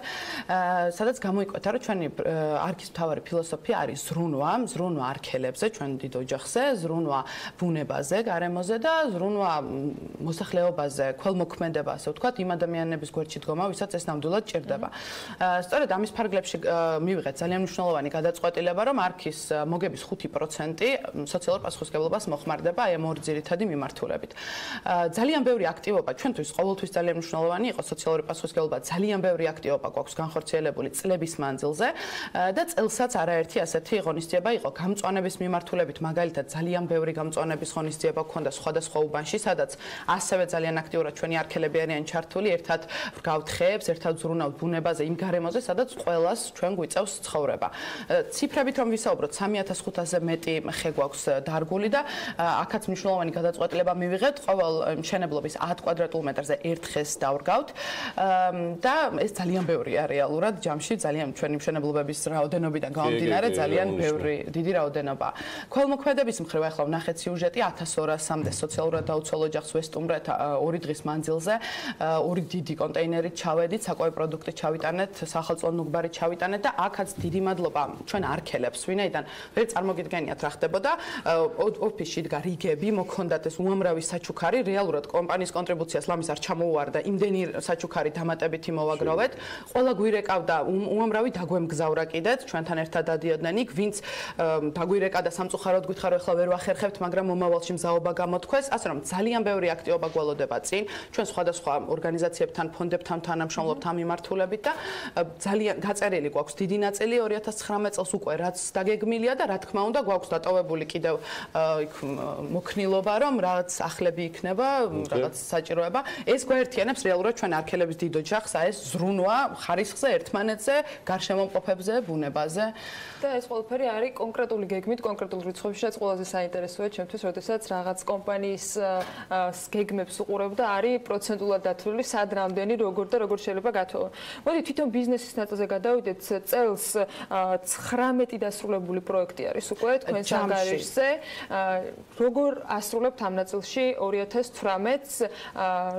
X: სადაც გამოიკვეთა, რომ ჩვენი არქის მთავარი ფილოსოფია არის ზრუნვა არქელებზე, ჩვენ დიდ ოჯახზე, ზრუნვა ბუნებაზე, გარემოზე და და ზრუნვა მოსახლეობაზე, ქველმოქმედება, ასე ვთქვათ, იმ ადამიანების გვერდში დგომა, ვისაც ეს ნამდვილად ჭირდება. სწორედ ამის ფარგლებში მივიღეთ ძალიან მნიშვნელოვანი გადაწყვეტილება, რომ არქის მოგების 5% სოციალურ პასუხისმგებლობას მოხმარდება აი ამ ორი ძირითადი მიმართულებით. ძალიან ბევრი აქტივობა ჩვენთვის ყოველთვის ძალიან მნიშვნელოვანი იყო სოციალური პასუხისმგებლობა, ძალიან ბევრი აქტივობა გვაქვს განხორციელებული წლების მანძილზე და წელსაც არაერთი ასეთი ღონისძიება იყო გამწვანების მიმართულებით, მაგალითად ძალიან ბევრი გამწვანების ღონისძიება გქონდა სხვადასხვა უბანში, სადაც ასევე ძალიან აქტიურად ჩვენი არქელები არიან ჩართული, ერთად ვდგავთ ხეებს, ერთად ვზრუნავთ ბუნებაზე იმ გარემოზე, სადაც ყველას ჩვენ გვიწევს ცხოვრება. ციფრებით რომ ვისაუბროთ, 3500-ზე მეტი ხე გვაქვს დარგული და აქაც მნიშვნელოვანი გადაწყვეტილება მივიღეთ, ყოველ მშენებლობის 10 კვადრატულ მეტრზე ერთ ხეს დავრგავთ და ეს ძალიან ბევრია რეალურად ჯამში, ძალიან ჩვენი მშენებლობების რაოდენობიდან გამომდინარე, ძალიან ბევრი დიდი რაოდენობა. ქველმოქმედების მხრივ ახლა ვნახეთ სიუჟეტი 1200-მდე სოციალურად დაუცველ ოჯახს ვესტუმრეთ 2 დღის მანძილზე, 2 დიდი კონტეინერით ჩავედით, საკუთარი პროდუქტი ჩავიტანეთ, სახელმწიფო ნუგბარი ჩავიტანეთ და აქაც დიდი მადლობა ჩვენ არქელებს, ვინაიდან ვერ წარმოგიდგენიათ რა ხდებოდა, ოფისში დგა რიგები, მოქონდათ ეს უამრავი საჩუქარი, რეალურად კომპანიის კონტრიბუციას ლამის არ ჩამოუვარდა, იმდენი საჩუქარი დამატებითი მოვაგროვეთ, ყველა გვირეკავდა უამრავი დაგვემგზავრა კიდეც, ჩვენთან ერთად დადიოდნენ იქ, ვინც დაგვირეკა და სამწუხაროდ გითხარო, ახლა ვერ ვახერხებთ, მაგრამ მომავალში მზაობა გამოთქვეს, ასე რომ ძალიან ბევრი აქტივობა გველოდება წინ, ჩვენ სხვადასხვა ორგანიზაციებთან, ფონდებთან თანამშრომლობთ ამ მიმართულებით და ძალიან გაწერილი გვაქვს დიდი ნაწილი 2019 წელს უკვე რაც დაგეგმილია და რა თქმა უნდა გვაქვს დატოვებული კიდევ იქ მოქნილობა რომ რაც ახლები იქნება, რაღაც საჭიროება, ეს გვაერთიანებს რეალურად ჩვენ არქელების დიდ ოჯახს, ეს ზრუნვა ხარისხზე, ერთმანეთზე, გარშემომყოფებზე, ბუნებაზე
I: და ეს ყველაფერი არის კონკრეტული გეგმით, კონკრეტულ რიცხვებში, რაც ყველაზე საინტერესოა ჩემთვის, როდესაც რაღაც კომპანიის გეგმებს უყურებ და არის პროცენტულად დათვლილი, სად რამდენი, როგორ და როგორ შეიძლება გათვალო. მოდი თვითონ ბიზნესის ნაწილზე გადავიდეთ, წელს 19 დასრულებული პროექტი არის უკვე თქვენს ანგარიშზე. როგორ ასრულებთ ამ ნაწილში 2018-ს,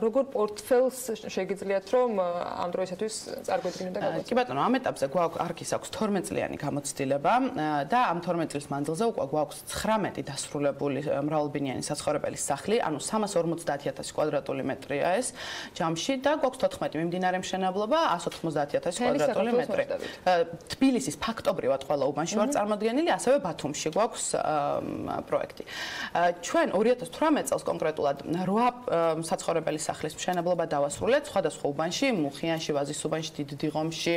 I: როგორ პორტფელს შეგიძლიათ რომ ამ დროისათვის წარგვედგინოთ და გავაკეთოთ?
X: კი ბატონო, ამ ეტაპზე გვაქვს არქის აქვს 12 წლიანი გამოცდილება და ამ 12 წლის მანძილზე უკვე გვაქვს 19 დასრულებული მრავალბინიანი საცხოვრებელი სახლი, ანუ 350.000 კვადრატული მეტრია ეს ჯამში და გვაქვს 14 მიმდინარე მშენებლობა 190.000 კვადრატული მეტრი. თბილისის ფაქტობრივად ყველა უბანში ვარ წარმოდგენილი, ასევე ბათუმში გვაქვს პროექტი. ჩვენ 2018 წელს კონკრეტულად 8 საცხოვრებელი სახლის მშენებლობა დავასრულეთ სხვადასხვა უბანში, მუხიანში, ვაზის უბანში, დიდ დიღომში,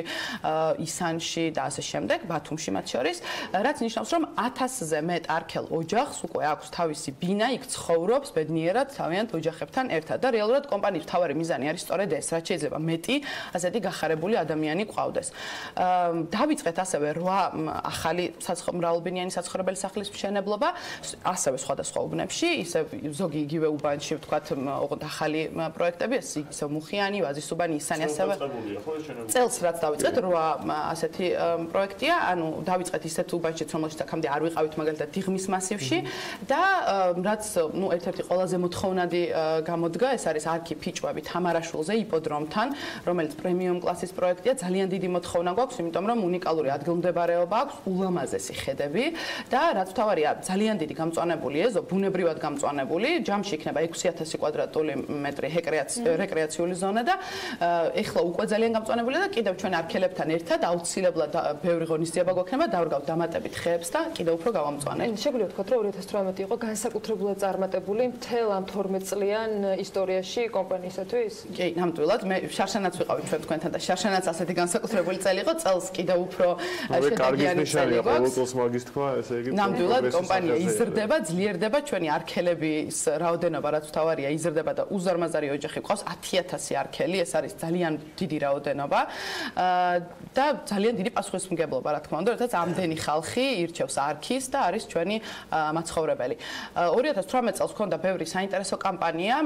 X: ისანში და ასე შემდეგ, ბათუმში მათ შორის, რაც ნიშნავს, რომ 1000-ზე მეტ არქელ ოჯახს უკვე აქვს თავისი ბინა, იქ ცხოვრობს ბედნიერად თავიანთ ოჯახებთან ერთად და რეალურად კომპანიის მთავარი მიზანი არის სწორედ ეს, რაც შეიძლება მეტი ასეთი გახარებული ადამიანი ყავდეს. დავიწყეთ ასევე 8 ახალი მრავალბინიანი საცხოვრებელი სახლის მშენებლობა, ასევე სხვადასხვა უბნებში, ისე ზოგი იგივე უბანში, ვთქვათ, ოღონდ ახალი პროექტები, ისე მუხიანი, ვაზის უბანი, ისანი ასევე. წელს რაც დავიწყეთ 8 ასეთი პროექტია, ანუ დავიწყეთ ისეთ უბანშიც, რომელშიც აქამდე არ ვიყავით, მაგალითად დიღმის მასივში და რაც ერთ-ერთი ყველაზე მოთხოვნადი გამოდგა, ეს არის არქი ფიჭვები თამარაშულზე იპოდრომთან, რომელიც პრემიუმ კლასის პროექტია, ძალიან დიდი მოთხოვნა გვაქვს, იმიტომ რომ უნიკალური ადგილმდებარეობა აქვს, ულამაზესი ხედები და რაც თავარია, ძალიან დიდი გამწვანებული ეზო, ბუნებრივად გამწვანებული, ჯამში იქნება 6000 კვადრატული მეტრი რეკრეაციული ზონა და ეხლა უკვე ძალიან გამწვანებულია და კიდევ ჩვენ არქელებთან ერთად აუცილებლად ბევრი ღონისძიება გვექნება, დავრგავთ დამატებით ხეებს და კიდევ უფრო გავამწვანებთ.
I: შეგვიძლია ვთქვათ, რომ 2018 იყო განსაკუთრებულად წარმატებული მთელ ამ 12 წლიან ისტორიაში კომპანიისათვის?
X: კი, ნამდვილად, მე შარშანაც ვიყავი ჩვენ თქვენთან და შარშანაც ასეთი განსაკუთრებული წელი იყო, წელს კიდევ უფრო შედეგიანი წელი გვაქვს.
C: ყოველწელს მაგის თქვა, ესე იგი
X: ნამდვილად კომპანია იზრდება, ძლიერდება, ჩვენი არქელების რაოდენობა რაც თავარია იზრდება და უზარმაზარი ოჯახი ყავს 10000 არქელი, ეს არის ძალიან დიდი რაოდენობა და ძალიან დიდი პასუხისმგებლობა, რა თქმა უნდა, როდესაც ამდენი ხალხი ირჩევს არქის და არის ჩვენი მაცხოვრებელი. 2018 წელს ჰქონდა ბევრი საინტერესო კამპანია,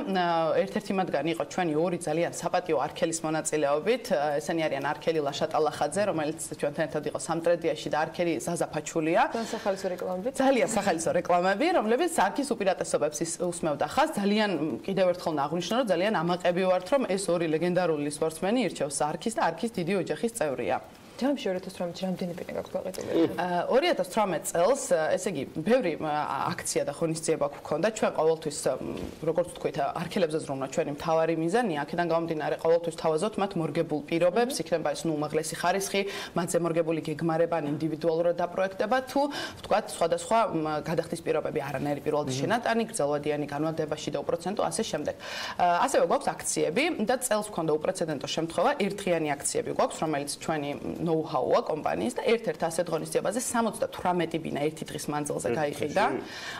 X: ერთ-ერთი მათგანი იყო ჩვენი 2 ძალიან საპატიო არქელის მონაწილეობით, ესენი არიან არქელი ლაშატალახაძე, რომელიც ჩვენთან ერთად იყო სამტრედიაში და არქელი ზაზაფაჩულია.
I: სახალისო რეკლამები.
X: ძალიან სახალისო რეკლამები, რომლებიც არქის უპირატესობებს უსმევდა ხაზს. ძალიან კიდევ ერთხელ აღვნიშნო, რომ ძალიან ამაყები ვართ, რომ ეს 2 ლეგენდარული სპორტსმენი ირჩევს არქის და არქის დიდი ოჯახის წევრია.
I: ჯამში 2018-ში რამდენი პირი გაქვთ გაყიდული?
X: 2018 წელს, ესე იგი, ბევრი აქცია და ღონისძიება გვქონდა. ჩვენ ყოველთვის, როგორც ვთქვით, არქელებზე ზრუნვა ჩვენი მთავარი მიზანია. აქედან გამომდინარე, ყოველთვის თავაზობთ მათ მორგებულ პირობებს, იქნება ეს უმაღლესი ხარისხი, მათზე მორგებული გეგმარება, ინდივიდუალურად დაპროექტება თუ ვთქვათ, სხვადასხვა გადახდის პირობები, არანაირი პირველადი შენატანი, გრძელვადიანი განმავლობაში და უპროცენტო ასე შემდეგ. ასევე გვაქვს აქციები და წელს გვქონდა უპრეცედენტო შემთხვევა, ერთდღიანი აქციები გვაქვს, რომელიც ჩვენი ნოუ-ჰაუა კომპანიის და ერთ-ერთ ასეთ ღონისძიებაზე 78 ბინა ერთი დღის მანძილზე გაიყიდა.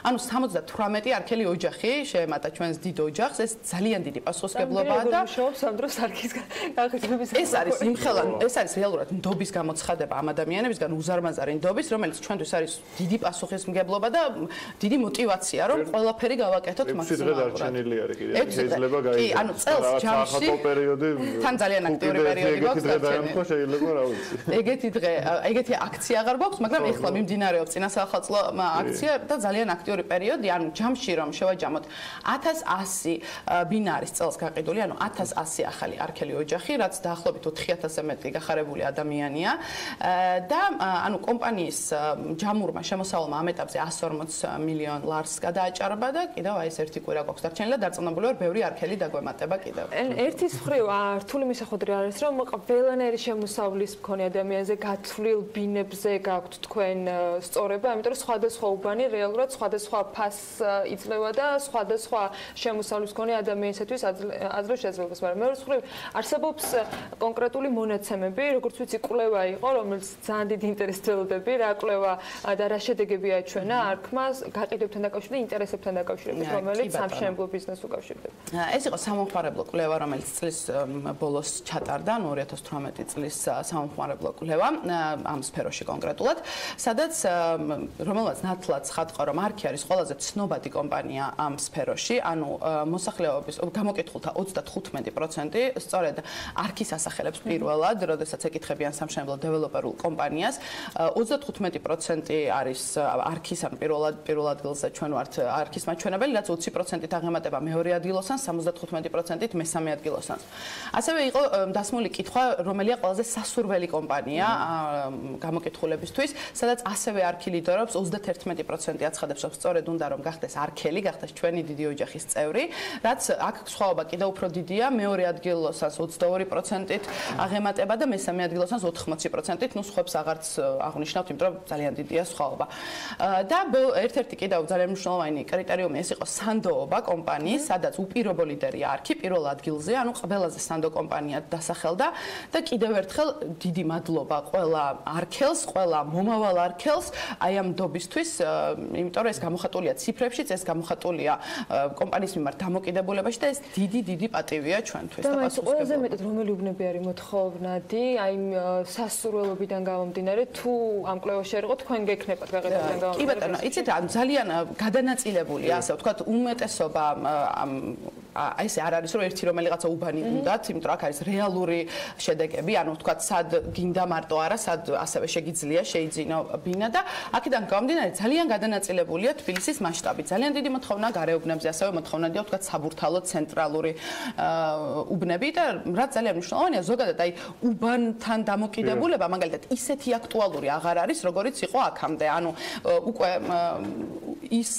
X: ანუ 78 არქელი ოჯახი შეემატა ჩვენს დიდ ოჯახს, ეს ძალიან დიდი პასუხისმგებლობაა და
I: შობს ამ დროს არქის გაყიდვების
X: ეს არის იმხელან, ეს არის რეალურად ნდობის გამოცხადება ამ ადამიანებისგან, უზარმაზარი ნდობის, რომელიც ჩვენთვის არის დიდი პასუხისმგებლობა და დიდი мотиваცია, რომ ყველაფერი გავაკეთოთ მაქსიმალურად.
C: 6 დღე დარჩენილი არის კიდე. შეიძლება გაიგო.
X: კი, ანუ წელს ჯამში
C: პერიოდი
X: თან ძალიან აქტიური პერიოდი გვაქვს
C: დარჩენილი. შეიძლება რა ვიცი.
X: ეგეთი აქცია აღარ გვაქვს, მაგრამ ეხლა მიმდინარეობს წინასახალწლო აქცია და ძალიან აქტიური პერიოდი, ანუ ჯამში რომ შევაჯამოთ 1100 ბინა არის წელს გაყიდული, ანუ 1100 ახალი არქელი ოჯახი, რაც დაახლოებით 4000-ზე მეტი გახარებული ადამიანია და ანუ კომპანიის ჯამურმა შემოსავალმა ამ ეტაპზე 140 მილიონ ლარს გადააჭარბა და კიდევ აი ეს ერთი კვირა გვაქვს დარჩენილი და დარწმუნებული ვარ, ბევრი არქელი დაგვემატება კიდევ.
I: ერთის მხრივ რთული მისახვედრი არის, რომ ყველანაირი შემოსავლის მქონე ადამიანზე გათვლილ ბინებზე გაქვთ თქვენ სწორება, იმიტომ რომ სხვადასხვა უბანი რეალურად სხვადასხვა ფასს იძლევა და სხვადასხვა შემოსავლის მქონე ადამიანისათვის აძლევს შეძლებას, მაგრამ მეორე მხრივ არსებობს კონკრეტული მონაცემები, როგორც ვიცი, კვლევა იყო, რომელიც ძალიან დიდი ინტერესით ველოდები, რა კვლევა და რა შედეგები აჩვენა არქმა გაყიდვებთან დაკავშირებით, ინტერესებთან დაკავშირებით, რომელიც სამშენებლო ბიზნესს უკავშირდება.
X: ეს იყო სამომხმარებლო კვლევა, რომელიც წლის ბოლოს ჩატარდა, 2018 წლის სამომხმარებლო კვლევა ამ სფეროში კონკრეტულად, სადაც რომელმაც ნათლად ცხადყა, რომ არქი არის ყველაზე ცნობადი კომპანია ამ სფეროში, ანუ მოსახლეობის გამოკითხულთა 35% სწორედ არქის ასახელებს პირველად, როდესაც ეკითხებიან სამშენებლო დეველოპერულ კომპანიას, 35% არის არქის ან პირველ ადგილზე ჩვენ ვართ არქის მაჩვენებელი, რაც 20%-ით აღემატება მეორე ადგილოსან, 75%-ით მესამე ადგილოსან. ასევე იყო დასმული კითხვა, რომელია ყველაზე სასურველი კომპანია გამოკითხულებისთვის, სადაც ასევე არქი ლიდერობს, 31% აცხადებს, რომ სწორედ უნდა რომ გახდეს არქელი, გახდეს ჩვენი დიდი ოჯახის წევრი, რაც აქ სხვაობა კიდევ უფრო დიდია, მეორე ადგილოსან 22%-ით აღემატება და მესამე ადგილოსან 80%-ით, ნუ სხვებს აღარც აღნიშნავთ, იმიტომ რომ ძალიან დიდია სხვაობა. და ერთ-ერთი კიდევ ძალიან მნიშვნელოვანი კრიტერიუმი ეს იყო სანდოობა კომპანიის, სადაც უპირობო ლიდერია არქი პირველ ადგილზე, ანუ ყველაზე სანდო კომპანია დასახელდა და კიდევ ერთხელ დიდი მადლობა ყველა არქელს, ყველა მომავალ არქელს აი ამ ნდობისთვის, იმიტომ რომ ეს გამოხატულია ციფრებშიც, ეს გამოხატულია კომპანიის მიმართ დამოკიდებულებაში და ეს დიდი პატივია ჩვენთვის და
I: პასუხისმგებლობა. ყველაზე მეტად რომელი უბნები არის მოთხოვნადი, აი სასურველობიდან გამომდინარე, თუ ამ კვლევაში არ იყო თქვენ გექნებათ გაყიდვიდან გამომდინარე.
X: კი ბატონო, იცით რა, ძალიან გადანაწილებულია, ასე ვთქვათ, უმეტესობა ესე არ არის რომ ერთი რომელიღაცა უბანი უნდათ, იმიტომ რომ აქ არის რეალური შედეგები, ანუ ვთქვათ, სად გინდა მარტო არა, სად ასევე შეგიძლია შეიძინო ბინა და აქედან გამომდინარე ძალიან გადანაწილებულია თბილისის მასშტაბით. ძალიან დიდი მოთხოვნა გარეუბნებზე, ასევე მოთხოვნადია ვთქვათ საბურთალო ცენტრალური უბნები და რაც ძალიან მნიშვნელოვანია, ზოგადად აი უბანთან დამოკიდებულება მაგალითად ისეთი აქტუალური აღარ არის, როგორიც იყო აქამდე. ანუ უკვე ის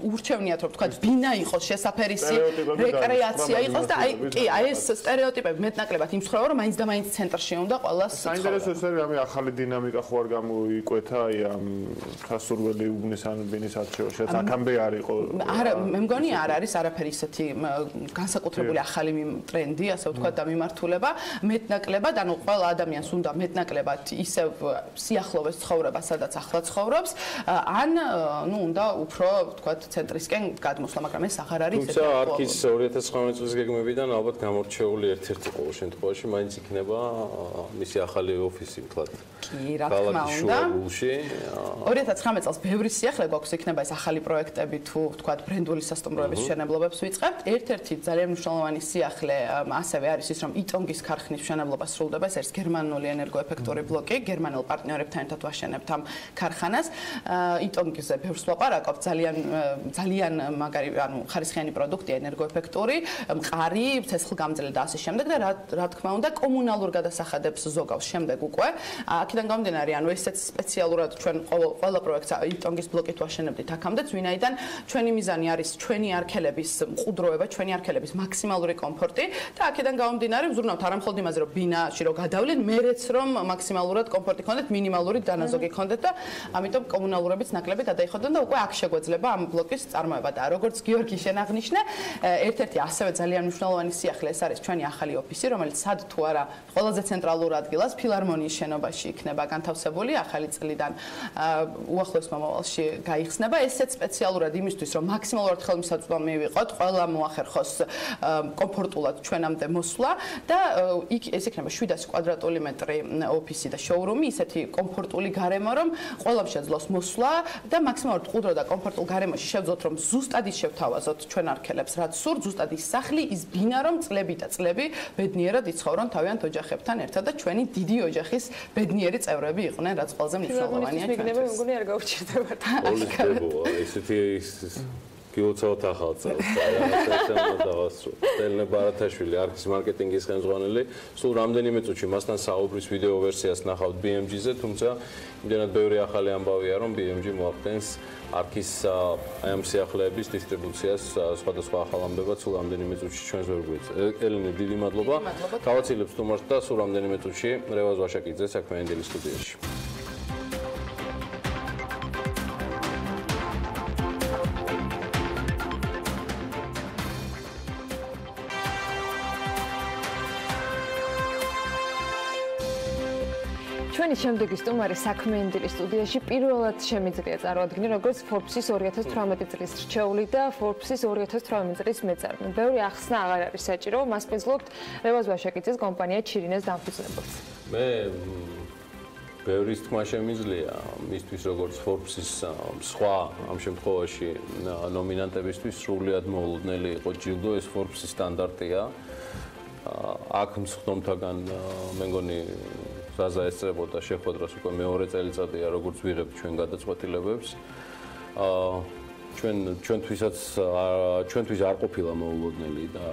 X: ურჩევნიათ რომ ვთქვათ ბინა იყოს შესაფერისი რეკრეაცია იყოს და აი ეს სტერეოტიპები მეტნაკლებად იმსხვრევა რომ მაინც და მაინც ცენტრში უნდა ყველას
C: საინტერესო ეს არის ამი ახალი დინამიკა ხო არ გამოიკვეთა აი ამ სასურველი უბნის ან ბინის არჩევაში რაც აქამდე არ იყო
X: არა მე მგონი არ არის არაფერი ისეთი განსაკუთრებული ახალი ტრენდი ასე ვთქვათ და მიმართულება მეტნაკლებად ანუ ყველა ადამიანს უნდა მეტნაკლებად ისევ სიახლოვეს ცხოვრება სადაც ახლა ცხოვრობს ან ნუ უნდა უფრო ვთქვათ ცენტრისკენ გადმოსვლა მაგრამ ეს აღარ არის
A: თუმცა არქის 2019 წლის გეგმებიდან ალბათ გამორჩეული ერთ-ერთი ყოველ შემთხვევაში მაინც იქნება მისი ახალი ოფისი ვთქვათ
X: კი რა თქმა უნდა 2019 წელს ბევრი სიახლე გვაქვს იქნება ეს ახალი პროექტები თუ ვთქვათ ბრენდული სასტუმროების მშენებლობებს ვიწყებთ ერთ-ერთი ძალიან მნიშვნელოვანი სიახლე ასევე არის ის რომ იტონგის ქარხნის მშენებლობა სრულდება ეს არის გერმანული ენერგოეფექტური ბლოკი გერმანელ პარტნიორებთან ერთად ვაშენებთ ამ ქარხანას იტონგიზე ბევრს ვაპარაკობთ ძალიან მაგარი ანუ ხარისხიანი პროდუქტი, ენერგოეფექტური, მყარი, ცეცხლგამძლე და ასე შემდეგ და რა თქმა უნდა კომუნალურ გადასახადებს ზოგავს შემდეგ უკვე. აქედან გამომდინარე, ანუ ესეც სპეციალურად ჩვენ ყველა პროექტს იტონგის ბლოკით ვაშენებდით აქამდეც, ვინაიდან ჩვენი მიზანი არის ჩვენი არქელების მყუდროება, ჩვენი არქელების მაქსიმალური კომფორტი და აქედან გამომდინარე ვზრუნავთ არა მხოლოდ იმაზე, რომ ბინაში რომ გადავლენ, მერეც რომ მაქსიმალურად კომფორტი ქონდეთ, მინიმალური დანაზოგი ქონდეთ და ამიტომ კომუნალურებიც ნაკლები გადაიხოდონ და უკვე აქ შეგვეძლება ამ ბლოკის წარმოება და როგორც გიორგი შენ აღნიშნე, ერთ-ერთი ასევე ძალიან მნიშვნელოვანი სიახლე ეს არის ჩვენი ახალი ოფისი, რომელიც სად თუ არა ყველაზე ცენტრალურ ადგილას ფილარმონიის შენობაში იქნება განთავსებული ახალი წლიდან უახლოეს მომავალში გაიხსნება. ესეც სპეციალურად იმისთვის, რომ მაქსიმალურად ხელმისაწვდომი ვიყოთ, ყველა მოახერხოს კომფორტულად ჩვენამდე მოსვლა და იქ ეს იქნება 700 კვადრატული მეტრი ოფისი და შოურუმი, ისეთი კომფორტული გარემო, რომ ყველამ შეძლოს მოსვლა და მაქსიმალურად ყუდრო და კომფორტულ გარემოში შევძოთ, რომ ზუსტად ის შევთავაზოთ ჩვენ არქელებს, რაც სურთ, ზუსტად ის სახლი, ის ბინა, რომ წლები და წლები ბედნიერად იცხოვრონ თავიანთ ოჯახებთან ერთად და ჩვენი დიდი ოჯახის ბედნიერი წევრები იყვნენ, რაც ყველაზე მნიშვნელოვანია ჩვენთვის.
I: მეგონი არ გაუჩერდებათ.
A: ესეთი გილოცავთ ახალ წელს. სტელნე ბარათაშვილი, არქის მარკეტინგის ხელმძღვანელი, სულ რამდენიმე წუთში მასთან საუბრის ვიდეო ვერსიას ნახავთ BMG-ზე, თუმცა იმდენად ბევრი ახალი ამბავია, რომ BMG მოახდენს არქის ამ სიახლეების დისტრიბუციას სხვადასხვა ახალ ამბებად სულ რამდენიმე წუთში ჩვენს ვერ გვეწევთ. ელინე, დიდი მადლობა. გავაცილებ სტუმარს და სულ რამდენიმე წუთში რევაზ ვაშაკიძე საქმიანი დილის სტუდიაში.
I: ჩვენი შემდეგი სტუმარი საქმიანი დილის სტუდიაში პირველად შემიძლია წარმოადგინო როგორც Forbes-ის 2018 წლის რჩეული და Forbes-ის 2018 წლის მეწარმე. ბევრი ახსნა აღარ არის საჭირო, მას პეძლობთ რევაზ ვაშაკიძის კომპანია ჩირინას დამფუძნებელს.
A: მე ბევრის თქმა შემიძლია მისთვის როგორც Forbes-ის სხვა ამ შემთხვევაში ნომინანტებისთვის სრულიად მოულოდნელი იყო ჯილდო, ეს Forbes-ის სტანდარტია. აქ მსხდომთაგან მე მგონი ზაზა ესწრებოდა შეხვედრას უკვე მეორე წელიწადია როგორც ვიღებთ ჩვენ გადაწყვეტილებებს. ჩვენთვის არ ყოფილა მოულოდნელი და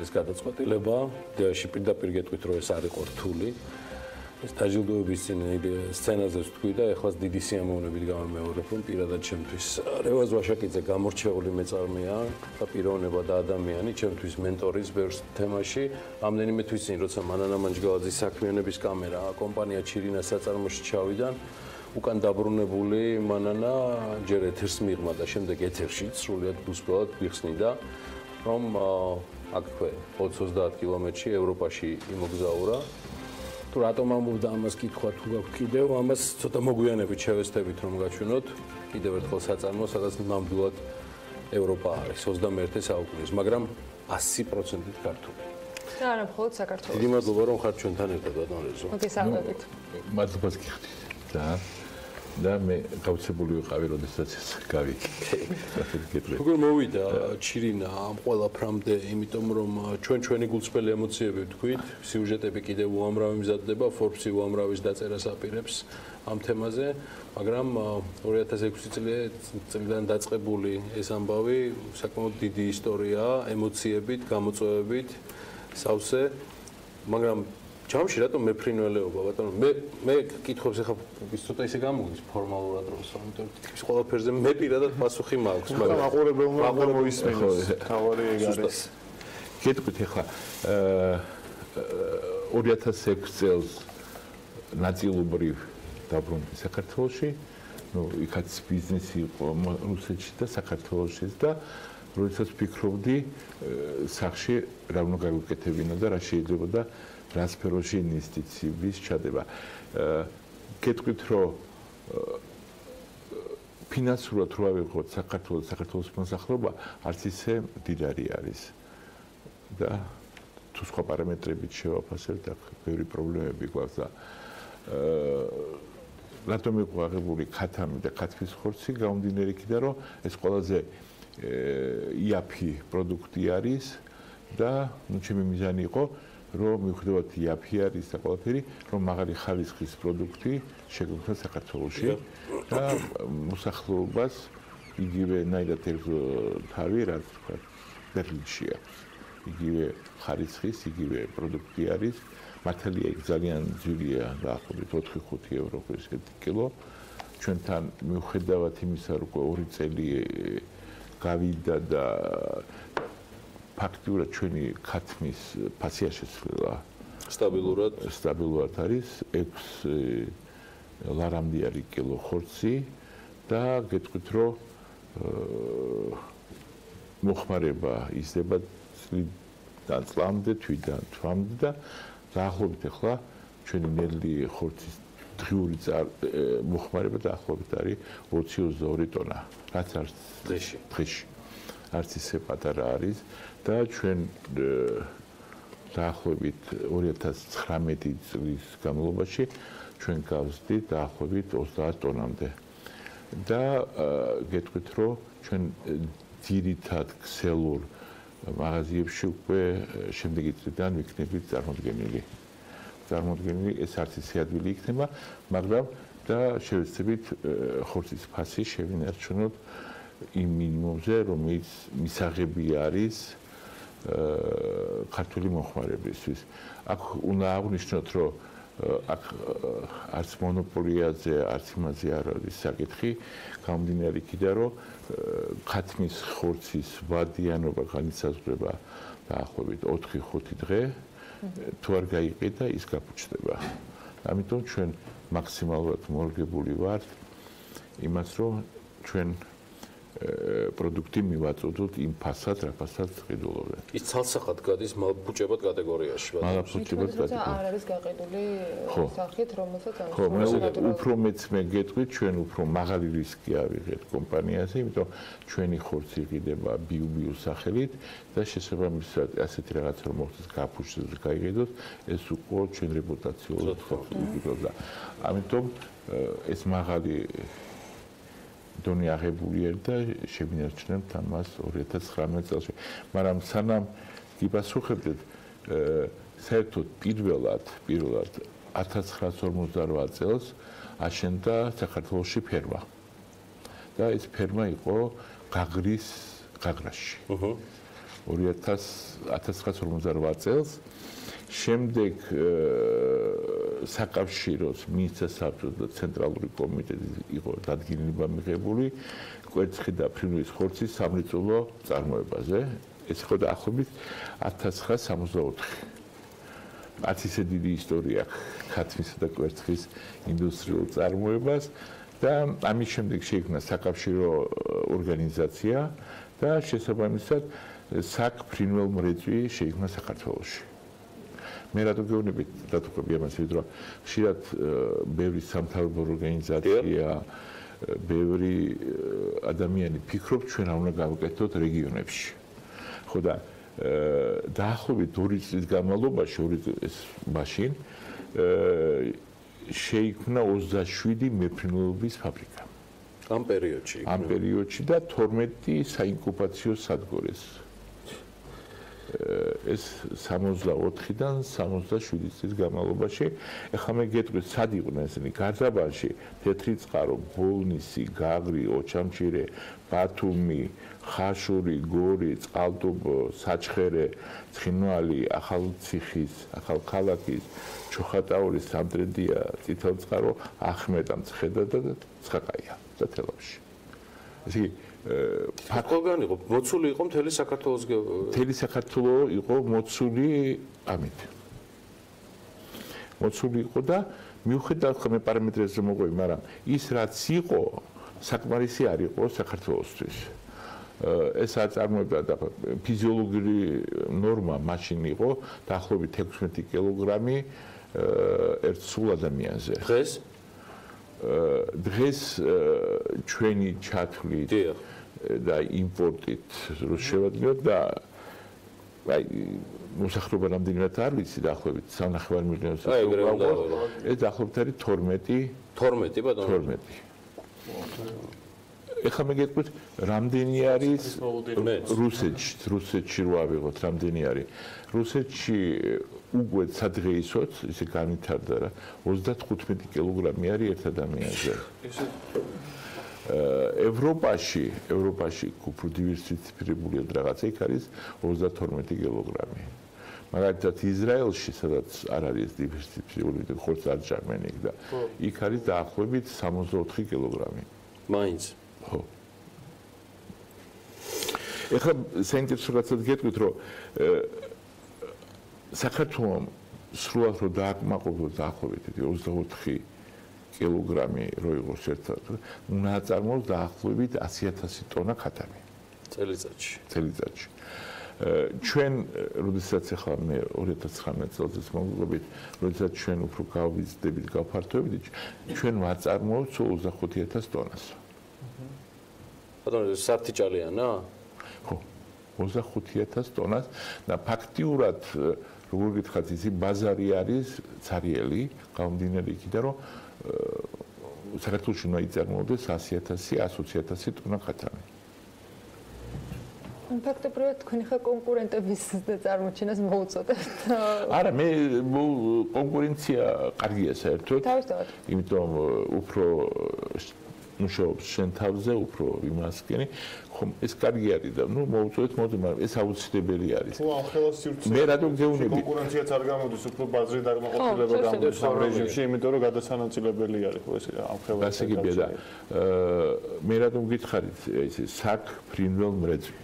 A: ეს გადაწყვეტილება. იდეაში პირდაპირ გეტყვით რომ ეს არ იყო რთული. ეს დაჯილდოების სცენაზე ვთქვი და ეხლაც დიდი სიამოვნებით გამომეორებ რომ პირადად ჩემთვის რევაზ ვაშაკიძე გამორჩეული მეწარმეა და პიროვნება და ადამიანი, ჩემთვის მენტორის ბევრ თემაში. რამდენიმე თვის წინ როცა მანანა მანჯგალაძის საქმიანობის კამერა კომპანია ჩირინას საწარმოში ჩავიდა, უკან დაბრუნებული მანანა ჯერ ეთერს მიღმა და შემდეგ ეთერში სრულიად ბუსკულად გვიხსნიდა რომ აქვე 20-30 კილომეტრში ევროპაში იმოგზაურა. თუ რატომ ამბობდა ამას კითხვა თუ გაქვთ კიდევ ამას ცოტა მოგვიანებით შევესწრებით რომ გაჩვენოთ კიდევ ერთხელ საწარმო სადაც ნამდვილად ევროპა არის 21 საუკუნის მაგრამ 100%-ით ქართული
I: და არა მხოლოდ საქართველოს.
A: დიდი მადლობა რომ ხართ ჩვენთან ერთად ბატონ რეზო.
I: მოგესალმებით.
E: მადლობას გიხდით და მე გავცებული ვიყავი როდესაც გავიქი.
A: როგორ მოვიდა ჩირინა ამ ყველა ფრამდე, იმიტომ რომ ჩვენი გულწრფელი ემოციები ვთქვით, სიუჟეტები კიდევ უამრავი მზადდება, Forbes-ი უამრავის დაწერას აპირებს ამ თემაზე, მაგრამ 2006 წლიდან დაწყებული ეს ამბავი საკმაოდ დიდი ისტორიაა, ემოციებით, გამოწვევებით, სავსე, მაგრამ ჯამში რატომ მეფრინველეობა ბატონო მე კითხობს ახლა ის ცოტა ისე გამოგდის ფორმალურად რომ ამიტომ თითქმის ყველაფერზე მე პირადად პასუხი მაქვს
E: მაგრამ მაყურებელმა მოისმინოს თავარი ეგ არის გეტყვით ახლა 2006 წელს ნაწილობრივ დაბრუნდი საქართველოში იქაც ბიზნესი იყო რუსეთში და საქართველოშიც და როდესაც ფიქრობდი სახში რა უნდა გავუკეთებინა და რა შეიძლება და რა სფეროში ინვესტიციების ჩადება. გეტყვით რომ ფინანსურად რო ავიღოთ საქართველოს მოსახლეობა არც ისე მდიდარი არის და თუ სხვა პარამეტრებით შევაფასებთ აქ ბევრი პრობლემები გვაქვს და რატომ იყო აღებული ქათამი და ქათმის ხორცი გამომდინარე იქიდან რომ ეს ყველაზე იაფი პროდუქტი არის და ჩემი მიზანი იყო რომ მივხვდებათ იაფი არის და ყველაფერი რომ მაღალი ხარისხის პროდუქტი შეგვექმნას საქართველოში და მოსახლეობას იგივენაირად ერთ თავი, რაც თქვა, ბერლინშია. იგივე ხარისხის, იგივე პროდუქტი არის. მართალია იქ ძალიან ძვირია, დაახლოებით 4-5 евро ეს 1 კილო. ჩვენთან მიუხედავად იმისა, რომ 2 წელი გავიდა და ფაქტიურად ჩვენი ქათმის ფასია შეცვლილა. სტაბილურად არის 6 ლარამდე არის კილო ხორცი და გეტყვით, რომ მოხმარება იზრდება წლიდან წლამდე, თვიდან თვამდე და დაახლოებით ახლა ჩვენი ნელი ხორცის დღიური მოხმარება დაახლოებით არის 20-22 ტონა, რაც არის დღეში. არც ისე პატარა არის და ჩვენ დაახლოებით 2019 წლის განმავლობაში ჩვენ გავზრდით დაახლოებით 30 ტონამდე. და გეტყვით, რომ ჩვენ ძირითად ქსელურ მაღაზიებში უკვე შემდეგი წლიდან ვიქნებით წარმოდგენილი. ეს არც ისე ადვილი იქნება, მაგრამ და შევეცდებით ხორცის ფასი შევინარჩუნოთ იმ მინიმუმზე, რომელიც მისაღები არის ქართული მოხმარებლისთვის. აქ უნდა აღვნიშნოთ, რომ აქ არც მონოპოლიაზე, არც იმაზე არ არის საკითხი, გამომდინარე იქიდან, რომ ქათმის ხორცის ვადიანობა განისაზღვრება დაახლოებით 4-5 დღე, თუ არ გაიყიდა, ის გაფუჩდება. ამიტომ ჩვენ მაქსიმალურად მორგებული ვართ იმას, რომ ჩვენ პროდუქტი მივაწოდოთ იმ ფასად, რა ფასად ყიდულობენ.
A: ის ცალსახად გადის მალბუჭებად კატეგორიაში,
E: მალბუჭებად კატეგორიაში.
I: არ არის გაყიდული სახით, რომელსაც ამის
E: ხო, უფრო მეც მე გეტყვით, ჩვენ უფრო მაღალი რისკი ავიღეთ კომპანიაზე, იმიტომ ჩვენი ხორცი იყიდება ბიუ სახელით და შესაბამისად ასეთი რაღაც რომ მოხდეს გაფუჩდეს, გაიყიდოთ, ეს უკვე ჩვენ რეპუტაციულად ხდება. ამიტომ ეს მაღალი დონე აღებულია და შევინარჩუნებთ ამას 2019 წელს. მაგრამ სანამ გიპასუხებდეთ, საერთოდ პირველად 1958 წელს აშენდა საქართველოში ფერმა. და ეს ფერმა იყო გაგრის გაგრაში. 1958 წელს შემდეგ საკავშიროს მინისტრთა საბჭოს და ცენტრალური კომიტეტი იყო დადგენილება მიღებული კვერცხი და ფრინველის ხორცის სამრეწველო წარმოებაზე. ეს იყო დაახლოებით 1964. არც ისე დიდი ისტორია ქათმისა და კვერცხის ინდუსტრიულ წარმოებას და ამის შემდეგ შეიქმნა საკავშირო ორგანიზაცია და შესაბამისად საქფრინველ მრეწვი შეიქმნა საქართველოში. მე რატო გეუბნებით დათუქები ამას, რომ ხშირად ბევრი სამთავრობო ორგანიზაცია, ბევრი ადამიანი ფიქრობს, ჩვენ არ უნდა გავაკეთოთ რეგიონებში. ხო და დაახლოებით 2 წლის განმავლობაში, მაშინ შეიქმნა 27 მეფრინველობის ფაბრიკა.
A: ამ პერიოდში
E: და 12 საინკუბაციო სადგურს. ეს 64-დან 77 წლის განმავლობაში. ეხლა მე გეტყვით, სად იყვნენ ესენი გარდაბანში, თეთრი წყარო, ბოლნისი, გაგრი, ოჩამჭირე, ბათუმი, ხაშური, გორი, წყალტუბო, საჩხერე, ცხინვალი, ახალციხის, ახალქალაქის, ჩოხატაურის, სამტრედია, წითელწყარო, ახმეტა, მცხედა და ცხაკაია და თელავში. ესე იგი
A: ფაქტობრივად იყო მოცული იყო მთელი საქართველოს
E: მთელი საქართველო იყო მოცული ამით. მოცული იყო და მიუხედავად ხომ პარამეტრებზე მოყვები, მაგრამ ის რაც იყო საკმარისი არ იყო საქართველოსთვის. ეს აწარმოებდა და ფიზიოლოგიური ნორმა მაშინ იყო დაახლოებით 16 კილოგრამი ერთ სულ ადამიანზე. დღეს ჩვენი ჩათვლით და იმპორტით რო შევადგინოთ და აი მოსახლეობა რამდენად არ ვიცი დაახლოებით 3.5 მილიონს ეს დაახლოებით არის
A: 12 ბატონო
E: 12 ეხლა მე გეტყვით რამდენი არის რუსეთში რო ავიღოთ რამდენი არის რუსეთში უკვე სადღეისოც ისე განვითარდა რა 35 კილოგრამი არის ერთ ადამიანზე ევროპაში უფრო დივერსიფიცირებულია რაღაცა, იქ არის 32 კილოგრამი. მაგალითად ისრაელში, სადაც არ არის დივერსიფიცირებული, ხორც არ ჭამენ იქ და იქ არის დაახლოებით 64 კილოგრამი.
A: მაინც.
E: ხო. ეხლა საინტერესო რაცაც გეტყვით, რომ საქართველოს სრულად რო დააკმაყოფილოს დაახლოებით 24 კილოგრამი რო იყოს ერთად, უნდა აწარმოოს დაახლოებით 100,000 ტონა ქათამი წელიწადში. ჩვენ როდესაც ახლა მე 2019 წელს მოვიყვებით, როდესაც ჩვენ უფრო გავიზრდებით, გავფართოვებით, ჩვენ ვაწარმოებთ 25,000 ტონას.
A: ბატონო, საფრთხეა?
E: ხო, 25,000 ტონას და ფაქტიურად როგორ გითხრათ, ისი ბაზარი არის ცარიელი, გამომდინარე იქიდან, რომ საქართველოში უნდა იწარმოებდეს 100,000, 120,000 ტონა ქათამი.
I: ფაქტობრივად თქვენი ხა კონკურენტების წარმოჩენას მოუწოდებთ.
E: არა, მე კონკურენცია კარგია საერთოდ.
I: თავისთავად.
E: იმიტომ უფრო მუშაობს შენ თავზე, უფრო იმასკენი, ხომ ეს კარგი არის და ნუ მოუწოდეთ მოდი, მაგრამ ეს აუცილებელი არის.
M: ხო, ამ ხელას სივრცე.
E: მე რატომ გეუბნები?
M: კონკურენციაც არ გამოდის, უფრო ბაზრი დაგმაყოფილება გამოდის ამ რეჟიმში, იმიტომ რომ გადასანაცვლებელი არის ხო ეს ამ ხელას.
E: ასე გიბია და მე რატომ გითხარით, ეს საქმიანი მრეწვი.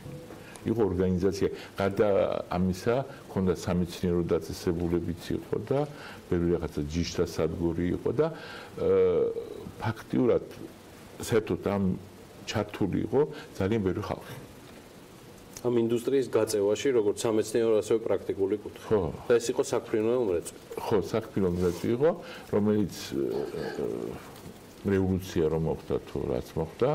E: იყო ორგანიზაცია, გარდა ამისა, ქონდა სამეცნიერო დაწესებულებიც იყო და ბევრი რაღაცა ჯიშთა სადგური იყო და ფაქტიურად საერთოდ ამ ჩართული იყო ძალიან ბევრი ხალხი.
A: ამ ინდუსტრიის გაწევაში, როგორც სამეცნიერო, ასევე პრაქტიკული კუთხე.
E: ხო.
A: და ეს იყო საქმიანი მრეწვი.
E: ხო, საქმიანი მრეწვი იყო, რომელიც რევოლუცია რომ მოხდა თუ რაც მოხდა,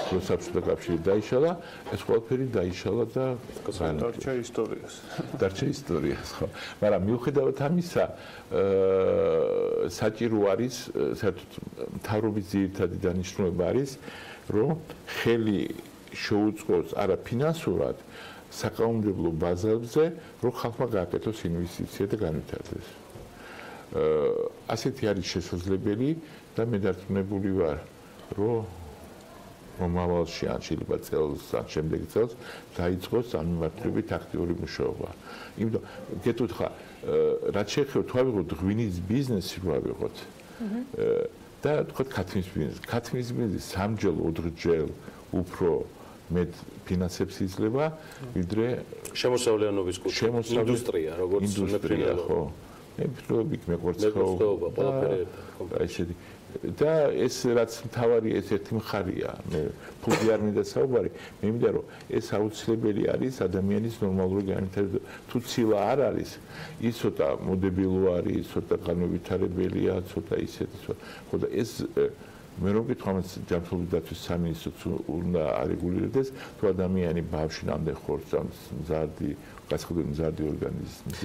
E: რომ საბჭოთა კავშირი დაიშალა, ეს ყველაფერი დაიშალა და
M: დარჩა ისტორიას.
E: დარჩა ისტორიას, ხო. მაგრამ მიუხედავად ამისა, საჭირო არის, საერთოდ მთავრობის ძირითადი დანიშნულება არის, რომ ხელი შეუწყოს არა ფინანსურად, საკანონმდებლო ბაზაზე, რომ ხალხმა გააკეთოს ინვესტიცია და განვითარდეს. ასეთი არის შესაძლებელი და მე დარწმუნებული ვარ, რომ მომავალში ან შეიძლება წელს ან შემდეგ წელს დაიწყოს ამ მიმართულებით აქტიური მუშაობა. იმიტომ გეტყვით ხა, რაც შეეხება თუ ავიღოთ ღვინის ბიზნესი რო ავიღოთ და თქვათ ქათმის ბიზნესი. ქათმის ბიზნესი სამჯერ 4ჯერ უფრო მეტ ფინანსებს იძლევა, ვიდრე
A: შემოსავლიანობის კუთხე, ინდუსტრია, როგორც
E: ინდუსტრია, ხო. მეფრობიკ მეკორცხეობა, ყველაფერი ესეთი. და ეს რაც მთავარი ეს ერთი მხარეა, მე ფული არ მინდა საუბარი, მე მინდა რომ ეს აუცილებელი არის ადამიანის ნორმალური განვითარება. თუ ცილა არ არის, ის ცოტა მოდებილო არის, ცოტა განვითარებელია, ცოტა ისეთი, ხო და ეს მე რომ გითხრა, ჯანმრთელობის დაცვის სამინისტროც უნდა არეგულირდეს, თუ ადამიანი ბავშვი ნამდვილ ხორცს მზარდი გასხდები მზარდი ორგანიზმის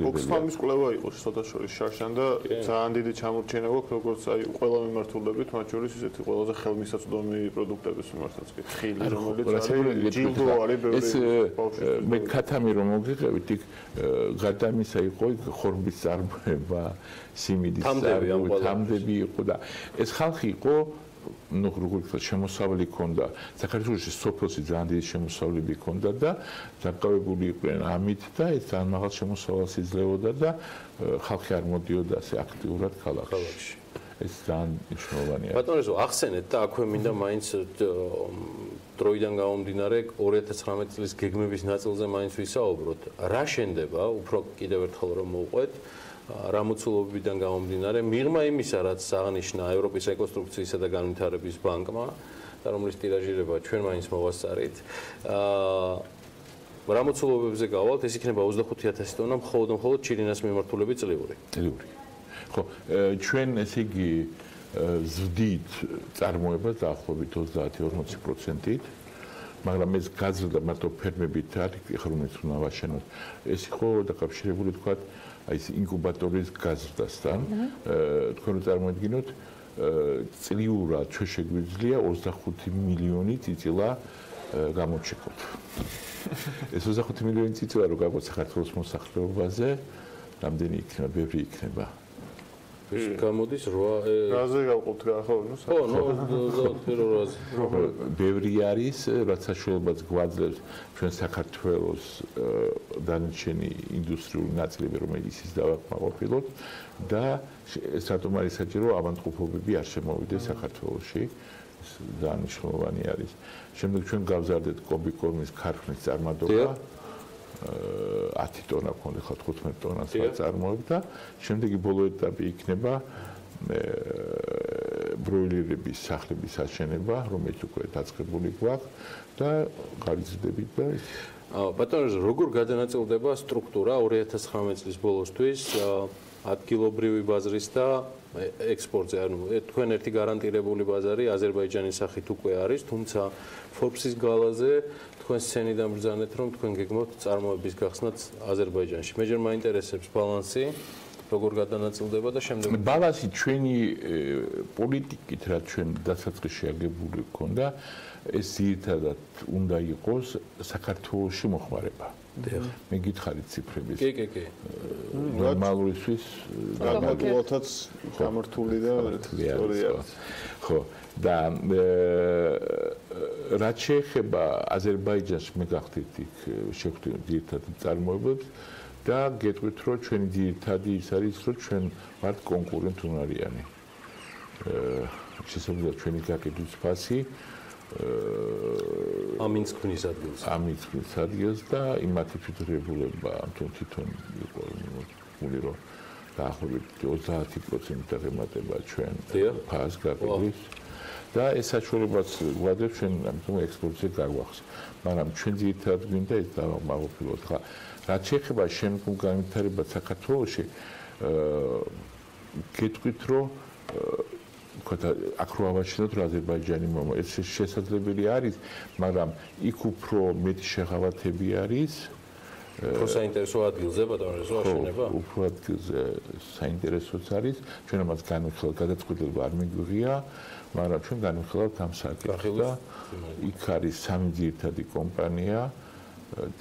M: ოქსფამის კვლევა იყო შესაძლოა შარშან და ძალიან დიდი ჩამორჩენა გვაქვს როგორც აი ყველა მიმართულებით, მათ შორის ისეთი ყველაზე ხელმისაწვდომი პროდუქტების მიმართაც კი ხილი, რომელიც არის ჯილდო არის ბევრი ბავშვი.
E: მე ქათამი რომ მოგიღებით, იქ გარდა ამისა იყო ხორბის წარმოება, სიმინდის წარმოება, თამდები იყო და ეს ხალხი იყო ну, როგორ ვთქვათ, შემოსავლელი ქონდა. საქართველოში სოფელში ძალიან დიდი შემოსავლები ქონდა და დაკავებული იყვნენ ამით და ეს ძალიან მაღალ შემოსავალს იძლეოდა და ხალხი არ მოდიოდა ასე აქტიურად ქალაქში. ეს ძალიან მნიშვნელოვანია.
A: ბატონო, ახსენეთ და აქვე მინდა მაინც დროიდან გამომდინარე 2019 წლის გეგმების ნაწილზე მაინც ვისაუბროთ. რა შენდება, უფრო კიდევ ერთხელ რომ მოვყვეთ რა მოცულობებიდან გამომდინარე, მიღმა იმისა, რაც აღნიშნა ევროპის რეკონსტრუქციისა და განვითარების ბანკმა და რომლის ტირაჟირება ჩვენ მაინც მოვასწარით. რა მოცულობებზე გავალთ, ეს იქნება 25,000 ტონა მხოლოდ ჩირინას მიმართულებით წლიური.
E: ხო, ჩვენ ესე იგი ზრდით წარმოებას დაახლოებით 30-40%-ით, მაგრამ ეს გაზრდა მარტო ფერმებით არის, ეხლა რომელიც უნდა ვაშენოთ. ეს იყო დაკავშირებული თქვა აი ეს ინკუბატორის გაზრდასთან. თქვენ რო წარმოედგინოთ, წლიურად ჩვენ შეგვიძლია 25 მილიონი წიწილა გამოჩეკოთ. ეს 25 მილიონი წიწილა რო გაგვაქვს საქართველოს მოსახლეობაზე, რამდენი იქნება, ბევრი იქნება.
A: გამოდის 8
M: რაზე გავყოფთ ხო
E: ბევრი არის რაც საშუალებაც გვაძლევს ჩვენ საქართველოს დანარჩენი ინდუსტრიული ნაწილები რომელიც ის დავაკმაყოფილოთ და ეს რატომ არის საჭირო ავანტყოფობები არ შემოვიდეს საქართველოში ძალიან მნიშვნელოვანი არის შემდეგ ჩვენ გავზარდეთ კობიკორმის ქარხნის წარმატება 10 ტონა ქონდა ხო 15 ტონას წარმოებდა და შემდეგი ბოლო ეტაპი იქნება ბროილერების სახლების აშენება რომელიც უკვე დაწყებული გვაქვს და გარიზდებით და
A: ბატონო როგორ გადანაწილდება სტრუქტურა 2019 წლის ბოლოსთვის ადგილობრივი ბაზრის და ექსპორტზე ანუ თქვენ ერთი გარანტირებული ბაზარი აზერბაიჯანის სახით უკვე არის თუმცა Forbes-ის გალაზე თქვენ სცენიდან ბრძანეთ რომ თქვენ გეგმავთ წარმოების გახსნაც აზერბაიჯანში მე ჯერ მაინტერესებს ბალანსი როგორ გადანაწილდება და შემდეგ
E: ბალანსი ჩვენი პოლიტიკით რაც ჩვენ დასაწყისში აგებული გქონდა ეს ძირითადად უნდა იყოს საქართველოში მოხმარება მე გითხარით ციფრების
A: კი
E: ნორმალურისთვის
M: გამართულათაც გამართული და ისტორია
E: ხო და რაც შეეხება აზერბაიჯანს მე გახდით იქ შეხვდით ძირითადად წარმოებებს და გეტყვით რომ ჩვენი ძირითადი ის არის რომ ჩვენ ვართ კონკურენტ უნარიანი შესაძლოა ჩვენი გაკითხვის ფასი
A: ამინსკის ადგილს
E: და იმათი ფიქრებულება თვითონ იყო რომ დაახლოებით 30% აღემატება ჩვენ ფას გაკითხვის და ეს საშუალებაც გვაძლევს ჩვენ ამიტომ ექსპორტზე გაგვახს მაგრამ ჩვენ ძირითადად გვინდა ეს დავამაყოფილოთ ხა რაც შეეხება შემდგომ განვითარებას საქართველოში გეტყვით რომ აქ რო ავაჩინოთ რომ აზერბაიჯანი მომა ეს შესაძლებელი არის მაგრამ იქ უფრო მეტი შეღავათები არის
A: უფრო საინტერესო ადგილზე ბატონო აშენება
E: უფრო ადგილზე საინტერესოც არის ჩვენ ამას განვიხილავთ გადაწყვეტილება არ მიგვიღია მაგრამ ჩვენ განვიხილავთ ამ საკითხს და იქ არის სამი ძირითადი კომპანია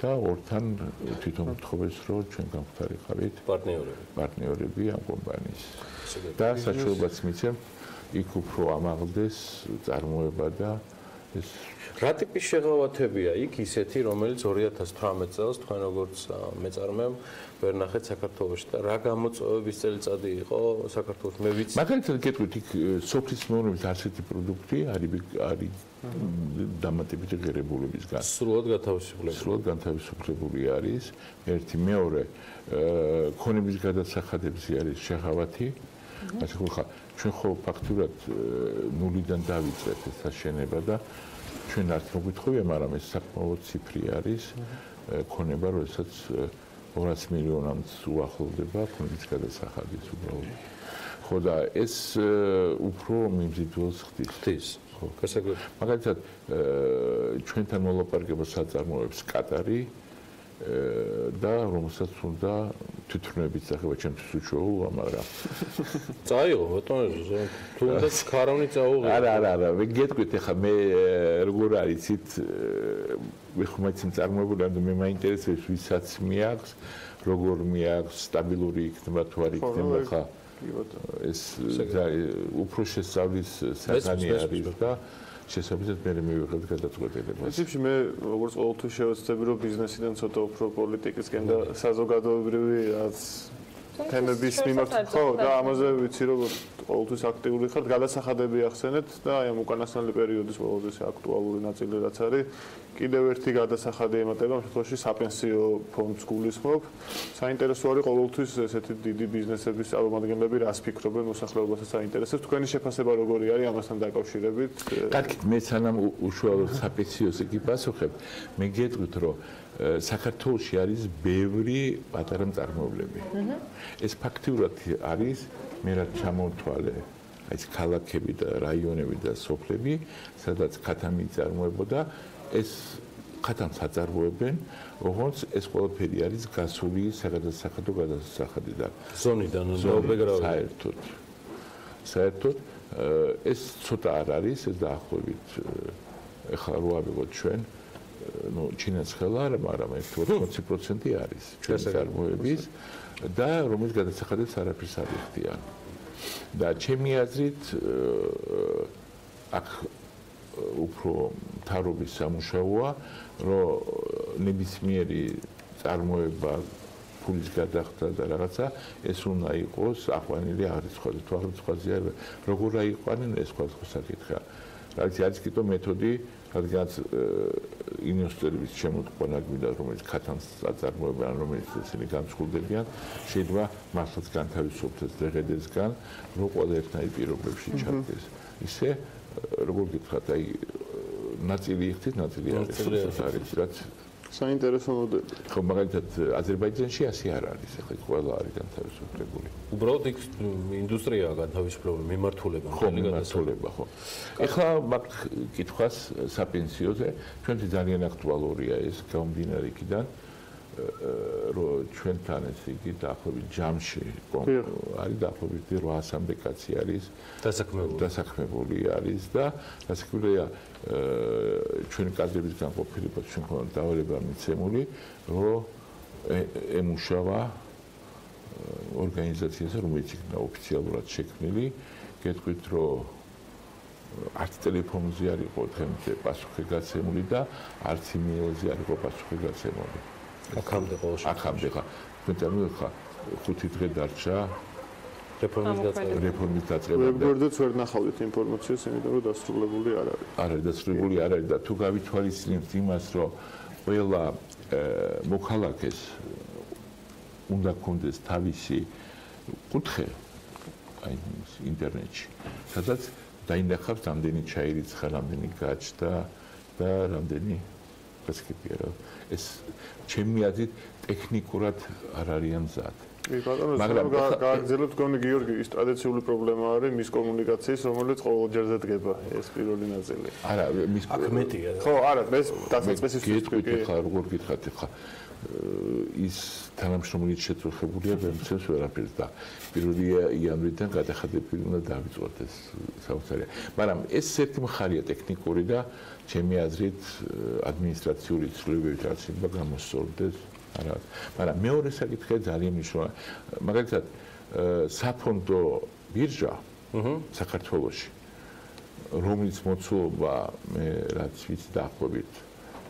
E: და ორთან თვითონ გთხოვეს რომ ჩვენ გავხდარიყავით პარტნიორები ამ კომპანიის და საშუალებაც მიცემ იქ უფრო ამაღლდეს წარმოება და ეს
A: რა ტიპის შეღავათებია იქ ისეთი რომელიც 2018 წელს თქვენ როგორც მეწარმეამ ვერ ნახეთ საქართველოში და რა გამოწვევების წელიწადი იყო საქართველოს მე ვიცი
E: მაგალითად გეტყვით იქ სოფლის მეურნეობის ასეთი პროდუქტი არის დამატებითი ღირებულებისგან
A: სრულად
E: განთავისუფლებული არის ერთი მეორე ქონების გადასახადებზე არის შეღავათი ასე ხა ჩვენ ხო ფაქტურად ნულიდან დავიწყეთ ეს აშენება და ჩვენ არც მოგვითხოვია მაგრამ ეს საკმაოდ ციფრი არის ქონება როდესაც 200 მილიონამდე უახლოვდება ქონების გადასახადის უბრალოდ ხო და ეს უფრო მიმზიდველს ხდის ხო მაგალითად ჩვენთან მოლაპარაკება საწარმოებს კატარი და რომელსაც უნდა თვითმფრინავების სახება ჩემთვის უჩვეულოა მაგრამ
A: წაიღო ბატონო თუნდაც ქარავნი წაუღე
E: არა მე გეტყვით ახლა მე როგორ არიცით მე ხომ წარმოებული ამ მე მაინტერესებს ვისაც მიაქვს როგორ მიაქვს სტაბილური იქნება თუ არ იქნება ხა ეს უფრო შესწავლის საგანი არის და შესაბამისად მე მივიღებ გადაწყვეტილებას.
M: პრინციპში მე როგორც ყოველთვის შევეცდები რომ ბიზნესიდან ცოტა უფრო პოლიტიკისკენ და საზოგადოებრივი რაც თემების მიმართ ხო და ამაზე ვიცი რომ ყოველთვის აქტიური ხართ გადასახადები ახსენეთ და აი ამ უკანასკნელი პერიოდის ყველაზე აქტუალური ნაწილი რაც არის კიდევ ერთი გადასახადი ემატება ამ შემთხვევაში საპენსიო ფონდს გულისხმობ საინტერესო არის ყოველთვის ესეთი დიდი ბიზნესების წარმომადგენლები რას ფიქრობენ მოსახლეობასაც საინტერესებს თქვენი შეფასება როგორი არის ამასთან დაკავშირებით
E: კარგით მე სანამ უშუალოდ საპენსიოს იგი პასუხებ მე გეტყვით რომ საქართველოში არის ბევრი პატარა მწარმოებლები ეს ფაქტიურად არის მე რაც ჩამოვთვალე აი ეს ქალაქები და რაიონები და სოფლები სადაც ქათამი წარმოებოდა ეს ქათამს აწარმოებენ როგორც ეს ყველაფერი არის გასული საგადასახადო გადასახადიდან
A: ზონიდან
E: საერთოდ ეს ცოტა არ არის ეს დაახლოებით ეხლა რო ავიღოთ ჩვენ ну ჩინას ხელა არა მაგრამ 80% არის ჩვენი წარმოების და რომელიც გადასახადებს არაფერს არ იხდიან და ჩემი აზრით აქ უფრო თავრობის სამუშაოა, რომ ნებისმიერი წარმოება ფულის გადახდა და რაღაცა ეს უნდა იყოს აყვანილი აღრიცხვაზე. თუ აღრიცხვაზეა, როგორ აიყვანენ ეს სხვა საკითხია. რაც კიდო მეთოდი, რადგანაც ინვესტორების შემოტყვანა გვინდა, რომელიც ქათამს აწარმოებენ, რომელიც ისინი გამსხურდებიან, შეიძლება მართლაც განთავისუფლდეს დღედესგან, რომ ყველა ერთნაირ პირობებში ჩადგეს. ისე როგორ გითხრათ, აი ნაწილი იხდით, ნაწილი არის, რაც
M: საინტერესო მოდელი.
E: ხო, მაგალითად აზერბაიჯანში ასე არ არის, ახლა ყველა არის განთავისუფლებული.
A: უბრალოდ იქ ინდუსტრიაა განთავისუფლებული, მიმართულება.
E: ხო, მიმართულება, ხო. ახლა მაგ კითხვას საპენსიოზე, ჩვენთვის ძალიან აქტუალურია ეს გამომდინარე იქიდან, რომ ჩვენთან ეს იგი დაახლოებით ჯამში არის დაახლოებით 800-მდე კაცი არის დასაქმებული არის და დასაქმებულია ჩვენი კადრების განყოფილება ჩვენ ხომ დავალება მიცემული რომ ემუშავა ორგანიზაციაზე რომელიც იქნა ოფიციალურად შექმნილი გეტყვით რომ არც ტელეფონზე არ იყო დღემდე პასუხი გაცემული და არც იმეილზე არ იყო პასუხი გაცემული აქამდე ყოველ შემთხვევაში აქამდე ხა მეტყვი 5 დღე დარჩა რეფორმის დაწყება
M: ვებგვერდზეც ვერ ნახავდით ინფორმაციას იმიტომ რომ დასრულებული არ არის
E: არ არის დასრულებული არ არის და თუ გავითვალისწინებთ იმას რომ ყველა მოქალაქეს უნდა კონდეს თავისი კუთხე აი ინტერნეტში სადაც დაინახავს რამდენი ჩაირიცხა რამდენი გაჩნდა და რამდენი გასკიპია რა ეს ჩემი აზრით ტექნიკურად არ არიან მზად.
M: მაგრამ გააგრძელებთ გონი გიორგი ის ტრადიციული პრობლემა არის მის კომუნიკაციის რომელიც ყოველ ჯერზე დგება ეს პირველი ნაწილი.
E: არა მის
A: აკმეტია.
M: ხო არა ეს დასაწყისის
E: გეტყვით ხა როგორ გითხართ ხა ის თანამშრომლით შეწუხებულია ვერცებს ვერაფერს და 1 იანვრიდან გადახადებული უნდა დავიწყოთ ეს საოცარია. მაგრამ ეს ერთი მხარეა ტექნიკური და ჩემი აზრით ადმინისტრაციული ცვლილებებით რაც შეიძლება გამოსწორდეს არა. მაგრამ მეორე საკითხია ძალიან მნიშვნელოვანი. მაგალითად საფონდო ბირჟა საქართველოში რომლის მოცულობა მე რაც ვიცი დაახლოებით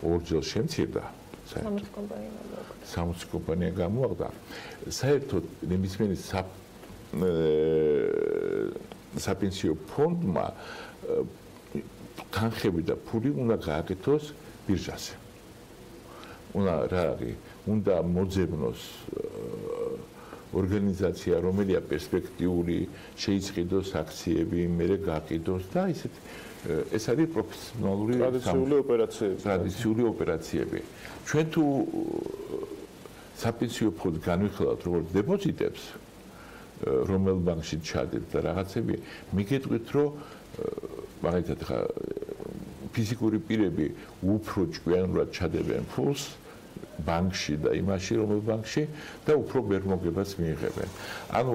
E: 2 წელს შემცირდა 60 კომპანია გამოაყდა. საერთოდ ნებისმიერი საპენსიო ფონდმა თანხები და ფული უნდა გააკეთოს ბირჟაზე. უნდა რა არის? უნდა მოძებნოს ორგანიზაცია, რომელია პერსპექტიული, შეიწყიდოს აქციები, მერე გააკიდოს და ისეთ ეს არის პროფესიონალური ტრადიციული ოპერაციები. ჩვენ თუ საპენსიო ფონდს განვიხილავთ როგორც დეპოზიტებს, რომელ ბანკში ჩადებს და რაღაცები, მიგეტყვით რომ მაგალითად ხა ფიზიკური პირები უფრო ჭკვიანურად ჩადებენ ფულს ბანკში და იმაში რომელ ბანკში და უფრო ვერ მოგებას მიიღებენ. ანუ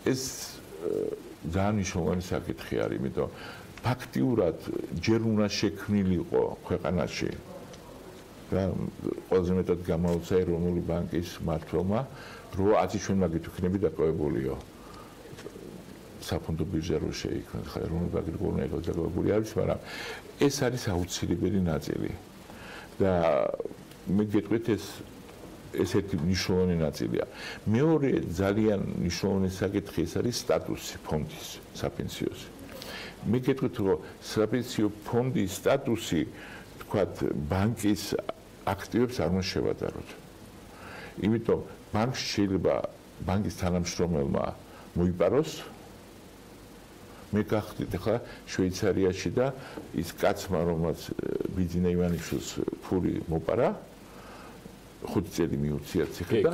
E: ეს ძალიან მნიშვნელოვანი საკითხი არის, იმიტომ ფაქტიურად ჯერ უნდა შექმნილიყო ქვეყანაში და ყველაზე მეტად გამაუცა ეროვნული ბანკის მმართველმა, რომ აცი ჩვენ მაგით ვიქნები დაკავებულიო. საფონდო ბირჟა რო შეიქმნა, ხა ეროვნული ბანკი როგორ უნდა იყოს დაკავებული არის, მაგრამ ეს არის აუცილებელი ნაწილი. და მე გეტყვით ეს ერთი მნიშვნელოვანი ნაწილია. მეორე ძალიან მნიშვნელოვანი საკითხი ეს არის სტატუსი ფონდის საპენსიოზე. მე გეტყვით რომ საპენსიო ფონდის სტატუსი თქვათ ბანკის აქტივებს არ უნდა შევადაროთ. იმიტომ ბანკში შეიძლება ბანკის თანამშრომელმა მოიპაროს მე გახდით ახლა შვეიცარიაში და ის კაცმა რომელსაც ბიძინა ივანიშვილს ფული მოპარა 5 წელი მიუწია ციხე და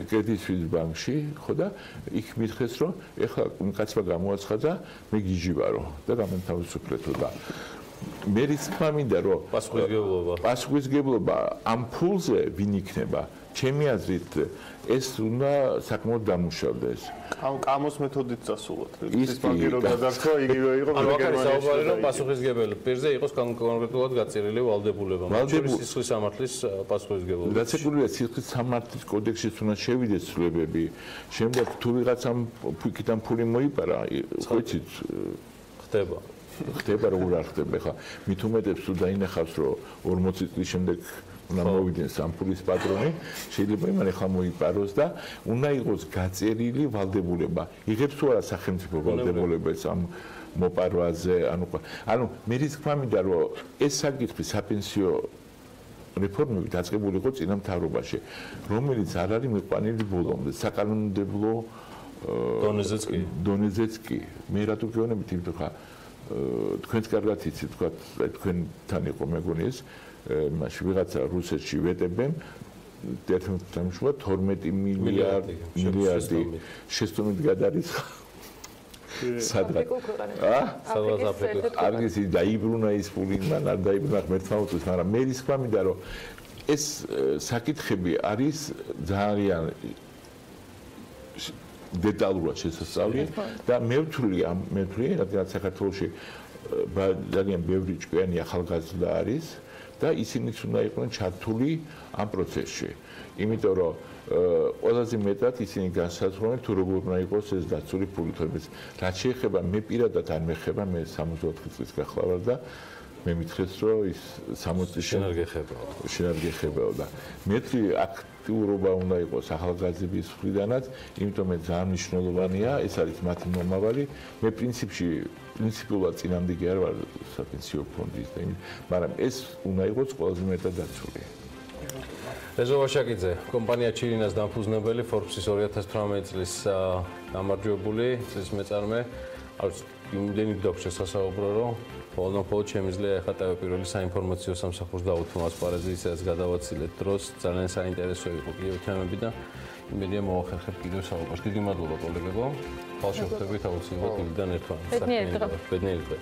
E: კრედიტ სუისის ბანკში ხო და იქ მითხეს რომ ეხლა კაცმა გამოაცხადა მე გიჟი ვარო და გამენთავისუფლეთო და მე რის თქმა მინდა რომ პასუხისგებლობა ამ ფულზე ვინ იქნება ჩემი აზრით ეს უნდა საკმაოდ დამუშავდეს.
M: კამოს მეთოდით წასულოთ. ის ბანკი რო გადარქვა, იგივე იყო
A: გერმანიაში რომ პასუხისგებელი პირზე იყოს კონკრეტულად გაწერილი ვალდებულება. მაგრამ სისხლის სამართლის პასუხისგებლობა.
E: გაცეკვირია სისხლის სამართლის კოდექსშიც უნდა შევიდეს ცვლილებები. შემდეგ თუ ვიღაცამ იქიდან ფული მოიპარა, ხო იცით, ხდება როგორ არ ხდება ხა. მით უმეტებს თუ დაინახავს რომ 40 წლის შემდეგ უნდა მოვიდნენ სამფულის პატრონი, შეიძლება იმან ახლა მოიპაროს და უნდა იყოს გაწერილი ვალდებულება. იღებს თუ არა სახელმწიფო ვალდებულებას ამ მოპარვაზე, ანუ მე რის თქმა მინდა რომ ეს საკითხი საფინანსო რეფორმები დაწყებული იყო წინა მთავრობაში, რომელიც არ არის მიყვანილი ბოლომდე, საკანონმდებლო დონეზეც კი. მე რატო გეუბნებით, იმიტომ ხა თქვენც კარგად იცით, თქვა თქვენთან იყო მეგონი ეს მაშინ ვიღაცა რუსეთში ვეტებენ 12 მილიარდი შეცდომით გადარიცხა სადღაც არქის დაიბრუნა ის ფული მან არ დაიბრუნა ღმერთმა უწევს მაგრამ მე რის თქმა მინდა რომ ეს საკითხები არის ძალიან დეტალურად შესასწავლი და მე ვთვლი რადგან საქართველოში ძალიან ბევრი ჭკვიანი ახალგაზრდა არის და ისინიც უნდა იყვნენ ჩართული ამ პროცესში. იმიტომ რომ ყველაზე მეტად ისინი განსაზღვრავენ თუ როგორ უნდა იყოს ეს დაცული ფული, თორემ რაც შეეხება მე პირადად არ მეხება, მე 64 წლის გახლავარ და მე მითხრეს რომ ის 60 წლის შენ არ გეხებაო და მეტი აქტიურობა უნდა იყოს ახალგაზრდების მხრიდანაც, იმიტომ მე ძალიან მნიშვნელოვანია, ეს არის მათი მომავალი. მე პრინციპულად წინამდებარე არ ვარ საფინანსო ფონდის და მაგრამ ეს უნდა იყოს ყველაზე მეტად დაცული.
A: რეზო ვაშაკიძე, კომპანია ჩირინას დამფუძნებელი, Forbes-ის 2018 წლის გამარჯვებული, წლის მეწარმე. არის იმდენი გვაქვს შესაძლებლობა, რომ მხოლოდ შემიძლია ახლა Pirveli საინფორმაციო სამსახურს დაუთმო ასპარეზზე, ისაც გადავაცილეთ დროს, ძალიან საინტერესო იყო კიდევ თემები და იმედია მოახერხებთ კიდევ საუბარს. დიდი მადლობა კოლეგებო. ხალხი ხვდებით აუცილებლად იმიდან ერთმანეთს. ბედნიერი დღე.